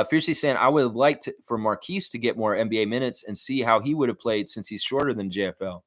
Fiercely saying, I would have liked for Marquise to get more NBA minutes and see how he would have played since he's shorter than JFL.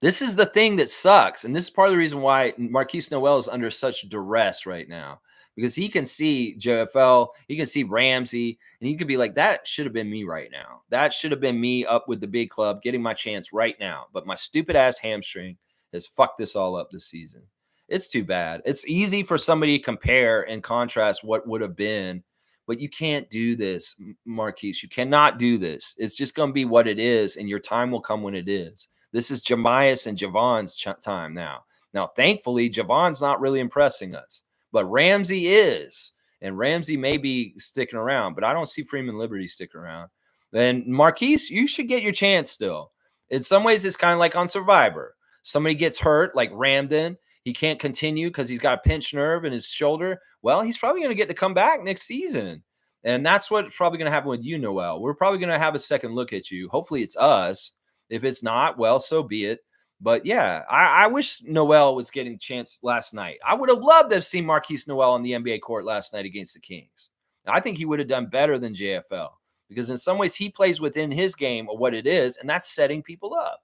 This is the thing that sucks. And this is part of the reason why Marquise Noel is under such duress right now, because he can see JFL, he can see Ramsey, and he could be like, that should have been me right now. That should have been me up with the big club, getting my chance right now. But my stupid ass hamstring has fucked this all up this season. It's too bad. It's easy for somebody to compare and contrast what would have been, but you can't do this, Marquise. You cannot do this. It's just going to be what it is, and your time will come when it is. This is Jemias and Javon's time now. Now, thankfully, Javon's not really impressing us, but Ramsey is, and Ramsey may be sticking around, but I don't see Freeman Liberty sticking around. Then Marquise, you should get your chance still. In some ways, it's kind of like on Survivor. Somebody gets hurt, like Ramden. He can't continue because he's got a pinched nerve in his shoulder. Well, he's probably going to get to come back next season. And that's what's probably going to happen with you, Noel. We're probably going to have a second look at you. Hopefully it's us. If it's not, well, so be it. But yeah, I wish Noel was getting a chance last night. I would have loved to have seen Marquise Noel on the NBA court last night against the Kings. I think he would have done better than JFL because in some ways he plays within his game of what it is, and that's setting people up.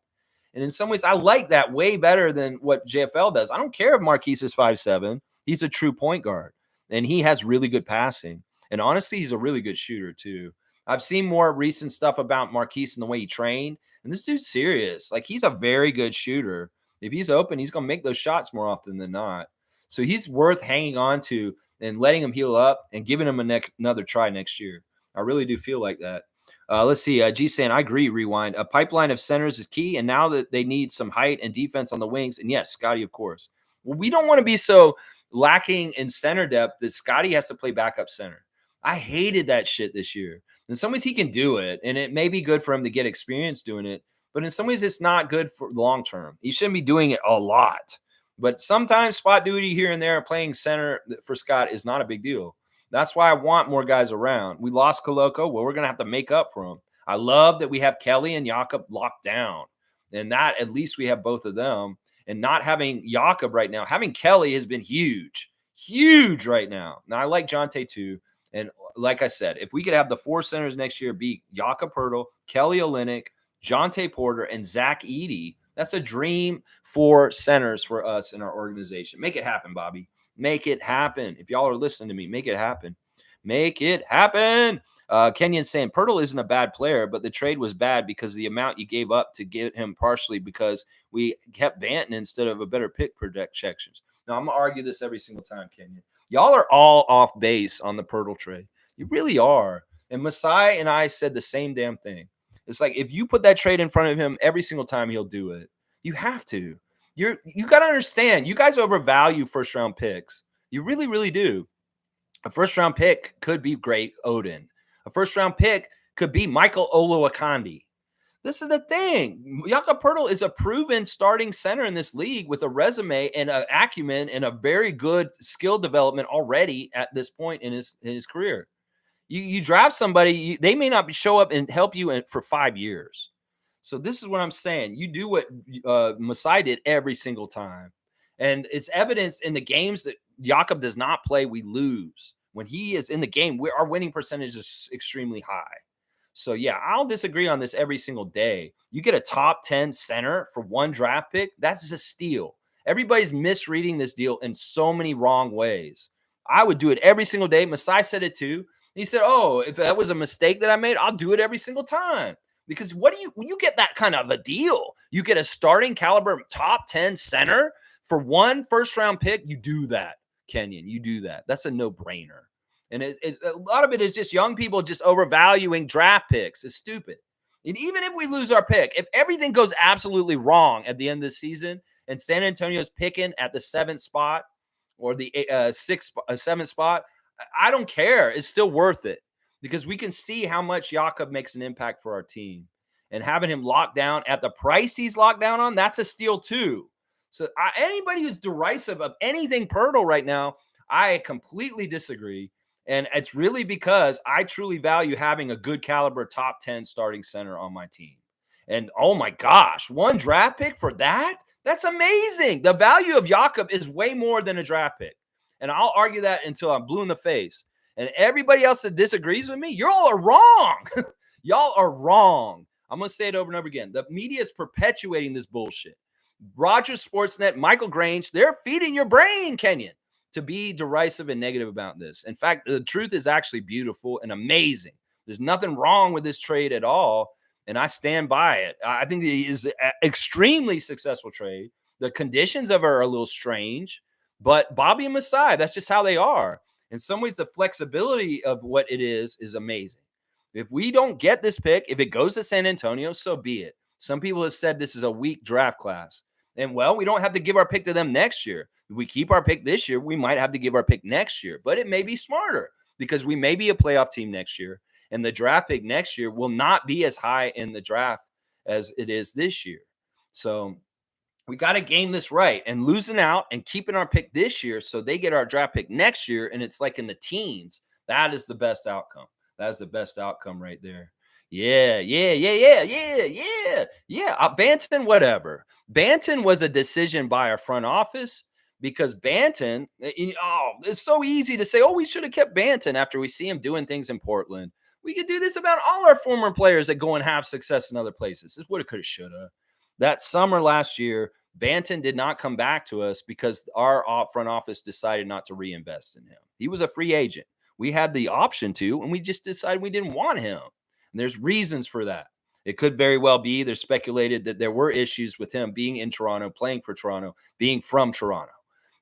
And in some ways, I like that way better than what JFL does. I don't care if Marquise is 5'7". He's a true point guard, and he has really good passing. And honestly, he's a really good shooter too. I've seen more recent stuff about Marquise and the way he trained, and this dude's serious. Like, he's a very good shooter. If he's open, he's going to make those shots more often than not. So he's worth hanging on to and letting him heal up and giving him another try next year. I really do feel like that. Let's see. G saying, I agree, rewind. A pipeline of centers is key, and now that they need some height and defense on the wings, and yes, Scotty, of course. Well, we don't want to be so lacking in center depth that Scotty has to play backup center. I hated that shit this year. In some ways, he can do it, and it may be good for him to get experience doing it, but in some ways, it's not good for long term. He shouldn't be doing it a lot. But sometimes spot duty here and there, playing center for Scott is not a big deal. That's why I want more guys around. We lost Koloko. Well, we're going to have to make up for him. I love that we have Kelly and Jakob locked down. And that at least we have both of them. And not having Jakob right now, having Kelly has been huge. Huge right now. Now, I like Jonte too. And like I said, if we could have the four centers next year be Jakob Poeltl, Kelly Olynyk, Jonte Porter, and Zach Edey, that's a dream for centers for us in our organization. Make it happen, Bobby. Make it happen. If y'all are listening to me, make it happen. Make it happen. Kenyon's saying Poeltl isn't a bad player, but the trade was bad because of the amount you gave up to get him, partially because we kept Banton instead of a better pick projections. Now, I'm going to argue this every single time, Kenyon. Y'all are all off base on the Pirtle trade. You really are. And Masai and I said the same damn thing. It's like if you put that trade in front of him every single time, he'll do it. You have to. You got to understand, you guys overvalue first round picks. You really, really do. A first round pick could be great Odin. A first round pick could be Michael Oluwakandi. This is the thing. Jakob Poeltl is a proven starting center in this league with a resume and an acumen and a very good skill development already at this point in his career. You draft somebody, they may not show up and help you for 5 years. So this is what I'm saying. You do what Masai did every single time. And it's evidence in the games that Jakob does not play, we lose. When he is in the game, our winning percentage is extremely high. So, yeah, I'll disagree on this every single day. You get a top 10 center for one draft pick, that's just a steal. Everybody's misreading this deal in so many wrong ways. I would do it every single day. Masai said it too. He said, oh, if that was a mistake that I made, I'll do it every single time. Because when you get that kind of a deal, you get a starting caliber top 10 center for one first round pick, you do that, Kenyon. You do that. That's a no-brainer. And a lot of it is just young people just overvaluing draft picks. It's stupid. And even if we lose our pick, if everything goes absolutely wrong at the end of the season and San Antonio's picking at the 7th spot or the 7th spot, I don't care. It's still worth it because we can see how much Jakob makes an impact for our team. And having him locked down at the price he's locked down on, that's a steal too. So anybody who's derisive of anything Poeltl right now, I completely disagree. And it's really because I truly value having a good caliber top 10 starting center on my team. And oh my gosh, one draft pick for that? That's amazing. The value of Jakob is way more than a draft pick. And I'll argue that until I'm blue in the face. And everybody else that disagrees with me, y'all are wrong. Y'all are wrong. I'm going to say it over and over again. The media is perpetuating this bullshit. Rogers Sportsnet, Michael Grange, they're feeding your brain, Kenyon, to be derisive and negative about this. In fact, the truth is actually beautiful and amazing. There's nothing wrong with this trade at all, and I stand by it. I think it is an extremely successful trade. The conditions of it are a little strange, but Bobby and Masai, that's just how they are. In some ways, the flexibility of what it is amazing. If we don't get this pick, if it goes to San Antonio, so be it. Some people have said this is a weak draft class. And, well, we don't have to give our pick to them next year. If we keep our pick this year, we might have to give our pick next year. But it may be smarter because we may be a playoff team next year. And the draft pick next year will not be as high in the draft as it is this year. So we got to game this right. And losing out and keeping our pick this year so they get our draft pick next year and it's like in the teens, that is the best outcome. That's the best outcome right there. Yeah. Banton, whatever. Banton was a decision by our front office because Banton, it's so easy to say, oh, we should have kept Banton after we see him doing things in Portland. We could do this about all our former players that go and have success in other places. This woulda, coulda, shoulda. That summer last year, Banton did not come back to us because our front office decided not to reinvest in him. He was a free agent. We had the option to, and we just decided we didn't want him. And there's reasons for that. It could very well be there's speculated that there were issues with him being in Toronto, playing for Toronto, being from Toronto.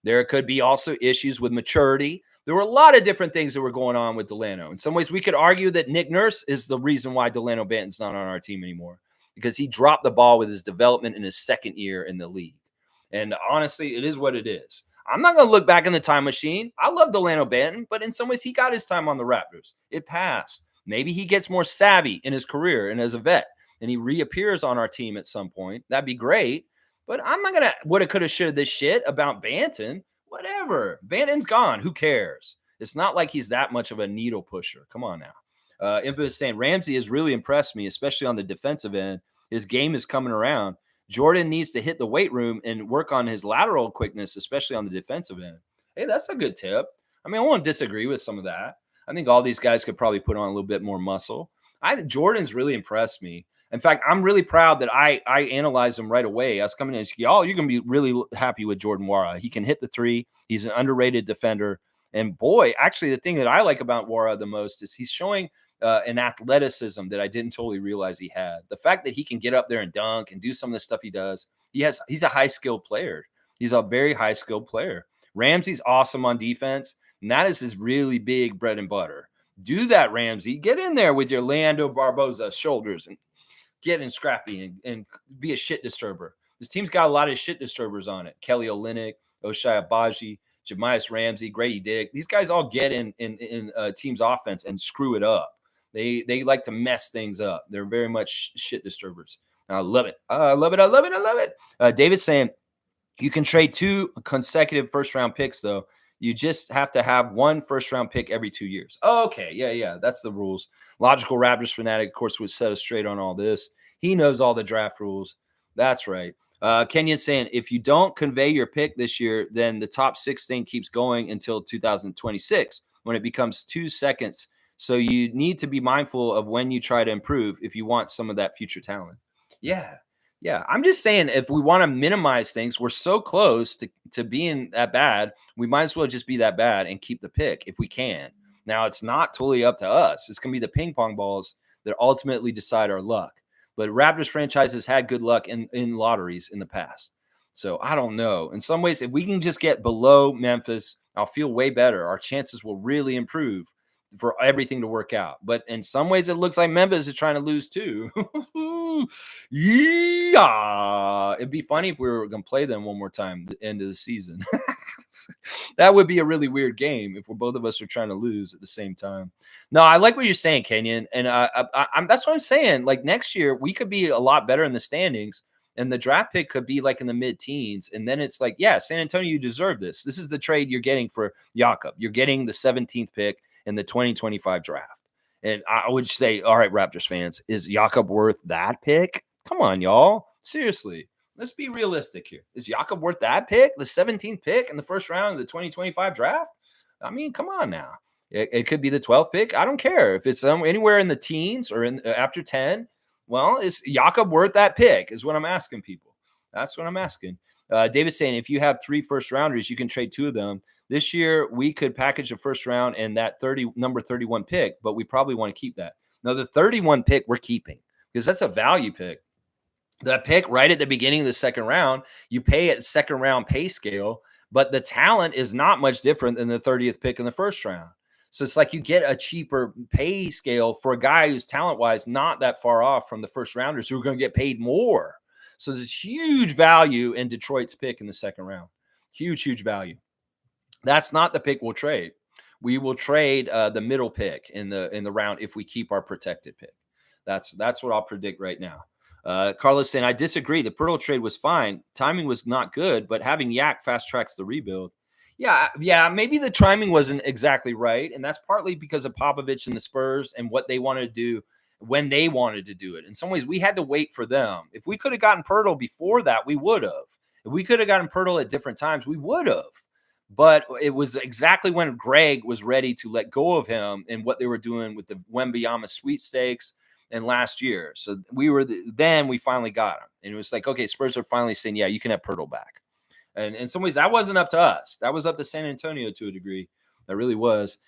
There could be also issues with maturity. There were a lot of different things that were going on with Delano. In some ways, we could argue that Nick Nurse is the reason why Delano Banton's not on our team anymore because he dropped the ball with his development in his second year in the league. And honestly, it is what it is. I'm not going to look back in the time machine. I love Delano Banton, but in some ways, he got his time on the Raptors. It passed. Maybe he gets more savvy in his career and as a vet, and he reappears on our team at some point. That'd be great. But I'm not going to woulda, coulda, shoulda this shit about Banton. Whatever. Banton's gone. Who cares? It's not like he's that much of a needle pusher. Come on now. Infamous saying Ramsey has really impressed me, especially on the defensive end. His game is coming around. Jordan needs to hit the weight room and work on his lateral quickness, especially on the defensive end. Hey, that's a good tip. I mean, I won't disagree with some of that. I think all these guys could probably put on a little bit more muscle. Jordan's really impressed me. In fact, I'm really proud that I analyzed him right away. I was coming in and saying, you're going to be really happy with Jordan Nwora. He can hit the three. He's an underrated defender. And boy, actually, the thing that I like about Nwora the most is he's showing an athleticism that I didn't totally realize he had. The fact that he can get up there and dunk and do some of the stuff he does, he's a high-skilled player. He's a very high-skilled player. Ramsey's awesome on defense, and that is his really big bread and butter. Do that, Ramsey. Get in there with your Leandro Barboza shoulders and get in scrappy and be a shit disturber. This team's got a lot of shit disturbers on it. Kelly Olynyk, Oshai Abaji, Jemias Ramsey, Grady Dick. These guys all get in team's offense and screw it up. They like to mess things up. They're very much shit disturbers. I love it. I love it. I love it. I love it. David's saying you can trade 2 consecutive first-round picks, though. You just have to have 1 first-round pick every 2 years. Oh, okay. Yeah. That's the rules. Logical Raptors fanatic, of course, would set us straight on all this. He knows all the draft rules. That's right. Kenyon's saying, if you don't convey your pick this year, then the top 6 thing keeps going until 2026 when it becomes 2 seconds. So you need to be mindful of when you try to improve if you want some of that future talent. Yeah. I'm just saying, if we want to minimize things, we're so close to being that bad. We might as well just be that bad and keep the pick if we can. Now, it's not totally up to us. It's going to be the ping pong balls that ultimately decide our luck. But Raptors franchises had good luck in lotteries in the past. So I don't know. In some ways, if we can just get below Memphis, I'll feel way better. Our chances will really improve for everything to work out. But in some ways, it looks like Memphis is trying to lose too. Yeah. It'd be funny if we were going to play them one more time at the end of the season. That would be a really weird game if both of us are trying to lose at the same time. No, I like what you're saying, Kenyon. And that's what I'm saying. Like next year, we could be a lot better in the standings. And the draft pick could be like in the mid-teens. And then it's like, yeah, San Antonio, you deserve this. This is the trade you're getting for Jakob. You're getting the 17th pick in the 2025 draft. And I would say, all right, Raptors fans, is Jakob worth that pick? Come on, y'all. Seriously. Let's be realistic here. Is Jakob worth that pick? The 17th pick in the first round of the 2025 draft? I mean, come on now. It could be the 12th pick. I don't care. If it's anywhere in the teens or after 10, well, is Jakob worth that pick is what I'm asking people. That's what I'm asking. David's saying, if you have 3 first rounders, you can trade 2 of them. This year, we could package a first round and that number 31 pick, but we probably want to keep that. Now, the 31 pick we're keeping because that's a value pick. The pick right at the beginning of the second round, you pay at second round pay scale, but the talent is not much different than the 30th pick in the first round. So it's like you get a cheaper pay scale for a guy who's talent-wise not that far off from the first rounders who are going to get paid more. So there's huge value in Detroit's pick in the second round. Huge value. That's not the pick we'll trade. We will trade the middle pick in the round if we keep our protected pick. That's what I'll predict right now. Carlos saying, I disagree. The Pirtle trade was fine. Timing was not good, but having Yak fast tracks the rebuild. Yeah, maybe the timing wasn't exactly right, and that's partly because of Popovich and the Spurs and what they wanted to do when they wanted to do it. In some ways, we had to wait for them. If we could have gotten Pirtle before that, we would have. If we could have gotten Pirtle at different times, we would have. But it was exactly when Greg was ready to let go of him and what they were doing with the Wembanyama sweepstakes and last year. So then we finally got him. And it was like, okay, Spurs are finally saying, yeah, you can have Pirtle back. And in some ways, that wasn't up to us. That was up to San Antonio to a degree. That really was.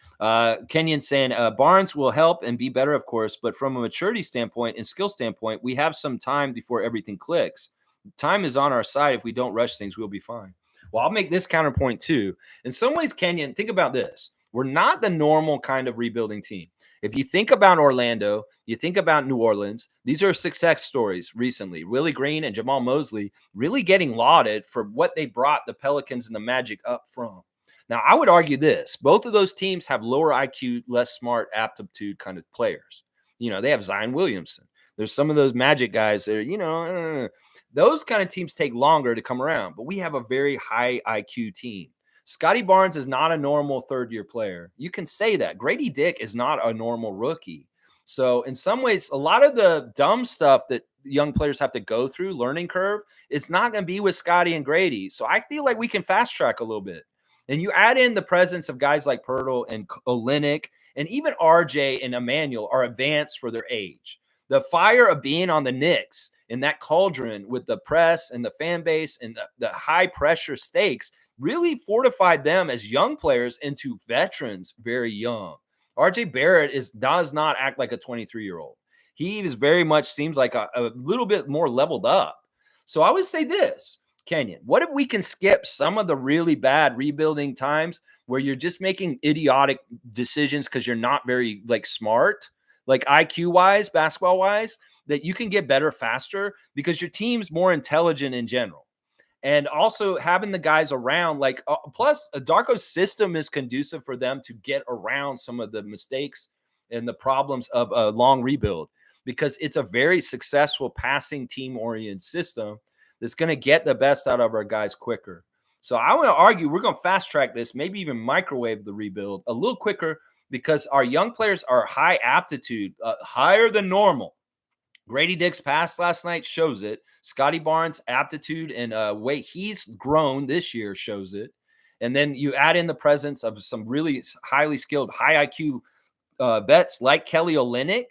Kenyon saying, Barnes will help and be better, of course. But from a maturity standpoint and skill standpoint, we have some time before everything clicks. Time is on our side. If we don't rush things, we'll be fine. Well, I'll make this counterpoint too. In some ways, Kenyon, think about this. We're not the normal kind of rebuilding team. If you think about Orlando, you think about New Orleans, these are success stories recently. Willie Green and Jamal Mosley really getting lauded for what they brought the Pelicans and the Magic up from. Now, I would argue this. Both of those teams have lower IQ, less smart, aptitude kind of players. You know, they have Zion Williamson. There's some of those Magic guys that are, those kind of teams take longer to come around, but we have a very high IQ team. Scotty Barnes is not a normal third-year player. You can say that. Grady Dick is not a normal rookie. So in some ways, a lot of the dumb stuff that young players have to go through, learning curve, it's not going to be with Scotty and Grady. So I feel like we can fast track a little bit. And you add in the presence of guys like Pirtle and Olynyk, and even RJ and Emmanuel are advanced for their age. The fire of being on the Knicks in that cauldron with the press and the fan base and the high pressure stakes really fortified them as young players into veterans very young. RJ Barrett does not act like a 23-year-old. He is very much seems like a little bit more leveled up. So I would say this. Kenyon, what if we can skip some of the really bad rebuilding times where you're just making idiotic decisions because you're not very like smart, like IQ wise, basketball wise, that you can get better faster because your team's more intelligent in general. And also having the guys around, like, plus Darko's system is conducive for them to get around some of the mistakes and the problems of a long rebuild because it's a very successful passing team oriented system that's going to get the best out of our guys quicker. So I want to argue we're going to fast track this, maybe even microwave the rebuild a little quicker because our young players are high aptitude, higher than normal. Grady Dick's pass last night shows it. Scotty Barnes' aptitude and way he's grown this year shows it. And then you add in the presence of some really highly skilled, high IQ vets like Kelly Olynyk.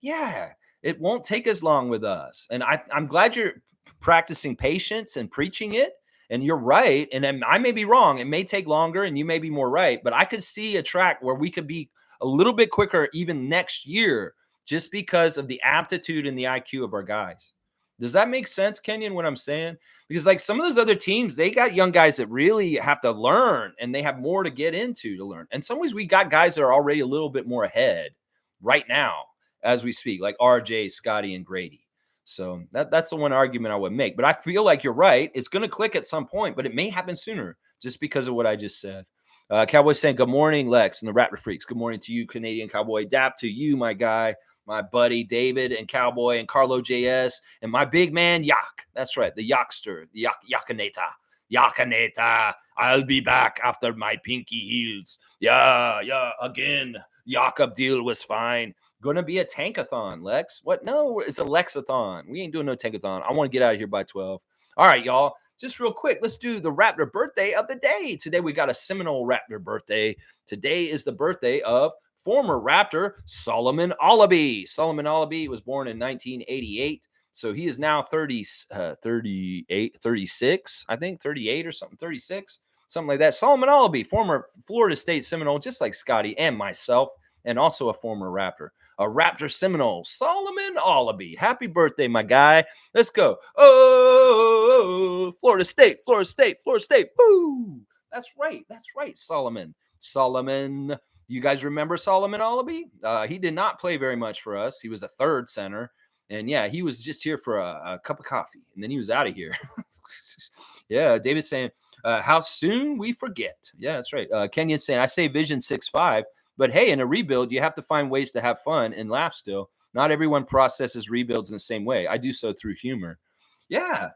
Yeah, it won't take as long with us. And I'm glad you're practicing patience and preaching it. And you're right. And I may be wrong. It may take longer and you may be more right. But I could see a track where we could be a little bit quicker even next year just because of the aptitude and the IQ of our guys. Does that make sense, Kenyon, what I'm saying? Because like some of those other teams, they got young guys that really have to learn and they have more to get into to learn. And some ways we got guys that are already a little bit more ahead right now as we speak, like RJ, Scotty, and Grady. So that's the one argument I would make. But I feel like you're right. It's going to click at some point, but it may happen sooner just because of what I just said. Cowboy saying, good morning, Lex and the Raptor Freaks. Good morning to you, Canadian Cowboy. Dap to you, my guy, my buddy David and Cowboy and Carlo JS and my big man Yak. That's right, the Yakster, the Yakaneta. Yakaneta. I'll be back after my pinky heals. Yeah, again. Jakob deal was fine. Gonna be a tankathon, Lex. What? No, it's a Lexathon. We ain't doing no tankathon. I want to get out of here by 12. All right, y'all. Just real quick, let's do the Raptor birthday of the day. Today we got a Seminole Raptor birthday. Today is the birthday of former Raptor Solomon Allaby. Solomon Allaby was born in 1988. So he is now 36, I think, 38 or something, 36, something like that. Solomon Allaby, former Florida State Seminole, just like Scotty and myself, and also a former Raptor. A Raptor Seminole, Solomon Allaby. Happy birthday, my guy. Let's go. Oh, Florida State, Florida State, Florida State. Woo! That's right, Solomon. Solomon. You guys remember Solomon Allaby? He did not play very much for us. He was a third center. And yeah, he was just here for a cup of coffee. And then he was out of here. Yeah, David's saying, how soon we forget. Yeah, that's right. Kenyon's saying, I say Vision 6'5", but hey, in a rebuild, you have to find ways to have fun and laugh still. Not everyone processes rebuilds in the same way. I do so through humor. Yeah,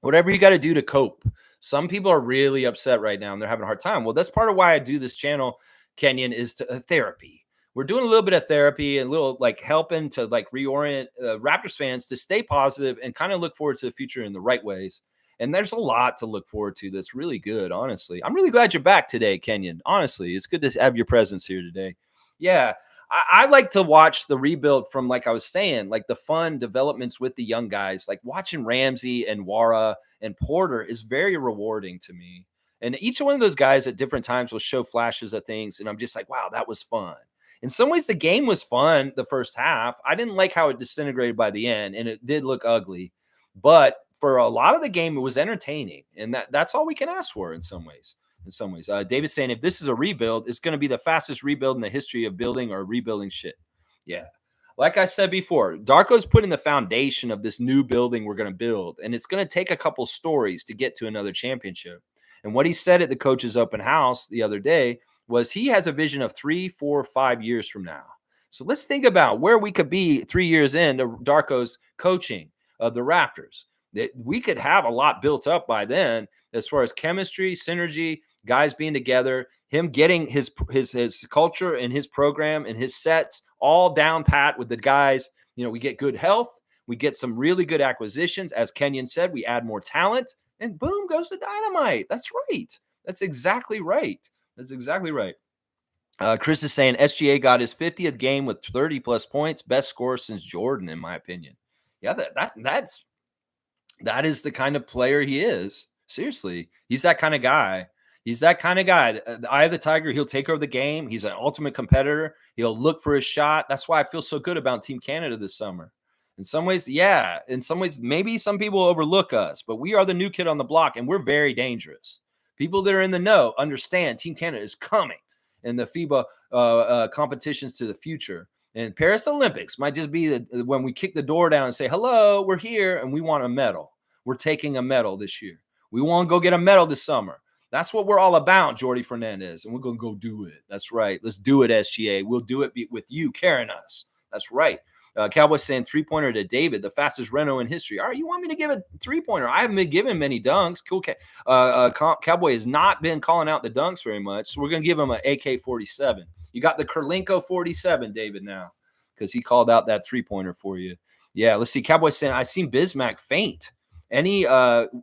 whatever you got to do to cope. Some people are really upset right now and they're having a hard time. Well, that's part of why I do this channel, Kenyon, is to therapy. We're doing a little bit of therapy and a little like helping to like reorient Raptors fans to stay positive and kind of look forward to the future in the right ways. And there's a lot to look forward to that's really good, honestly. I'm really glad you're back today, Kenyon. Honestly, it's good to have your presence here today. Yeah, I like to watch the rebuild from, like I was saying, like the fun developments with the young guys. Like watching Ramsey and Wara and Porter is very rewarding to me. And each one of those guys at different times will show flashes of things. And I'm just like, wow, that was fun. In some ways, the game was fun the first half. I didn't like how it disintegrated by the end, and it did look ugly. But for a lot of the game, it was entertaining, and that's all we can ask for in some ways. David's saying if this is a rebuild, it's going to be the fastest rebuild in the history of building or rebuilding shit. Yeah. Like I said before, Darko's putting the foundation of this new building we're going to build, and it's going to take a couple stories to get to another championship. And what he said at the coach's open house the other day was he has a vision of 3, 4, 5 years from now. So let's think about where we could be 3 years into Darko's coaching of the Raptors. That we could have a lot built up by then as far as chemistry, synergy, guys being together, him getting his culture and his program and his sets all down pat with the guys. You know, we get good health. We get some really good acquisitions. As Kenyon said, we add more talent and boom goes the dynamite. That's right. That's exactly right. Chris is saying SGA got his 50th game with 30-plus points. Best score since Jordan, in my opinion. Yeah, that is the kind of player he is. Seriously, he's that kind of guy. The eye of the tiger, he'll take over the game. He's an ultimate competitor. He'll look for his shot. That's why I feel so good about Team Canada this summer. In some ways, yeah. In some ways, maybe some people overlook us, but we are the new kid on the block, and we're very dangerous. People that are in the know understand Team Canada is coming, and the FIBA competitions to the future. And Paris Olympics might just be when we kick the door down and say, "Hello, we're here, and we want a medal. We're taking a medal this year. We want to go get a medal this summer." That's what we're all about, Jordy Fernandez, and we're gonna go do it. That's right. Let's do it, SGA. We'll do it with you carrying us. That's right. Cowboys saying 3-pointer to David, the fastest Reno in history. All right, you want me to give a 3-pointer? I haven't been giving many dunks. Cool. Cowboy has not been calling out the dunks very much, so we're going to give him an AK-47. You got the Kurlenko 47, David, now, because he called out that 3-pointer for you. Yeah, let's see. Cowboy saying, I seen Bismack faint. Any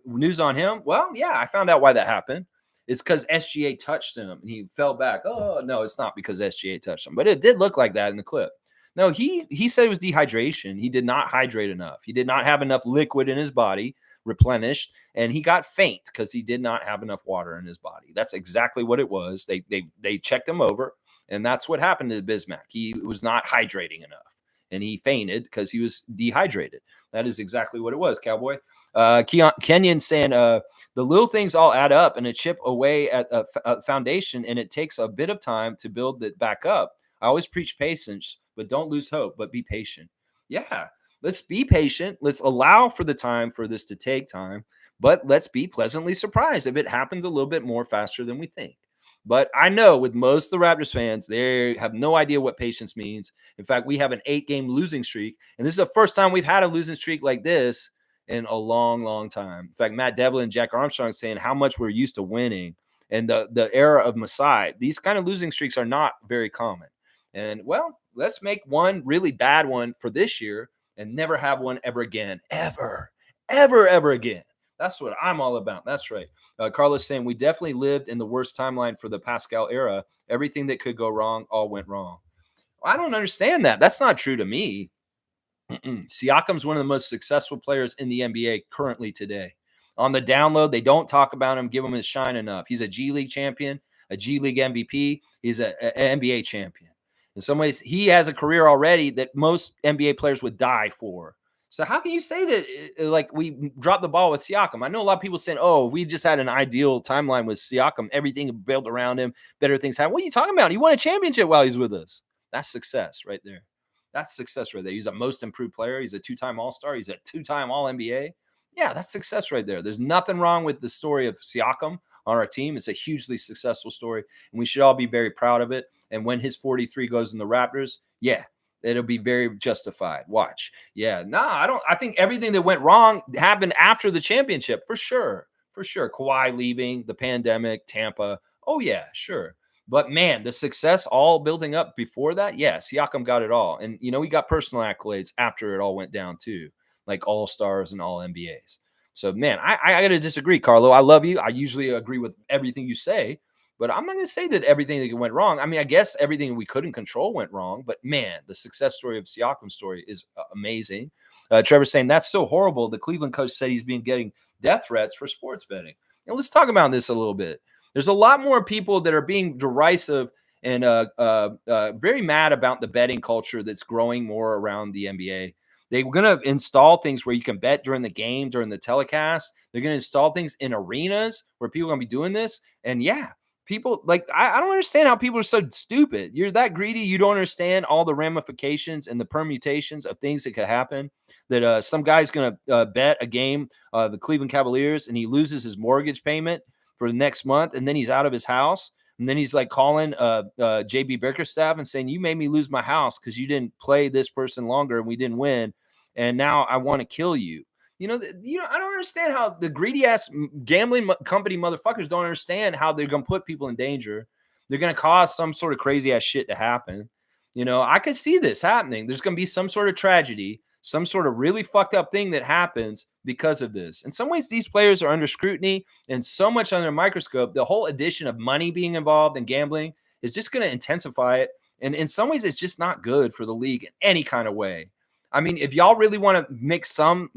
news on him? Well, yeah, I found out why that happened. It's because SGA touched him and he fell back. Oh, no, it's not because SGA touched him, but it did look like that in the clip. No, he said it was dehydration. He did not hydrate enough. He did not have enough liquid in his body replenished, and he got faint because he did not have enough water in his body. That's exactly what it was. They checked him over, and that's what happened to Bismack. He was not hydrating enough, and he fainted because he was dehydrated. That is exactly what it was, Cowboy. Kenyon saying the little things all add up, and a chip away at a foundation, and it takes a bit of time to build it back up. I always preach patience, but don't lose hope, but be patient. Yeah, let's be patient. Let's allow for the time for this to take time, but let's be pleasantly surprised if it happens a little bit more faster than we think. But I know with most of the Raptors fans, they have no idea what patience means. In fact, we have an 8-game losing streak, and this is the first time we've had a losing streak like this in a long, long time. In fact, Matt Devlin and Jack Armstrong saying how much we're used to winning, and the era of Masai, these kind of losing streaks are not very common. And well, let's make one really bad one for this year and never have one ever again. Ever, ever, ever again. That's what I'm all about. That's right. Carlos saying we definitely lived in the worst timeline for the Pascal era. Everything that could go wrong all went wrong. I don't understand that. That's not true to me. Siakam's one of the most successful players in the NBA currently today. On the download, they don't talk about him, give him his shine enough. He's a G League champion, a G League MVP. He's an NBA champion. In some ways, he has a career already that most NBA players would die for. So how can you say that like we dropped the ball with Siakam? I know a lot of people saying, oh, we just had an ideal timeline with Siakam. Everything built around him. Better things happen. What are you talking about? He won a championship while he's with us. That's success right there. That's success right there. He's a most improved player. He's a 2-time All-Star. He's a 2-time All-NBA. Yeah, that's success right there. There's nothing wrong with the story of Siakam on our team. It's a hugely successful story, and we should all be very proud of it. And when his 43 goes in the Raptors, yeah, it'll be very justified. Watch. Yeah, I think everything that went wrong happened after the championship, for sure. For sure. Kawhi leaving, the pandemic, Tampa. Oh, yeah, sure. But man, the success all building up before that, yeah, Siakam got it all. And, he got personal accolades after it all went down too, like All-Stars and All-NBAs. So, man, I got to disagree, Carlo. I love you. I usually agree with everything you say, but I'm not going to say that everything that went wrong. I mean, I guess everything we couldn't control went wrong, but man, the success story of Siakam's story is amazing. Trevor's saying that's so horrible. The Cleveland coach said he's been getting death threats for sports betting. Let's talk about this a little bit. There's a lot more people that are being derisive and very mad about the betting culture that's growing more around the NBA. They're going to install things where you can bet during the game, during the telecast. They're going to install things in arenas where people are going to be doing this. And yeah, people I don't understand how people are so stupid. You're that greedy. You don't understand all the ramifications and the permutations of things that could happen. That some guy's going to bet a game, the Cleveland Cavaliers, and he loses his mortgage payment for the next month, and then he's out of his house, and then he's like calling JB Bickerstaff and saying, you made me lose my house because you didn't play this person longer and we didn't win, and now I want to kill you. I don't understand how the greedy ass gambling company motherfuckers don't understand how they're going to put people in danger. They're going to cause some sort of crazy ass shit to happen. I could see this happening. There's going to be some sort of tragedy, some sort of really fucked up thing that happens because of this. In some ways, these players are under scrutiny and so much under a microscope. The whole addition of money being involved in gambling is just going to intensify it. And in some ways, it's just not good for the league in any kind of way. I mean, if y'all really want to make some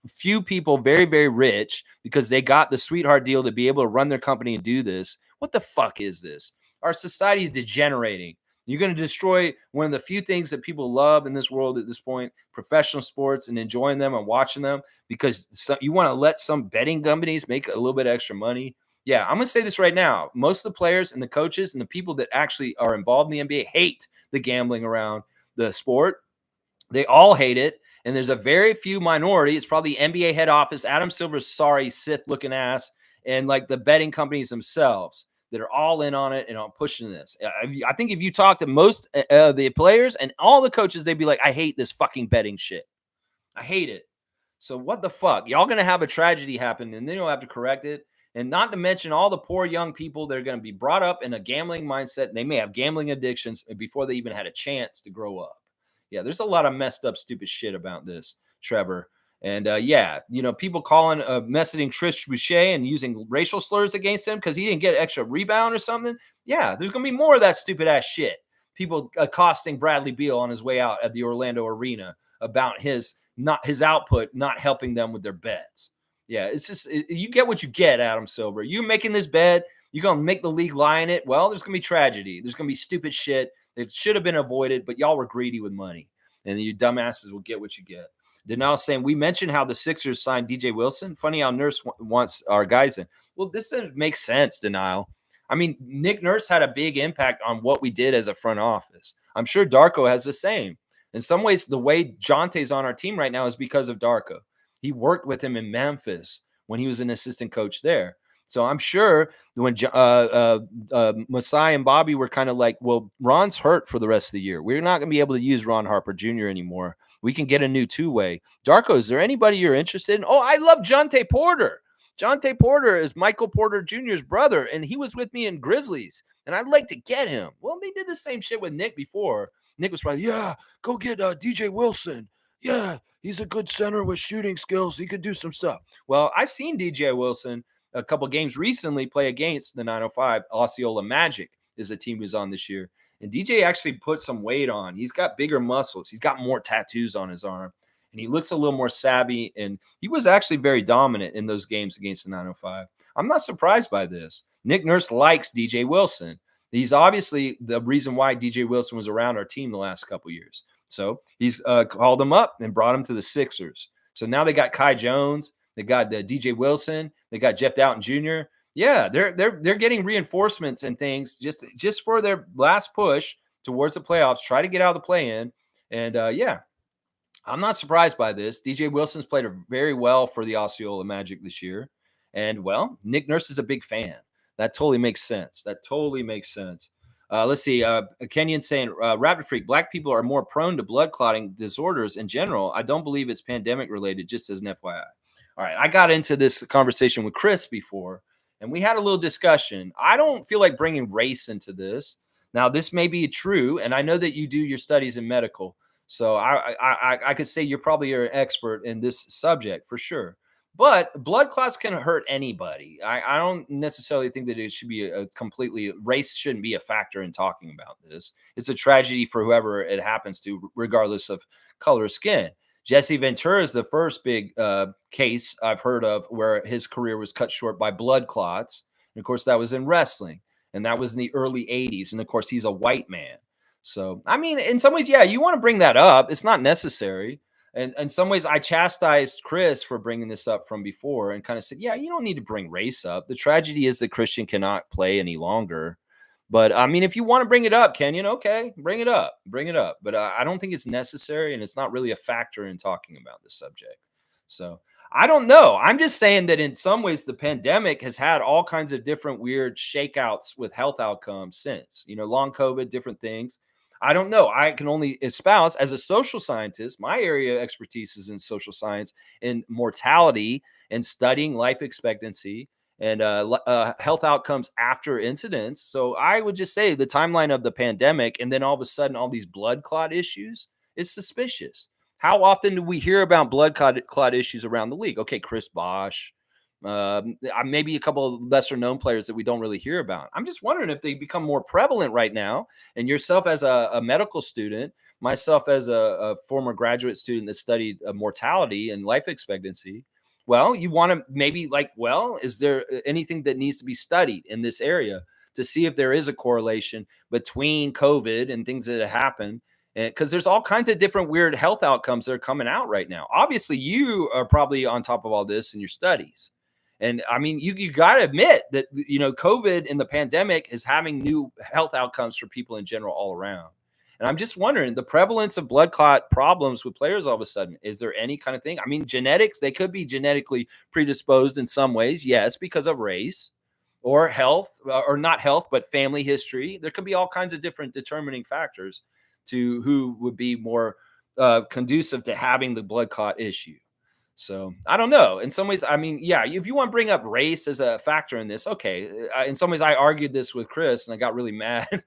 few people very, very rich because they got the sweetheart deal to be able to run their company and do this, what the fuck is this? Our society is degenerating. You're going to destroy one of the few things that people love in this world at this point, professional sports, and enjoying them and watching them, because you want to let some betting companies make a little bit extra money. Yeah, I'm going to say this right now. Most of the players and the coaches and the people that actually are involved in the NBA hate the gambling around the sport. They all hate it. And there's a very few minority. It's probably NBA head office, Adam Silver's sorry Sith looking ass, and like the betting companies themselves that are all in on it and on pushing this. I think if you talk to most of the players and all the coaches, they'd be like, I hate this fucking betting shit. I hate it. So what the fuck? Y'all gonna have a tragedy happen, and then you'll have to correct it. And not to mention all the poor young people that are going to be brought up in a gambling mindset. And they may have gambling addictions before they even had a chance to grow up. Yeah, there's a lot of messed up, stupid shit about this, Trevor. And yeah, people calling, messaging Trish Boucher and using racial slurs against him because he didn't get extra rebound or something. Yeah, there's gonna be more of that stupid ass shit. People accosting Bradley Beal on his way out at the Orlando Arena about his output not helping them with their bets. Yeah, it's just you get what you get, Adam Silver. You're making this bet. You're gonna make the league lie in it. Well, there's gonna be tragedy. There's gonna be stupid shit that should have been avoided, but y'all were greedy with money, and you dumbasses will get what you get. Denal saying we mentioned how the Sixers signed DJ Wilson. Funny how Nurse wants our guys in. Well, this doesn't make sense, Denial. I mean, Nick Nurse had a big impact on what we did as a front office. I'm sure Darko has the same. In some ways, the way Jonte's on our team right now is because of Darko. He worked with him in Memphis when he was an assistant coach there. So I'm sure when Masai and Bobby were kind of like, well, Ron's hurt for the rest of the year. We're not going to be able to use Ron Harper Jr. anymore. We can get a new two-way. Darko, is there anybody you're interested in? Oh, I love Jonte Porter. Jonte Porter is Michael Porter Jr.'s brother, and he was with me in Grizzlies, and I'd like to get him. Well, they did the same shit with Nick before. Nick was probably, yeah, go get DJ Wilson. Yeah, he's a good center with shooting skills. He could do some stuff. Well, I've seen DJ Wilson a couple games recently play against the 905. Osceola Magic is a team who's on this year. And DJ actually put some weight on. He's got bigger muscles. He's got more tattoos on his arm. And he looks a little more savvy. And he was actually very dominant in those games against the 905. I'm not surprised by this. Nick Nurse likes DJ Wilson. He's obviously the reason why DJ Wilson was around our team the last couple years. So he's called him up and brought him to the Sixers. So now they got Kai Jones. They got DJ Wilson. They got Jeff Doughton Jr. Yeah, they're getting reinforcements and things just for their last push towards the playoffs. Try to get out of the play-in, and yeah, I'm not surprised by this. DJ Wilson's played very well for the Osceola Magic this year, and well, Nick Nurse is a big fan. That totally makes sense. Let's see. Kenyon saying, Rapid Freak, black people are more prone to blood clotting disorders in general. I don't believe it's pandemic related, just as an FYI. All right. I got into this conversation with Chris before, and we had a little discussion. I don't feel like bringing race into this. Now, this may be true, and I know that you do your studies in medical. So I could say you're probably an expert in this subject for sure. But blood clots can hurt anybody. I don't necessarily think that it should be a completely race shouldn't be a factor in talking about this. It's a tragedy for whoever it happens to, regardless of color of skin. Jesse Ventura is the first big case I've heard of where his career was cut short by blood clots. And of course, that was in wrestling. And that was in the early 80s. And of course, he's a white man. So, I mean, in some ways, yeah, you want to bring that up. It's not necessary. And in some ways, I chastised Chris for bringing this up from before and kind of said, yeah, you don't need to bring race up. The tragedy is that Christian cannot play any longer. But I mean, if you want to bring it up, Kenyon, okay, bring it up. But I don't think it's necessary, and it's not really a factor in talking about this subject. So I don't know. I'm just saying that in some ways, the pandemic has had all kinds of different weird shakeouts with health outcomes since, long COVID, different things. I don't know. I can only espouse as a social scientist. My area of expertise is in social science and mortality and studying life expectancy and health outcomes after incidents. So I would just say the timeline of the pandemic and then all of a sudden all these blood clot issues is suspicious. How often do we hear about blood clot issues around the league? Okay, Chris Bosh, maybe a couple of lesser known players that we don't really hear about. I'm just wondering if they become more prevalent right now. And yourself as a medical student, myself as a former graduate student that studied mortality and life expectancy, well, you want to maybe is there anything that needs to be studied in this area to see if there is a correlation between COVID and things that have happened. Because there's all kinds of different weird health outcomes that are coming out right now. Obviously, you are probably on top of all this in your studies. And I mean, you got to admit that, COVID and the pandemic is having new health outcomes for people in general all around. And I'm just wondering the prevalence of blood clot problems with players all of a sudden. Is there any kind of thing? I mean, genetics, they could be genetically predisposed in some ways, yes, because of race or health, or not health, but family history. There could be all kinds of different determining factors to who would be more conducive to having the blood clot issue. So I don't know. In some ways, I mean, yeah, if you want to bring up race as a factor in this, okay. In some ways, I argued this with Chris and I got really mad.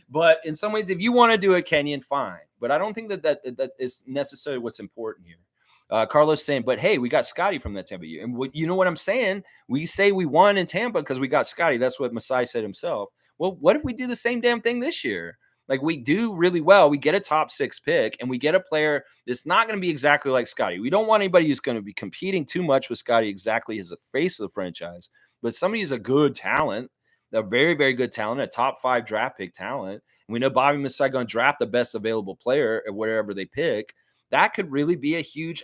But in some ways, if you want to do it, Kenyon, fine. But I don't think that is necessarily what's important here. Carlos saying, but hey, we got Scotty from that Tampa U. And you know what I'm saying? We say we won in Tampa because we got Scotty. That's what Masai said himself. Well, what if we do the same damn thing this year? Like, we do really well. We get a top 6 pick and we get a player that's not going to be exactly like Scotty. We don't want anybody who's going to be competing too much with Scotty exactly as the face of the franchise, but somebody who's a good talent, a very, very good talent, a top 5 draft pick talent. And we know Bobby Masai going to draft the best available player at wherever they pick. That could really be a huge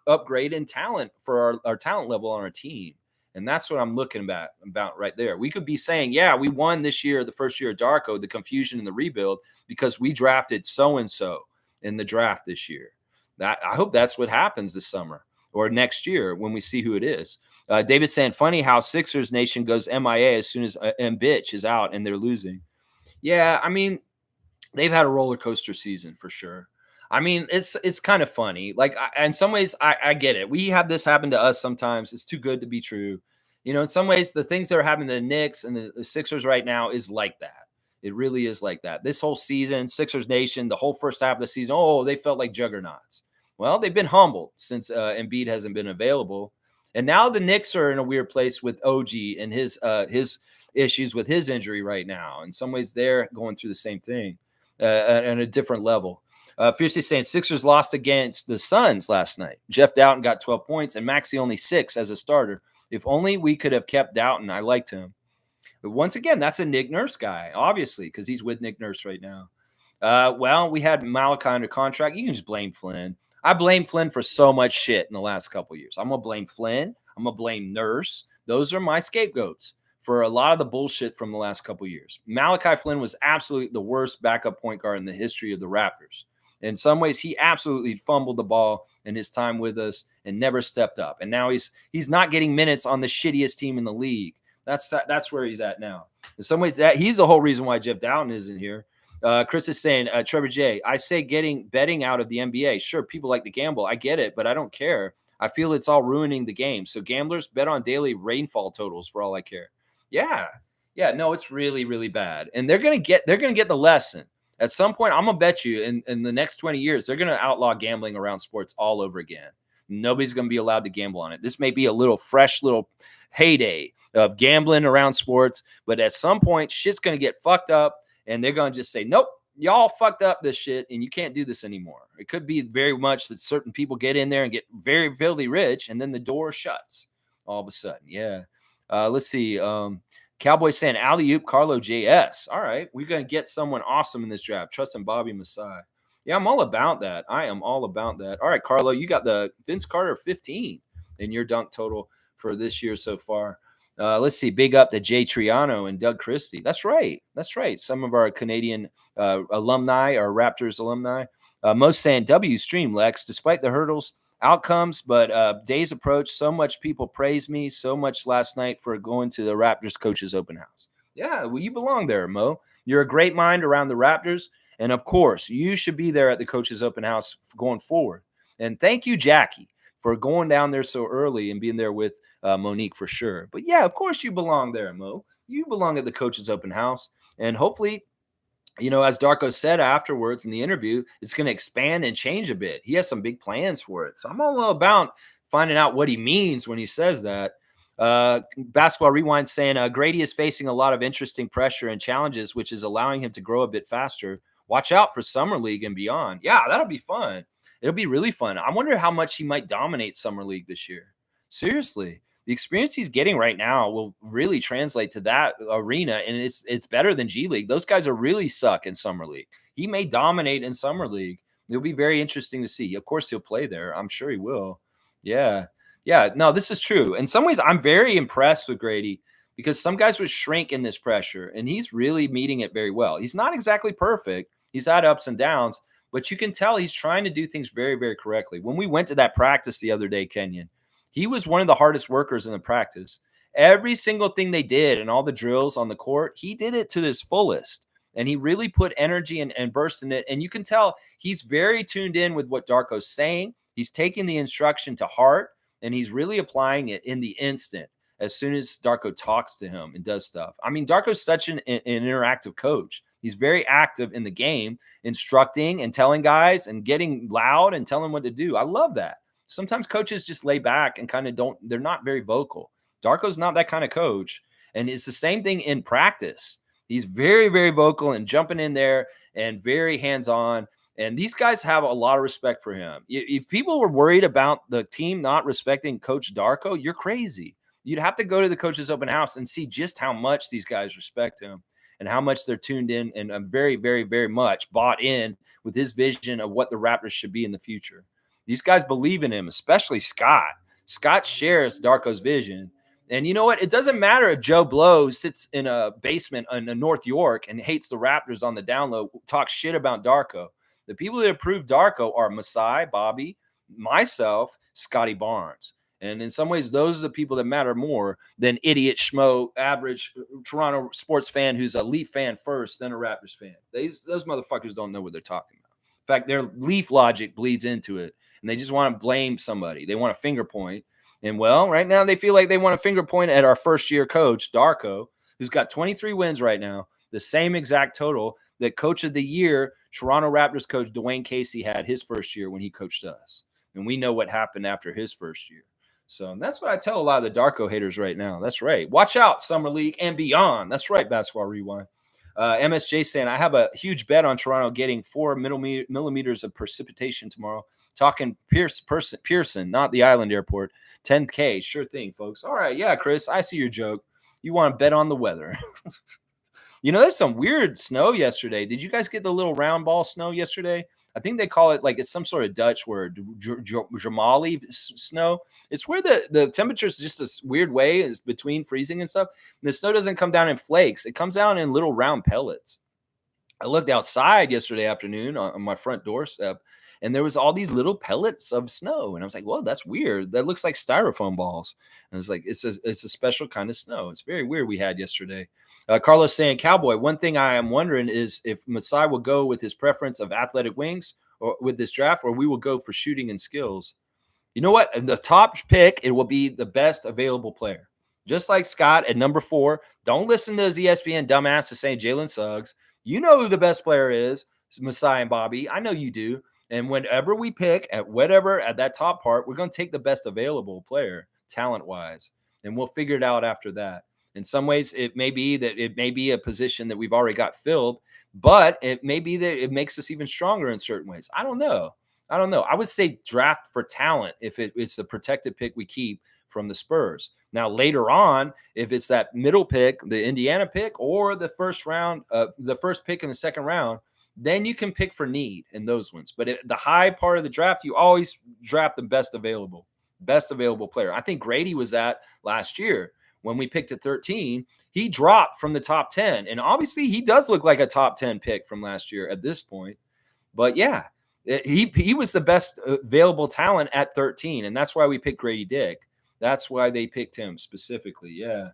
upgrade in talent for our talent level on our team. And that's what I'm looking about right there. We could be saying, yeah, we won this year, the first year of Darko, the confusion and the rebuild, because we drafted so-and-so in the draft this year. I hope that's what happens this summer or next year when we see who it is. David saying, funny how Sixers Nation goes MIA as soon as Bitch is out and they're losing. Yeah, I mean, they've had a roller coaster season for sure. I mean, it's kind of funny. Like, in some ways, I get it. We have this happen to us sometimes. It's too good to be true. In some ways, the things that are happening to the Knicks and the Sixers right now is like that. It really is like that. This whole season, Sixers Nation, the whole first half of the season, they felt like juggernauts. Well, they've been humbled since Embiid hasn't been available. And now the Knicks are in a weird place with OG and his issues with his injury right now. In some ways, they're going through the same thing at a different level. Fiercely saying Sixers lost against the Suns last night. Jeff Doughton got 12 points and Maxey only 6 as a starter. If only we could have kept Doughton. I liked him. But once again, that's a Nick Nurse guy, obviously, because he's with Nick Nurse right now. Well, we had Malachi under contract. You can just blame Flynn. I blame Flynn for so much shit in the last couple of years. I'm going to blame Flynn. I'm going to blame Nurse. Those are my scapegoats for a lot of the bullshit from the last couple of years. Malachi Flynn was absolutely the worst backup point guard in the history of the Raptors. In some ways, he absolutely fumbled the ball in his time with us and never stepped up. And now he's not getting minutes on the shittiest team in the league. That's where he's at now. In some ways, that he's the whole reason why Jeff Doughton isn't here. Chris is saying, Trevor J, I say getting betting out of the NBA. Sure, people like to gamble. I get it, but I don't care. I feel it's all ruining the game. So gamblers bet on daily rainfall totals for all I care. Yeah. No, it's really, really bad. And they're gonna get the lesson. At some point, I'm going to bet you in the next 20 years, they're going to outlaw gambling around sports all over again. Nobody's going to be allowed to gamble on it. This may be a fresh little heyday of gambling around sports, but at some point, shit's going to get fucked up, and they're going to just say, nope, y'all fucked up this shit, and you can't do this anymore. It could be very much that certain people get in there and get very filthy rich, and then the door shuts all of a sudden. Yeah. Let's see. Cowboys saying alley-oop Carlo JS. All right, we're going to get someone awesome in this draft. Trust in Bobby Masai. Yeah, I'm all about that. I am all about that. All right, Carlo, you got the Vince Carter 15 in your dunk total for this year so far. Let's see. Big up to Jay Triano and Doug Christie. That's right. Some of our Canadian alumni, our Raptors alumni. Most saying W stream, Lex, despite the hurdles, outcomes, but days approach. So much people praise me so much last night for going to the Raptors coaches open house. Yeah, well, you belong there, Mo. You're a great mind around the Raptors. And of course, you should be there at the coaches open house going forward. And thank you, Jackie, for going down there so early and being there with Monique for sure. But yeah, of course you belong there, Mo. You belong at the coaches open house. And hopefully, as Darko said afterwards in the interview, it's going to expand and change a bit. He has some big plans for it. So I'm all about finding out what he means when he says that. Basketball Rewind saying Grady is facing a lot of interesting pressure and challenges, which is allowing him to grow a bit faster. Watch out for Summer League and beyond. Yeah, that'll be fun. It'll be really fun. I wonder how much he might dominate Summer League this year. Seriously. The experience he's getting right now will really translate to that arena, and it's better than G League. Those guys are really suck in summer league. He may dominate in summer league. It'll be very interesting to see. Of course, he'll play there. I'm sure he will. Yeah. Yeah. No, this is true. In some ways, I'm very impressed with Grady because some guys would shrink in this pressure, and he's really meeting it very well. He's not exactly perfect. He's had ups and downs, but you can tell he's trying to do things very, very correctly. When we went to that practice the other day, Kenyon, he was one of the hardest workers in the practice. Every single thing they did and all the drills on the court, he did it to his fullest. And he really put energy and burst in it. And you can tell he's very tuned in with what Darko's saying. He's taking the instruction to heart, and he's really applying it in the instant as soon as Darko talks to him and does stuff. I mean, Darko's such an interactive coach. He's very active in the game, instructing and telling guys and getting loud and telling what to do. I love that. Sometimes coaches just lay back and kind of they're not very vocal. Darko's not that kind of coach. And it's the same thing in practice. He's very, very vocal and jumping in there and very hands-on. And these guys have a lot of respect for him. If people were worried about the team not respecting Coach Darko, you're crazy. You'd have to go to the coach's open house and see just how much these guys respect him and how much they're tuned in and very, very, very much bought in with his vision of what the Raptors should be in the future. These guys believe in him, especially Scott. Scott shares Darko's vision. And you know what? It doesn't matter if Joe Blow sits in a basement in North York and hates the Raptors on the down low, talks shit about Darko. The people that approve Darko are Masai, Bobby, myself, Scotty Barnes. And in some ways, those are the people that matter more than idiot schmo, average Toronto sports fan who's a Leaf fan first, then a Raptors fan. Those motherfuckers don't know what they're talking about. In fact, their Leaf logic bleeds into it, and they just want to blame somebody. They want a finger point. And, well, right now they feel like they want a finger point at our first-year coach, Darko, who's got 23 wins right now, the same exact total that Coach of the Year, Toronto Raptors coach Dwayne Casey had his first year when he coached us. And we know what happened after his first year. So that's what I tell a lot of the Darko haters right now. That's right. Watch out, Summer League and beyond. That's right, Basketball Rewind. MSJ saying, I have a huge bet on Toronto getting 4 millimeters of precipitation tomorrow. Talking Pearson, not the Island Airport. 10K. Sure thing, folks. All right. Yeah, Chris, I see your joke. You want to bet on the weather. You know, there's some weird snow yesterday. Did you guys get the little round ball snow yesterday? I think they call it like it's some sort of Dutch word, Jamali snow. It's where the temperature is just a weird way is between freezing and stuff. And the snow doesn't come down in flakes. It comes down in little round pellets. I looked outside yesterday afternoon on my front doorstep, and there was all these little pellets of snow. And I was like, whoa, that's weird. That looks like styrofoam balls. And it's like, it's a special kind of snow. It's very weird we had yesterday. Carlos saying, Cowboy, one thing I am wondering is if Masai will go with his preference of athletic wings or with this draft, or we will go for shooting and skills. You know what? The top pick, it will be the best available player. Just like Scott at number 4. Don't listen to those ESPN dumbasses saying Jalen Suggs. You know who the best player is, Masai and Bobby. I know you do. And whenever we pick at that top part, we're going to take the best available player talent-wise, and we'll figure it out after that. In some ways, it may be a position that we've already got filled, but it may be that it makes us even stronger in certain ways. I don't know. I would say draft for talent if it's the protected pick we keep from the Spurs. Now, later on, if it's that middle pick, the Indiana pick, or the first pick in the second round, then you can pick for need in those ones. But the high part of the draft, you always draft the best available player. I think Grady was that last year. When we picked at 13, he dropped from the top 10. And obviously, he does look like a top 10 pick from last year at this point. But yeah, he was the best available talent at 13. And that's why we picked Grady Dick. That's why they picked him specifically. Yeah.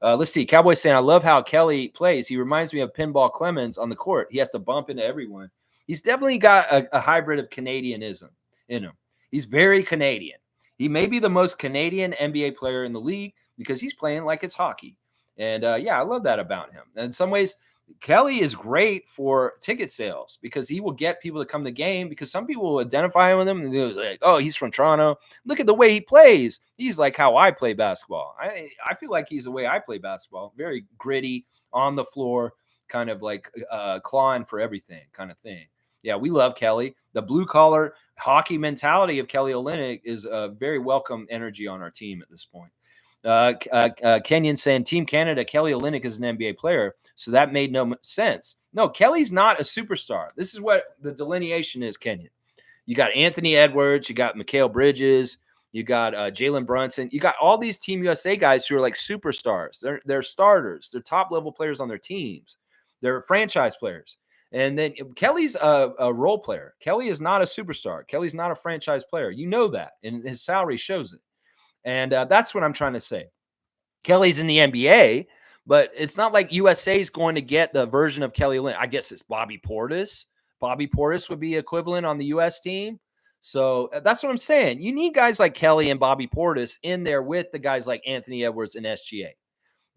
Let's see. Cowboy saying, I love how Kelly plays. He reminds me of Pinball Clemens on the court. He has to bump into everyone. He's definitely got a hybrid of Canadianism in him. He's very Canadian. He may be the most Canadian NBA player in the league because he's playing like it's hockey. And yeah, I love that about him. And in some ways, Kelly is great for ticket sales because he will get people to come to the game because some people will identify with him and they're like, oh, he's from Toronto. Look at the way he plays. He's like how I play basketball. I feel like he's the way I play basketball. Very gritty, on the floor, kind of like clawing for everything kind of thing. Yeah, we love Kelly. The blue-collar hockey mentality of Kelly Olynyk is a very welcome energy on our team at this point. Kenyon saying Team Canada, Kelly Olynyk is an NBA player, so that made no sense. No, Kelly's not a superstar. This is what the delineation is, Kenyon. You got Anthony Edwards, you got Mikal Bridges, you got Jalen Brunson, you got all these Team USA guys who are like superstars. They're starters. They're top level players on their teams. They're franchise players. And then Kelly's a role player. Kelly is not a superstar. Kelly's not a franchise player. You know that, and his salary shows it. And that's what I'm trying to say. Kelly's in the NBA, but it's not like USA is going to get the version of Kelly Olynyk. I guess it's Bobby Portis. Bobby Portis would be equivalent on the US team. So that's what I'm saying. You need guys like Kelly and Bobby Portis in there with the guys like Anthony Edwards and SGA.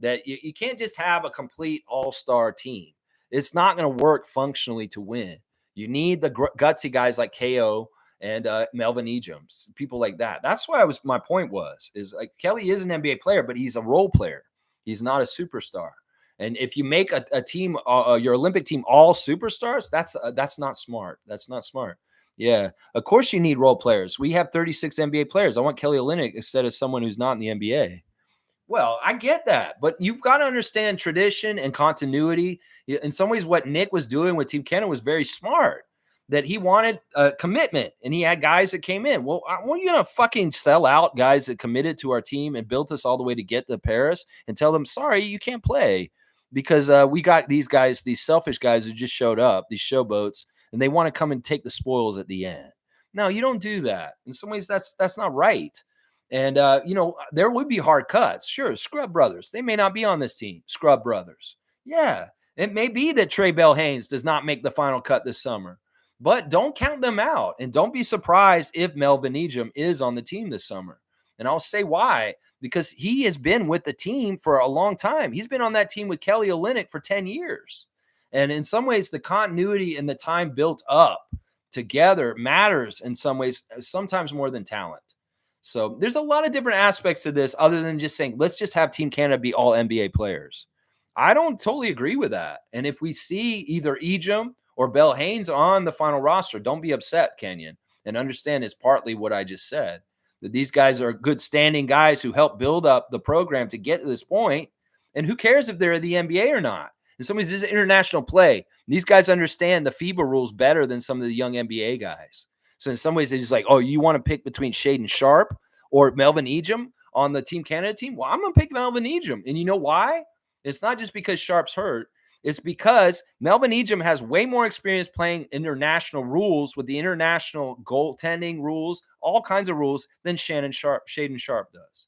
That you can't just have a complete all-star team. It's not going to work functionally to win. You need the gutsy guys like KO and Melvin Ejames, people like that. That's why my point is like Kelly is an NBA player, but he's a role player. He's not a superstar. And if you make a team, your Olympic team, all superstars, that's not smart. That's not smart. Yeah, of course you need role players. We have 36 NBA players. I want Kelly Olynyk instead of someone who's not in the NBA. Well, I get that, but you've got to understand tradition and continuity. In some ways, what Nick was doing with Team Canada was very smart. That he wanted a commitment, and he had guys that came in. Well, weren't you gonna fucking sell out guys that committed to our team and built us all the way to get to Paris and tell them, sorry, you can't play because we got these guys, these selfish guys who just showed up, these showboats, and they want to come and take the spoils at the end. No, you don't do that. In some ways, that's not right. And, there would be hard cuts. Sure, Scrub Brothers. They may not be on this team. Scrub Brothers. Yeah, it may be that Trey Bell Haynes does not make the final cut this summer. But don't count them out. And don't be surprised if Melvin Ejim is on the team this summer. And I'll say why. Because he has been with the team for a long time. He's been on that team with Kelly Olynyk for 10 years. And in some ways, the continuity and the time built up together matters in some ways, sometimes more than talent. So there's a lot of different aspects to this other than just saying, let's just have Team Canada be all NBA players. I don't totally agree with that. And if we see either Ejim or Bell Haynes on the final roster, don't be upset, Kenyon, and understand it's partly what I just said, that these guys are good standing guys who help build up the program to get to this point. And who cares if they're in the NBA or not? And some of this is international play. These guys understand the FIBA rules better than some of the young NBA guys. So in some ways, they're just like, oh, you want to pick between Shaedon Sharpe or Melvin Ejim on the Team Canada team? Well, I'm going to pick Melvin Ejim. And you know why? It's not just because Sharpe's hurt. It's because Melvin Ejim has way more experience playing international rules with the international goaltending rules, all kinds of rules, than Shaedon Sharpe does.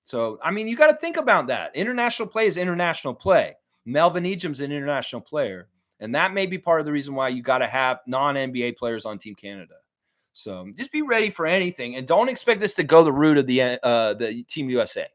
So, I mean, you got to think about that. International play is international play. Melvin Ejim's an international player. And that may be part of the reason why you got to have non-NBA players on Team Canada. So just be ready for anything. And don't expect this to go the route of the Team USA.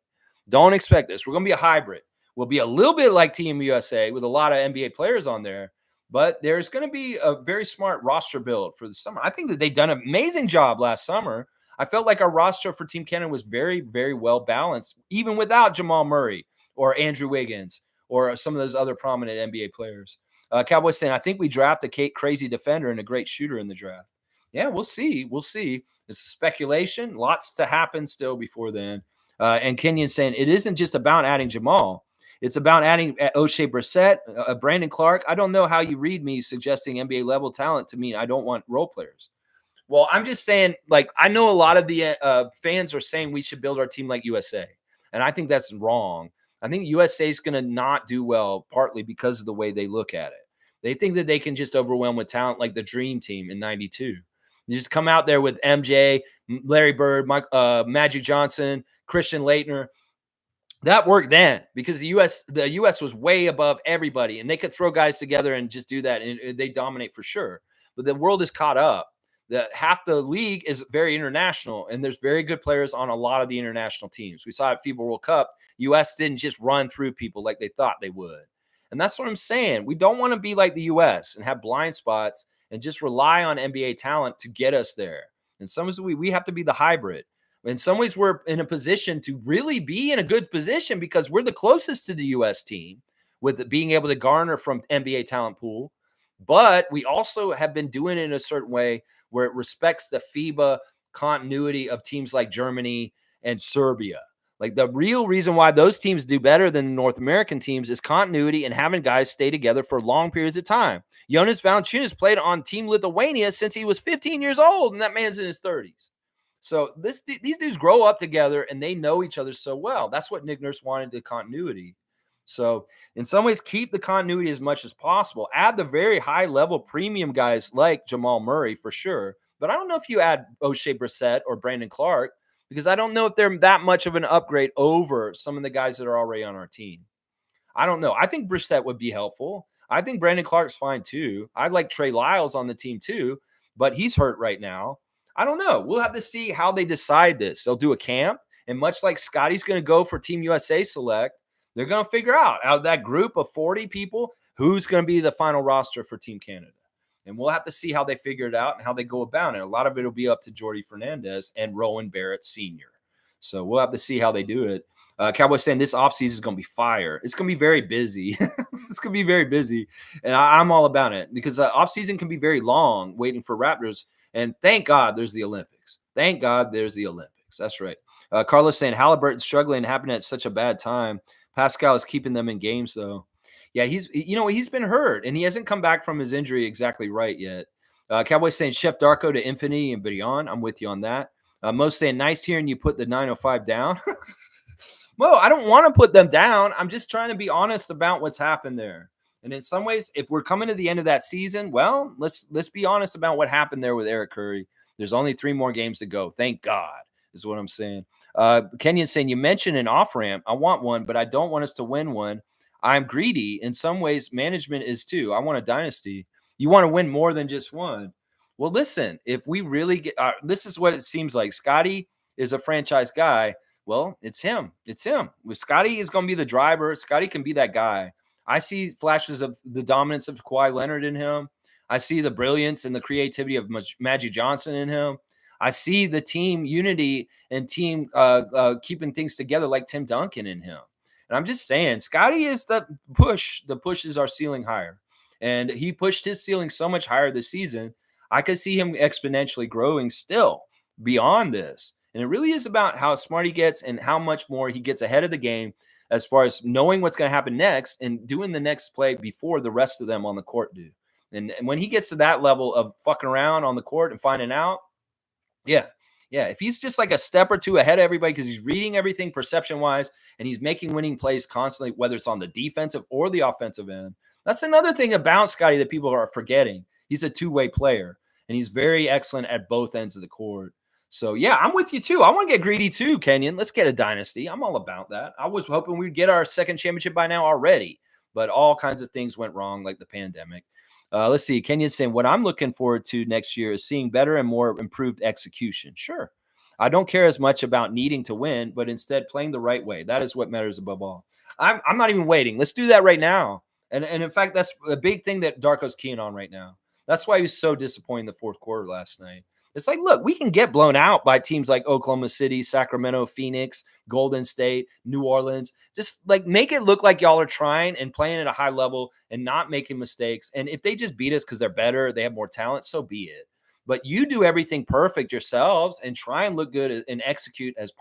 Don't expect this. We're going to be a hybrid. We'll be a little bit like Team USA with a lot of NBA players on there, but there's going to be a very smart roster build for the summer. I think that they've done an amazing job last summer. I felt like our roster for Team Canada was very, very well balanced, even without Jamal Murray or Andrew Wiggins or some of those other prominent NBA players. Cowboys saying, I think we draft a crazy defender and a great shooter in the draft. Yeah, we'll see. We'll see. It's speculation. Lots to happen still before then. And Kenyon saying, it isn't just about adding Jamal. It's about adding O'Shea Brissett, Brandon Clark. I don't know how you read me suggesting NBA level talent to mean I don't want role players. Well, I'm just saying, like, I know a lot of the fans are saying we should build our team like USA. And I think that's wrong. I think USA is going to not do well, partly because of the way they look at it. They think that they can just overwhelm with talent like the Dream Team in 92. You just come out there with MJ, Larry Bird, Magic Johnson, Christian Laettner. That worked then because the U.S. was way above everybody, and they could throw guys together and just do that, and they dominate for sure. But the world is caught up. Half the league is very international, and there's very good players on a lot of the international teams. We saw at FIBA World Cup, U.S. didn't just run through people like they thought they would. And that's what I'm saying. We don't want to be like the U.S. and have blind spots and just rely on NBA talent to get us there. In some ways, we have to be the hybrid. In some ways, we're in a position to really be in a good position because we're the closest to the U.S. team with being able to garner from NBA talent pool. But we also have been doing it in a certain way where it respects the FIBA continuity of teams like Germany and Serbia. Like the real reason why those teams do better than the North American teams is continuity and having guys stay together for long periods of time. Jonas Valanciunas played on Team Lithuania since he was 15 years old, and that man's in his 30s. So these dudes grow up together and they know each other so well. That's what Nick Nurse wanted, the continuity. So in some ways, keep the continuity as much as possible. Add the very high level premium guys like Jamal Murray for sure. But I don't know if you add O'Shea Brissett or Brandon Clark, because I don't know if they're that much of an upgrade over some of the guys that are already on our team. I don't know. I think Brissett would be helpful. I think Brandon Clark's fine too. I'd like Trey Lyles on the team too, but he's hurt right now. I don't know. We'll have to see how they decide this. They'll do a camp, and much like Scotty's going to go for Team USA Select, they're going to figure out of that group of 40 people who's going to be the final roster for Team Canada. And we'll have to see how they figure it out and how they go about it. A lot of it will be up to Jordy Fernandez and Rowan Barrett Sr. So we'll have to see how they do it. Cowboys saying this offseason is going to be fire. It's going to be very busy. It's going to be very busy. And I'm all about it because offseason can be very long waiting for Raptors. And thank God there's the Olympics. Thank God there's the Olympics. That's right. Carlos saying Halliburton struggling happened at such a bad time. Pascal is keeping them in games, though. Yeah, he's been hurt, and he hasn't come back from his injury exactly right yet. Cowboys saying Chef Darko to infinity and beyond. I'm with you on that. Most saying nice hearing you put the 905 down. Mo, I don't want to put them down. I'm just trying to be honest about what's happened there. And in some ways, if we're coming to the end of that season, well, let's be honest about what happened there with Eric Curry. There's only 3 more games to go. Thank God, is what I'm saying. Kenyon saying, you mentioned an off-ramp. I want one, but I don't want us to win one. I'm greedy. In some ways, management is too. I want a dynasty. You want to win more than just one. Well, listen, if we really get this is what it seems like. Scotty is a franchise guy. Well, it's him. It's him. Scotty is going to be the driver. Scotty can be that guy. I see flashes of the dominance of Kawhi Leonard in him. I see the brilliance and the creativity of Magic Johnson in him. I see the team unity and team keeping things together like Tim Duncan in him. And I'm just saying, Scotty is the push. The pushes our ceiling higher. And he pushed his ceiling so much higher this season. I could see him exponentially growing still beyond this. And it really is about how smart he gets and how much more he gets ahead of the game as far as knowing what's going to happen next and doing the next play before the rest of them on the court do. And when he gets to that level of fucking around on the court and finding out, yeah. If he's just like a step or two ahead of everybody because he's reading everything perception-wise and he's making winning plays constantly, whether it's on the defensive or the offensive end. That's another thing about Scotty that people are forgetting. He's a two-way player, and he's very excellent at both ends of the court. So, yeah, I'm with you too. I want to get greedy too, Kenyon. Let's get a dynasty. I'm all about that. I was hoping we'd get our second championship by now already, but all kinds of things went wrong, like the pandemic. Let's see. Kenyon's saying, what I'm looking forward to next year is seeing better and more improved execution. Sure. I don't care as much about needing to win, but instead playing the right way. That is what matters above all. I'm not even waiting. Let's do that right now. And in fact, that's a big thing that Darko's keen on right now. That's why he was so disappointed in the fourth quarter last night. It's like, look, we can get blown out by teams like Oklahoma City, Sacramento, Phoenix, Golden State, New Orleans. Just like make it look like y'all are trying and playing at a high level and not making mistakes. And if they just beat us because they're better, they have more talent, so be it. But you do everything perfect yourselves and try and look good and execute as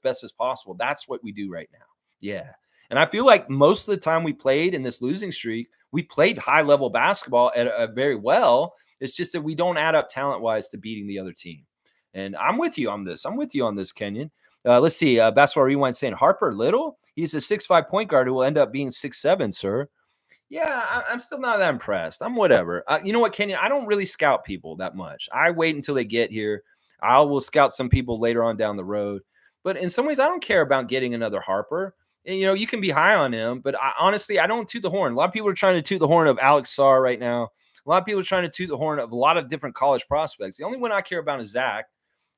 best as possible. That's what we do right now. Yeah. And I feel like most of the time we played in this losing streak, we played high-level basketball at very well. It's just that we don't add up talent-wise to beating the other team. And I'm with you on this. I'm with you on this, Kenyon. Let's see. Basketball Rewind saying, Harper Little? He's a 6'5" point guard who will end up being 6'7", sir. Yeah, I'm still not that impressed. I'm whatever. You know what, Kenyon? I don't really scout people that much. I wait until they get here. I will scout some people later on down the road. But in some ways, I don't care about getting another Harper. And, you know, you can be high on him, but honestly, I don't toot the horn. A lot of people are trying to toot the horn of Alex Sarr right now. A lot of people are trying to toot the horn of a lot of different college prospects. The only one I care about is Zach.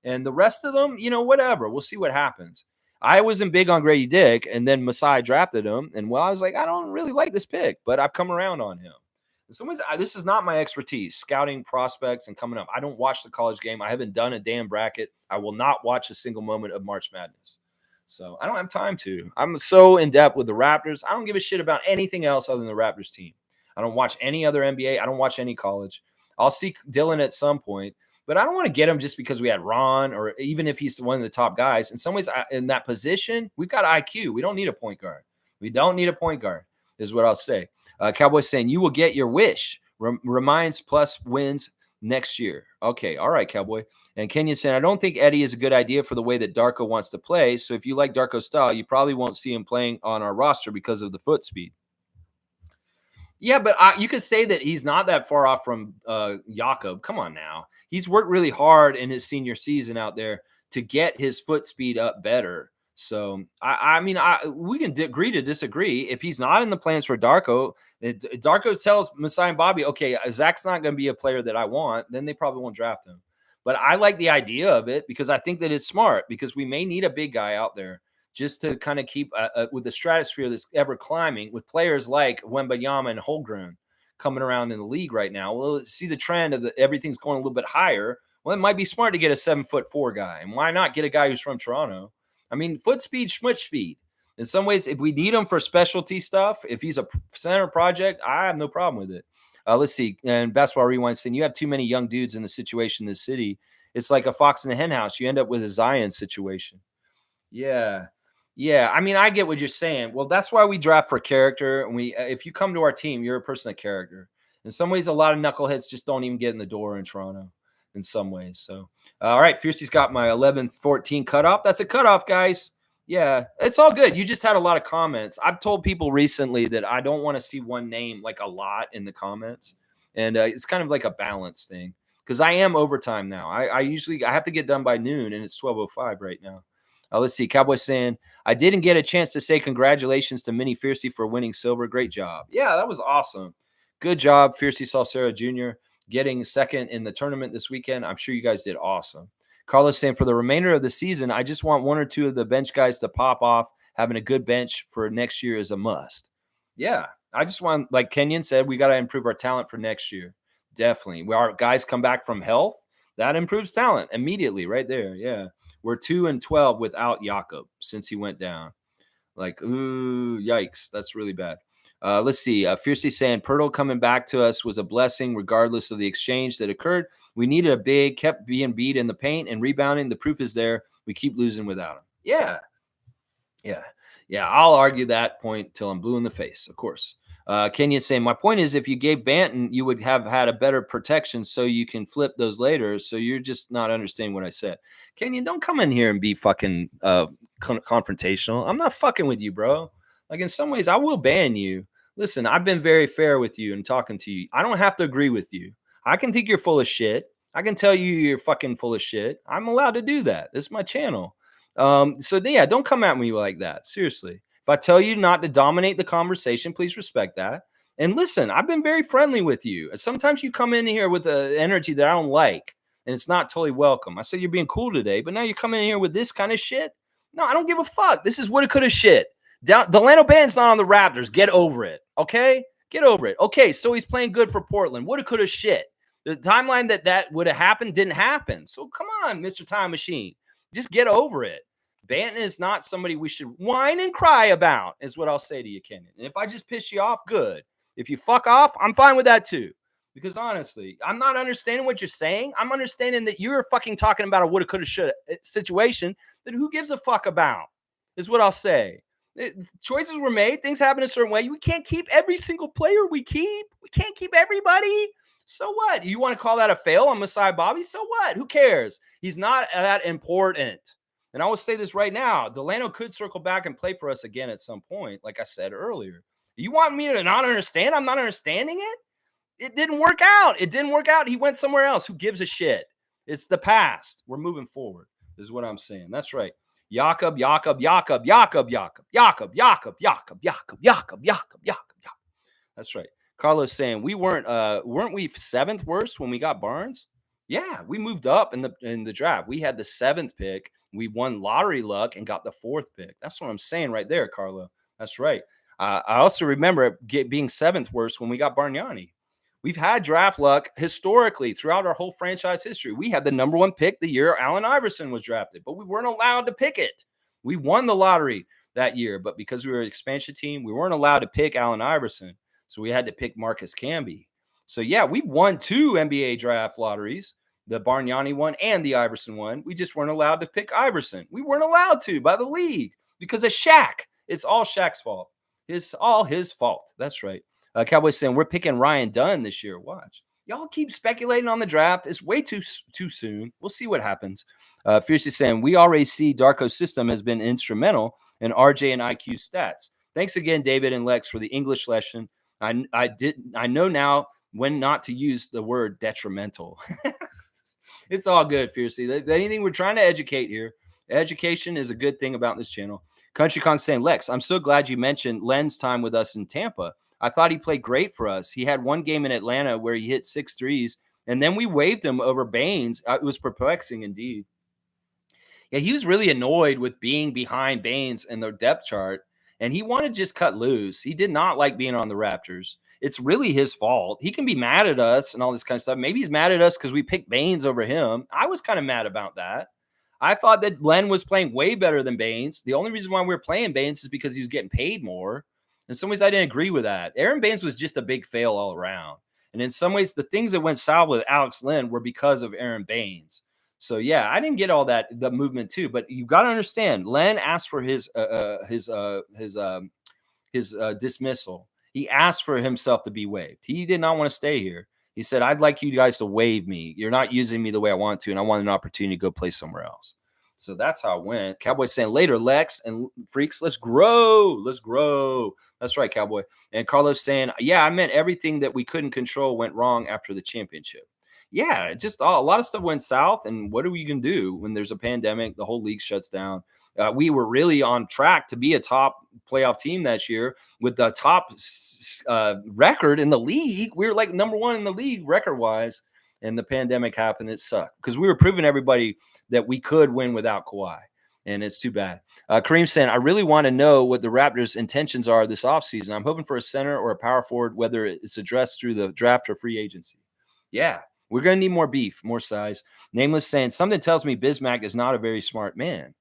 And the rest of them, you know, whatever. We'll see what happens. I wasn't big on Grady Dick, and then Masai drafted him. And well, I was like, I don't really like this pick, but I've come around on him. In some ways, this is not my expertise, scouting prospects and coming up. I don't watch the college game. I haven't done a damn bracket. I will not watch a single moment of March Madness. So I don't have time to. I'm so in depth with the Raptors. I don't give a shit about anything else other than the Raptors team. I don't watch any other NBA. I don't watch any college. I'll see Dylan at some point. But I don't want to get him just because we had Ron, or even if he's one of the top guys. In some ways, in that position, we've got IQ. We don't need a point guard. We don't need a point guard, is what I'll say. Cowboys saying you will get your wish. Reminds plus wins next year. Okay, all right, Cowboy. And Kenyon saying, I don't think Eddie is a good idea for the way that Darko wants to play. So if you like Darko's style, you probably won't see him playing on our roster because of the foot speed. Yeah, but you could say that he's not that far off from Jakob. Come on now. He's worked really hard in his senior season out there to get his foot speed up better. So, I mean, we can agree to disagree. If he's not in the plans for Darko, Darko tells Masai and Bobby, okay, Zach's not going to be a player that I want, then they probably won't draft him. But I like the idea of it because I think that it's smart, because we may need a big guy out there just to kind of keep with the stratosphere that's ever climbing with players like Wembanyama and Holmgren coming around in the league right now. We'll see the trend of everything's going a little bit higher. Well, it might be smart to get a 7'4" guy. And why not get a guy who's from Toronto? I mean, foot speed, schmutz speed. In some ways, if we need him for specialty stuff, if he's a center project, I have no problem with it. Let's see. And Basketball Rewind saying, you have too many young dudes in the situation in the city. It's like a fox in a hen house. You end up with a Zion situation. Yeah. Yeah. I mean, I get what you're saying. Well, that's why we draft for character. And if you come to our team, you're a person of character. In some ways, a lot of knuckleheads just don't even get in the door in Toronto in some ways. So, all right. Fiercey's got my 11-14 cutoff. That's a cutoff, guys. Yeah, it's all good. You just had a lot of comments. I've told people recently that I don't want to see one name like a lot in the comments. And it's kind of like a balance thing because I am overtime now. I usually have to get done by noon, and it's 12:05 right now. Let's see. Cowboy saying, I didn't get a chance to say congratulations to Minnie Fiercey for winning silver. Great job. Yeah, that was awesome. Good job, Fiercey Salcero Jr., getting second in the tournament this weekend. I'm sure you guys did awesome. Carlos saying, for the remainder of the season, I just want one or two of the bench guys to pop off. Having a good bench for next year is a must. Yeah, I just want, like Kenyon said, we got to improve our talent for next year. Definitely. Our guys come back from health. That improves talent immediately right there. Yeah. We're 2-12 without Jakob since he went down. Like, ooh, yikes. That's really bad. Let's see. Fiercely saying, Pirtle coming back to us was a blessing regardless of the exchange that occurred. We needed a big, kept being beat in the paint and rebounding. The proof is there. We keep losing without him. Yeah. Yeah. Yeah. I'll argue that point till I'm blue in the face, of course. Kenyon saying, my point is if you gave Banton, you would have had a better protection so you can flip those later. So you're just not understanding what I said. Kenyon, don't come in here and be fucking confrontational. I'm not fucking with you, bro. Like in some ways, I will ban you. Listen, I've been very fair with you and talking to you. I don't have to agree with you. I can think you're full of shit. I can tell you you're fucking full of shit. I'm allowed to do that. This is my channel. So yeah, don't come at me like that. Seriously. If I tell you not to dominate the conversation, please respect that. And listen, I've been very friendly with you. Sometimes you come in here with an energy that I don't like, and it's not totally welcome. I said you're being cool today, but now you're coming in here with this kind of shit. No, I don't give a fuck. This is what it could have shit. Delano Band's not on the Raptors. Get over it. Okay? Get over it. Okay, so he's playing good for Portland. What it could have shit. The timeline that would have happened didn't happen. So come on, Mr. Time Machine. Just get over it. Banton is not somebody we should whine and cry about, is what I'll say to you, Kenyon. And if I just piss you off, good. If you fuck off, I'm fine with that too. Because honestly, I'm not understanding what you're saying. I'm understanding that you're fucking talking about a woulda, coulda, shoulda situation that who gives a fuck about, is what I'll say. Choices were made. Things happen a certain way. We can't keep every single player we keep. We can't keep everybody. So what? You want to call that a fail on Masai Bobby? So what? Who cares? He's not that important. And I will say this right now, Delano could circle back and play for us again at some point, like I said earlier. You want me to not understand? I'm not understanding it? It didn't work out. It didn't work out. He went somewhere else. Who gives a shit? It's the past. We're moving forward, is what I'm saying. That's right. Jakob. That's right. Carlos saying, weren't we seventh worst when we got Barnes? Yeah, we moved up in the draft. We had the 7th pick. We won lottery luck and got the 4th pick. That's what I'm saying right there, Carlo. That's right. I also remember being 7th worst when we got Bargnani. We've had draft luck historically throughout our whole franchise history. We had the number 1 pick the year Allen Iverson was drafted, but we weren't allowed to pick it. We won the lottery that year, but because we were an expansion team, we weren't allowed to pick Allen Iverson. So we had to pick Marcus Camby. So yeah, we won 2 NBA draft lotteries. the Bargnani one and the Iverson one. We just weren't allowed to pick Iverson. We weren't allowed to by the league because of Shaq. It's all Shaq's fault. It's all his fault. That's right. Cowboys saying we're picking Ryan Dunn this year. Watch. Y'all keep speculating on the draft. It's way too soon. We'll see what happens. Fiercely saying we already see Darko's system has been instrumental in RJ and IQ stats. Thanks again, David and Lex, for the English lesson. I know now when not to use the word detrimental. It's all good, Fiercely. Anything we're trying to educate here. Education is a good thing about this channel. Country Kong saying, Lex, I'm so glad you mentioned Len's time with us in Tampa. I thought he played great for us. He had one game in Atlanta where he hit 6 threes, and then we waived him over Baines. It was perplexing indeed. Yeah, he was really annoyed with being behind Baines in the depth chart, and he wanted to just cut loose. He did not like being on the Raptors. It's really his fault. He can be mad at us and all this kind of stuff. Maybe he's mad at us because we picked Baines over him. I was kind of mad about that. I thought that Len was playing way better than Baines. The only reason why we were playing Baines is because he was getting paid more. In some ways, I didn't agree with that. Aaron Baines was just a big fail all around. And in some ways, the things that went south with Alex Len were because of Aaron Baines. So yeah, I didn't get all that the movement too, but you got to understand, Len asked for his dismissal. He asked for himself to be waived. He did not want to stay here. He said, I'd like you guys to waive me. You're not using me the way I want to, and I want an opportunity to go play somewhere else. So that's how it went. Cowboy saying later, Lex and Freaks, let's grow. Let's grow. That's right, Cowboy. And Carlos saying, yeah, I meant everything that we couldn't control went wrong after the championship. Yeah, just a lot of stuff went south. And what are we going to do when there's a pandemic? The whole league shuts down. We were really on track to be a top playoff team that year with the top record in the league. We were like number one in the league record-wise, and the pandemic happened. It sucked because we were proving everybody that we could win without Kawhi, and it's too bad. Kareem saying, I really want to know what the Raptors' intentions are this offseason. I'm hoping for a center or a power forward, whether it's addressed through the draft or free agency. Yeah, we're going to need more beef, more size. Nameless saying, something tells me Bismack is not a very smart man.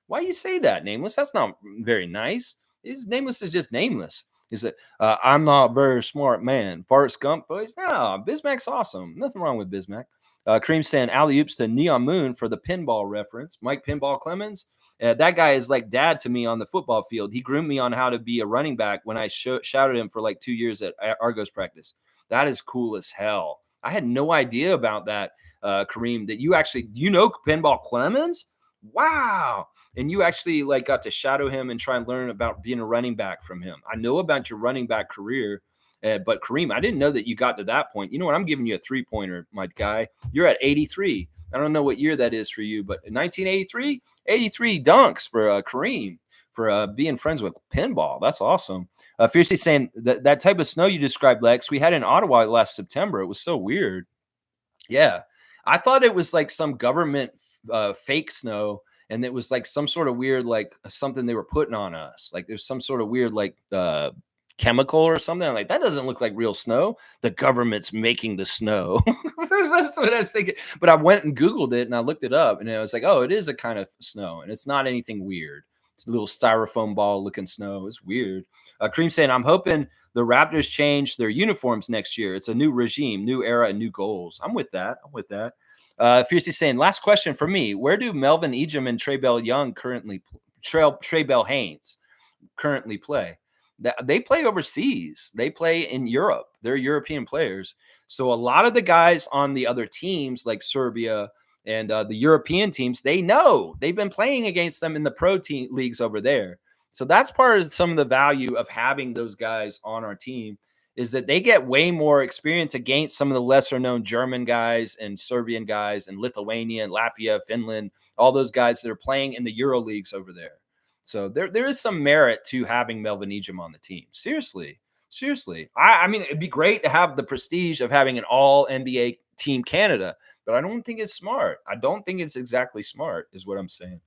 Why you say that, Nameless? That's not very nice. Nameless is just nameless. He said, I'm not a very smart man. Forrest Gump voice? No, Bismack's awesome. Nothing wrong with Bismack. Kareem saying, alley-oops to Neon Moon for the pinball reference. Mike Pinball Clemens? That guy is like dad to me on the football field. He groomed me on how to be a running back when I shouted him for like 2 years at Argos practice. That is cool as hell. I had no idea about that, Kareem, that you actually, Pinball Clemens? Wow. And you actually like got to shadow him and try and learn about being a running back from him. I know about your running back career, but Kareem, I didn't know that you got to that point. You know what? I'm giving you a 3-pointer, my guy. You're at 83. I don't know what year that is for you, but 1983, 83 dunks for Kareem for being friends with Pinball. That's awesome. Fiercely saying that type of snow you described, Lex, we had in Ottawa last September. It was so weird. Yeah. I thought it was like some government fake snow. And it was like some sort of weird, like something they were putting on us. Like there's some sort of weird, like chemical or something. I'm like, that doesn't look like real snow. The government's making the snow. That's what I was thinking. But I went and Googled it and I looked it up and I was like, oh, it is a kind of snow. And it's not anything weird. It's a little styrofoam ball looking snow. It's weird. Kareem saying, I'm hoping the Raptors change their uniforms next year. It's a new regime, new era, and new goals. I'm with that. Fiercely saying, last question for me. Where do Melvin Ejim and Traybell Young Traybell Haynes currently play? They play overseas. They play in Europe. They're European players. So a lot of the guys on the other teams like Serbia and the European teams, they know. They've been playing against them in the pro team leagues over there. So that's part of some of the value of having those guys on our team is that they get way more experience against some of the lesser known German guys and Serbian guys and Lithuania, Latvia, Finland, all those guys that are playing in the Euro leagues over there. So there is some merit to having Melvin Ejim on the team. Seriously. I mean, it'd be great to have the prestige of having an all NBA team Canada, but I don't think it's smart. I don't think it's exactly smart is what I'm saying.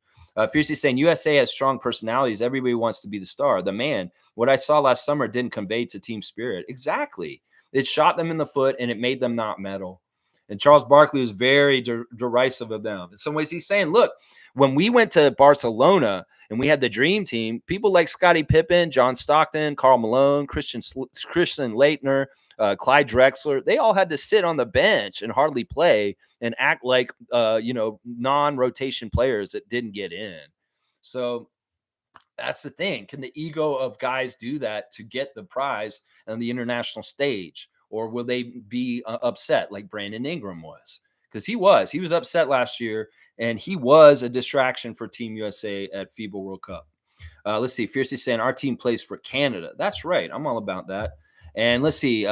Fiercely saying USA has strong personalities. Everybody wants to be the star, the man. What I saw last summer didn't convey to team spirit. Exactly. It shot them in the foot and it made them not medal. And Charles Barkley was very derisive of them. In some ways, he's saying, look, when we went to Barcelona and we had the dream team, people like Scottie Pippen, John Stockton, Karl Malone, Christian Leitner, Clyde Drexler, they all had to sit on the bench and hardly play and act like, non-rotation players that didn't get in. So that's the thing. Can the ego of guys do that to get the prize on the international stage? Or will they be upset like Brandon Ingram was? Because he was upset last year, and he was a distraction for Team USA at FIBA World Cup. Let's see. Fiercely saying our team plays for Canada. That's right. I'm all about that. And let's see.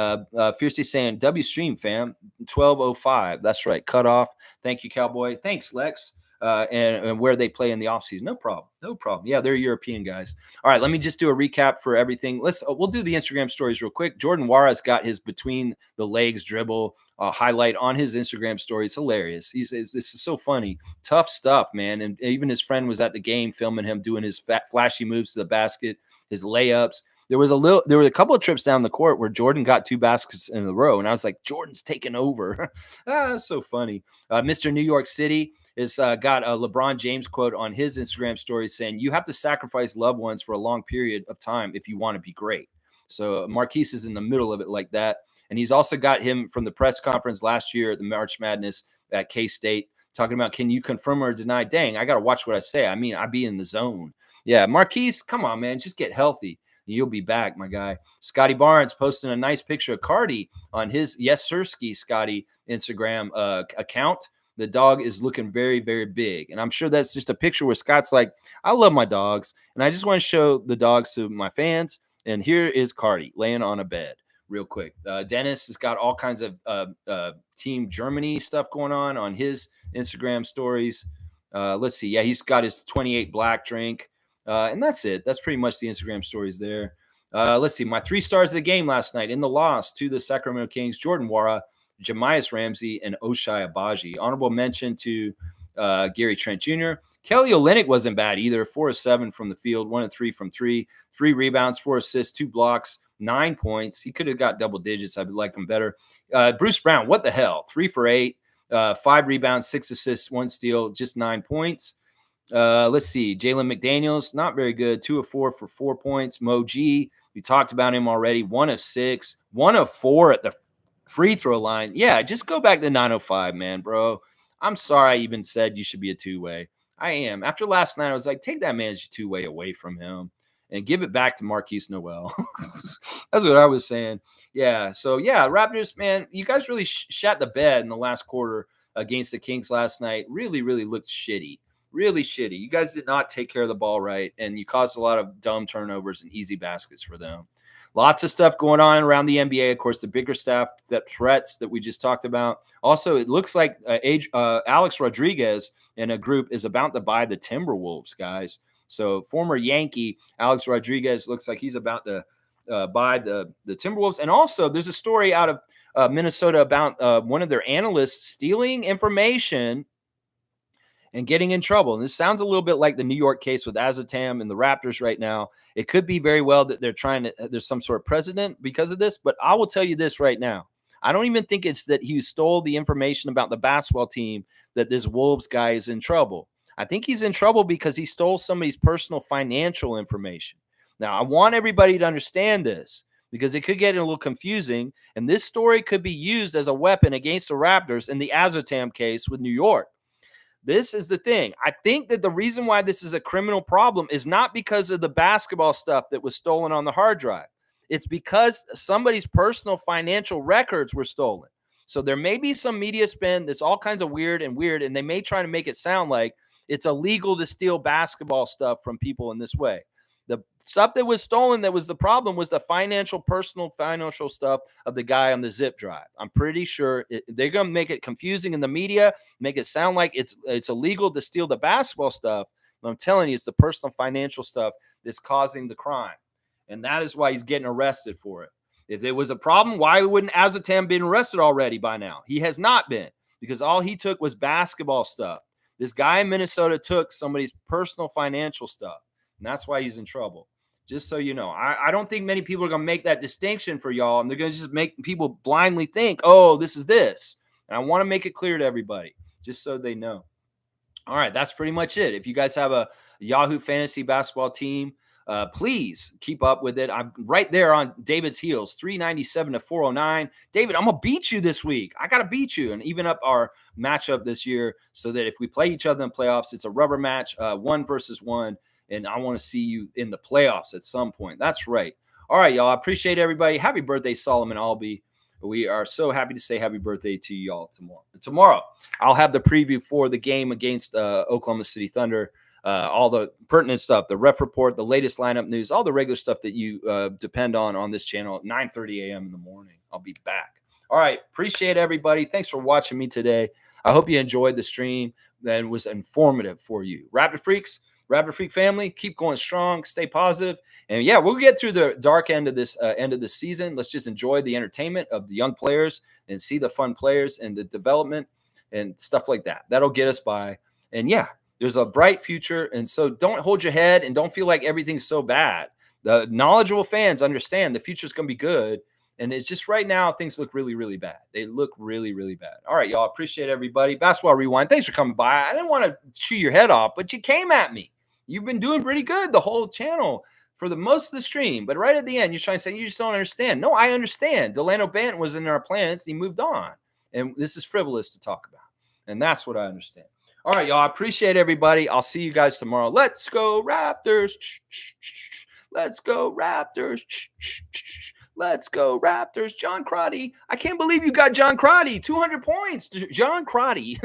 Fiercely saying W Stream fam 1205. That's right. Cut off. Thank you, Cowboy. Thanks, Lex. And where they play in the offseason. No problem. No problem. Yeah, they're European guys. All right, let me just do a recap for everything. We'll do the Instagram stories real quick. Jordan Wara's got his between the legs dribble highlight on his Instagram story. It's hilarious. This is so funny. Tough stuff, man. And even his friend was at the game filming him doing his flashy moves to the basket, his layups. There were a couple of trips down the court where Jordan got 2 baskets in a row, and I was like, Jordan's taking over. That's so funny. Mr. New York City is got a LeBron James quote on his Instagram story saying, "You have to sacrifice loved ones for a long period of time if you want to be great." So Marquise is in the middle of it like that. And he's also got him from the press conference last year at the March Madness at K-State talking about, can you confirm or deny? Dang, I got to watch what I say. I mean, I be in the zone. Yeah, Marquise, come on, man. Just get healthy. You'll be back, my guy. Scotty Barnes posting a nice picture of Cardi on his Yes Sirski Scotty Instagram account. The dog is looking very, very big. And I'm sure that's just a picture where Scott's like, I love my dogs, and I just want to show the dogs to my fans. And here is Cardi laying on a bed real quick. Dennis has got all kinds of Team Germany stuff going on his Instagram stories. Let's see. Yeah, he's got his 28 black drink. And that's it. That's pretty much the Instagram stories there. Let's see. My 3 stars of the game last night in the loss to the Sacramento Kings, Jordan Wara, Jamias Ramsey, and Oshai Abaji. Honorable mention to Gary Trent Jr. Kelly Olynyk wasn't bad either. 4 of 7 from the field, 1 of 3 from 3, 3 rebounds, 4 assists, 2 blocks, 9 points. He could have got double digits. I'd like him better. Bruce Brown, what the hell? 3 for 8, 5 rebounds, 6 assists, 1 steal, just 9 points. Let's see. Jalen McDaniels, not very good. 2 of 4 for 4 points. Mo G, we talked about him already. 1 of 6, 1 of 4 at the free throw line. Yeah, just go back to 905, man, bro. I'm sorry I even said you should be a two-way. I am. After last night, I was like, take that man's two-way away from him and give it back to Marquise Noel. That's what I was saying. Yeah. So, yeah, Raptors, man, you guys really shat the bed in the last quarter against the Kings last night. Really, really looked shitty. Really shitty. You guys did not take care of the ball right, and you caused a lot of dumb turnovers and easy baskets for them. Lots of stuff going on around the NBA. Of course, the bigger staff, that threats that we just talked about. Also, it looks like Alex Rodriguez and a group is about to buy the Timberwolves, guys. So former Yankee Alex Rodriguez looks like he's about to buy the Timberwolves. And also, there's a story out of Minnesota about one of their analysts stealing information and getting in trouble. And this sounds a little bit like the New York case with Azotam and the Raptors right now. It could be very well that there's some sort of precedent because of this, but I will tell you this right now. I don't even think it's that he stole the information about the basketball team that this Wolves guy is in trouble. I think he's in trouble because he stole somebody's personal financial information. Now, I want everybody to understand this because it could get a little confusing, and this story could be used as a weapon against the Raptors in the Azotam case with New York. This is the thing. I think that the reason why this is a criminal problem is not because of the basketball stuff that was stolen on the hard drive. It's because somebody's personal financial records were stolen. So there may be some media spin that's all kinds of weird, and they may try to make it sound like it's illegal to steal basketball stuff from people in this way. The stuff that was stolen that was the problem was the personal financial stuff of the guy on the zip drive. I'm pretty sure they're going to make it confusing in the media, make it sound like it's illegal to steal the basketball stuff. But I'm telling you, it's the personal financial stuff that's causing the crime. And that is why he's getting arrested for it. If there was a problem, why wouldn't Azotam been arrested already by now? He has not been, because all he took was basketball stuff. This guy in Minnesota took somebody's personal financial stuff. And that's why he's in trouble. Just so you know, I don't think many people are going to make that distinction for y'all. And they're going to just make people blindly think, oh, this is this. And I want to make it clear to everybody, just so they know. All right, that's pretty much it. If you guys have a Yahoo Fantasy basketball team, Please keep up with it. I'm right there on David's heels, 397 to 409. David, I'm gonna beat you this week. I gotta beat you and even up our matchup this year so that if we play each other in playoffs, it's a rubber match, 1 versus 1. And I want to see you in the playoffs at some point. That's right. All right, y'all. I appreciate everybody. Happy birthday, Solomon Albee. We are so happy to say happy birthday to y'all tomorrow. Tomorrow, I'll have the preview for the game against Oklahoma City Thunder. All the pertinent stuff, the ref report, the latest lineup news, all the regular stuff that you depend on this channel at 9:30 a.m. in the morning. I'll be back. All right. Appreciate everybody. Thanks for watching me today. I hope you enjoyed the stream and was informative for you. Raptor Freak family, keep going strong, stay positive. And yeah, we'll get through the dark end of this season. Let's just enjoy the entertainment of the young players and see the fun players and the development and stuff like that. That'll get us by. And yeah, there's a bright future. And so don't hold your head and don't feel like everything's so bad. The knowledgeable fans understand the future is going to be good. And it's just right now, things look really, really bad. They look really, really bad. All right, y'all. Appreciate everybody. Basketball Rewind. Thanks for coming by. I didn't want to chew your head off, but you came at me. You've been doing pretty good the whole channel for the most of the stream. But right at the end, you're trying to say you just don't understand. No, I understand. Delano Banton was in our plans. He moved on. And this is frivolous to talk about. And that's what I understand. All right, y'all. I appreciate everybody. I'll see you guys tomorrow. Let's go, Raptors. Let's go, Raptors. Let's go, Raptors. John Crotty. I can't believe you got John Crotty. 200 points. John Crotty.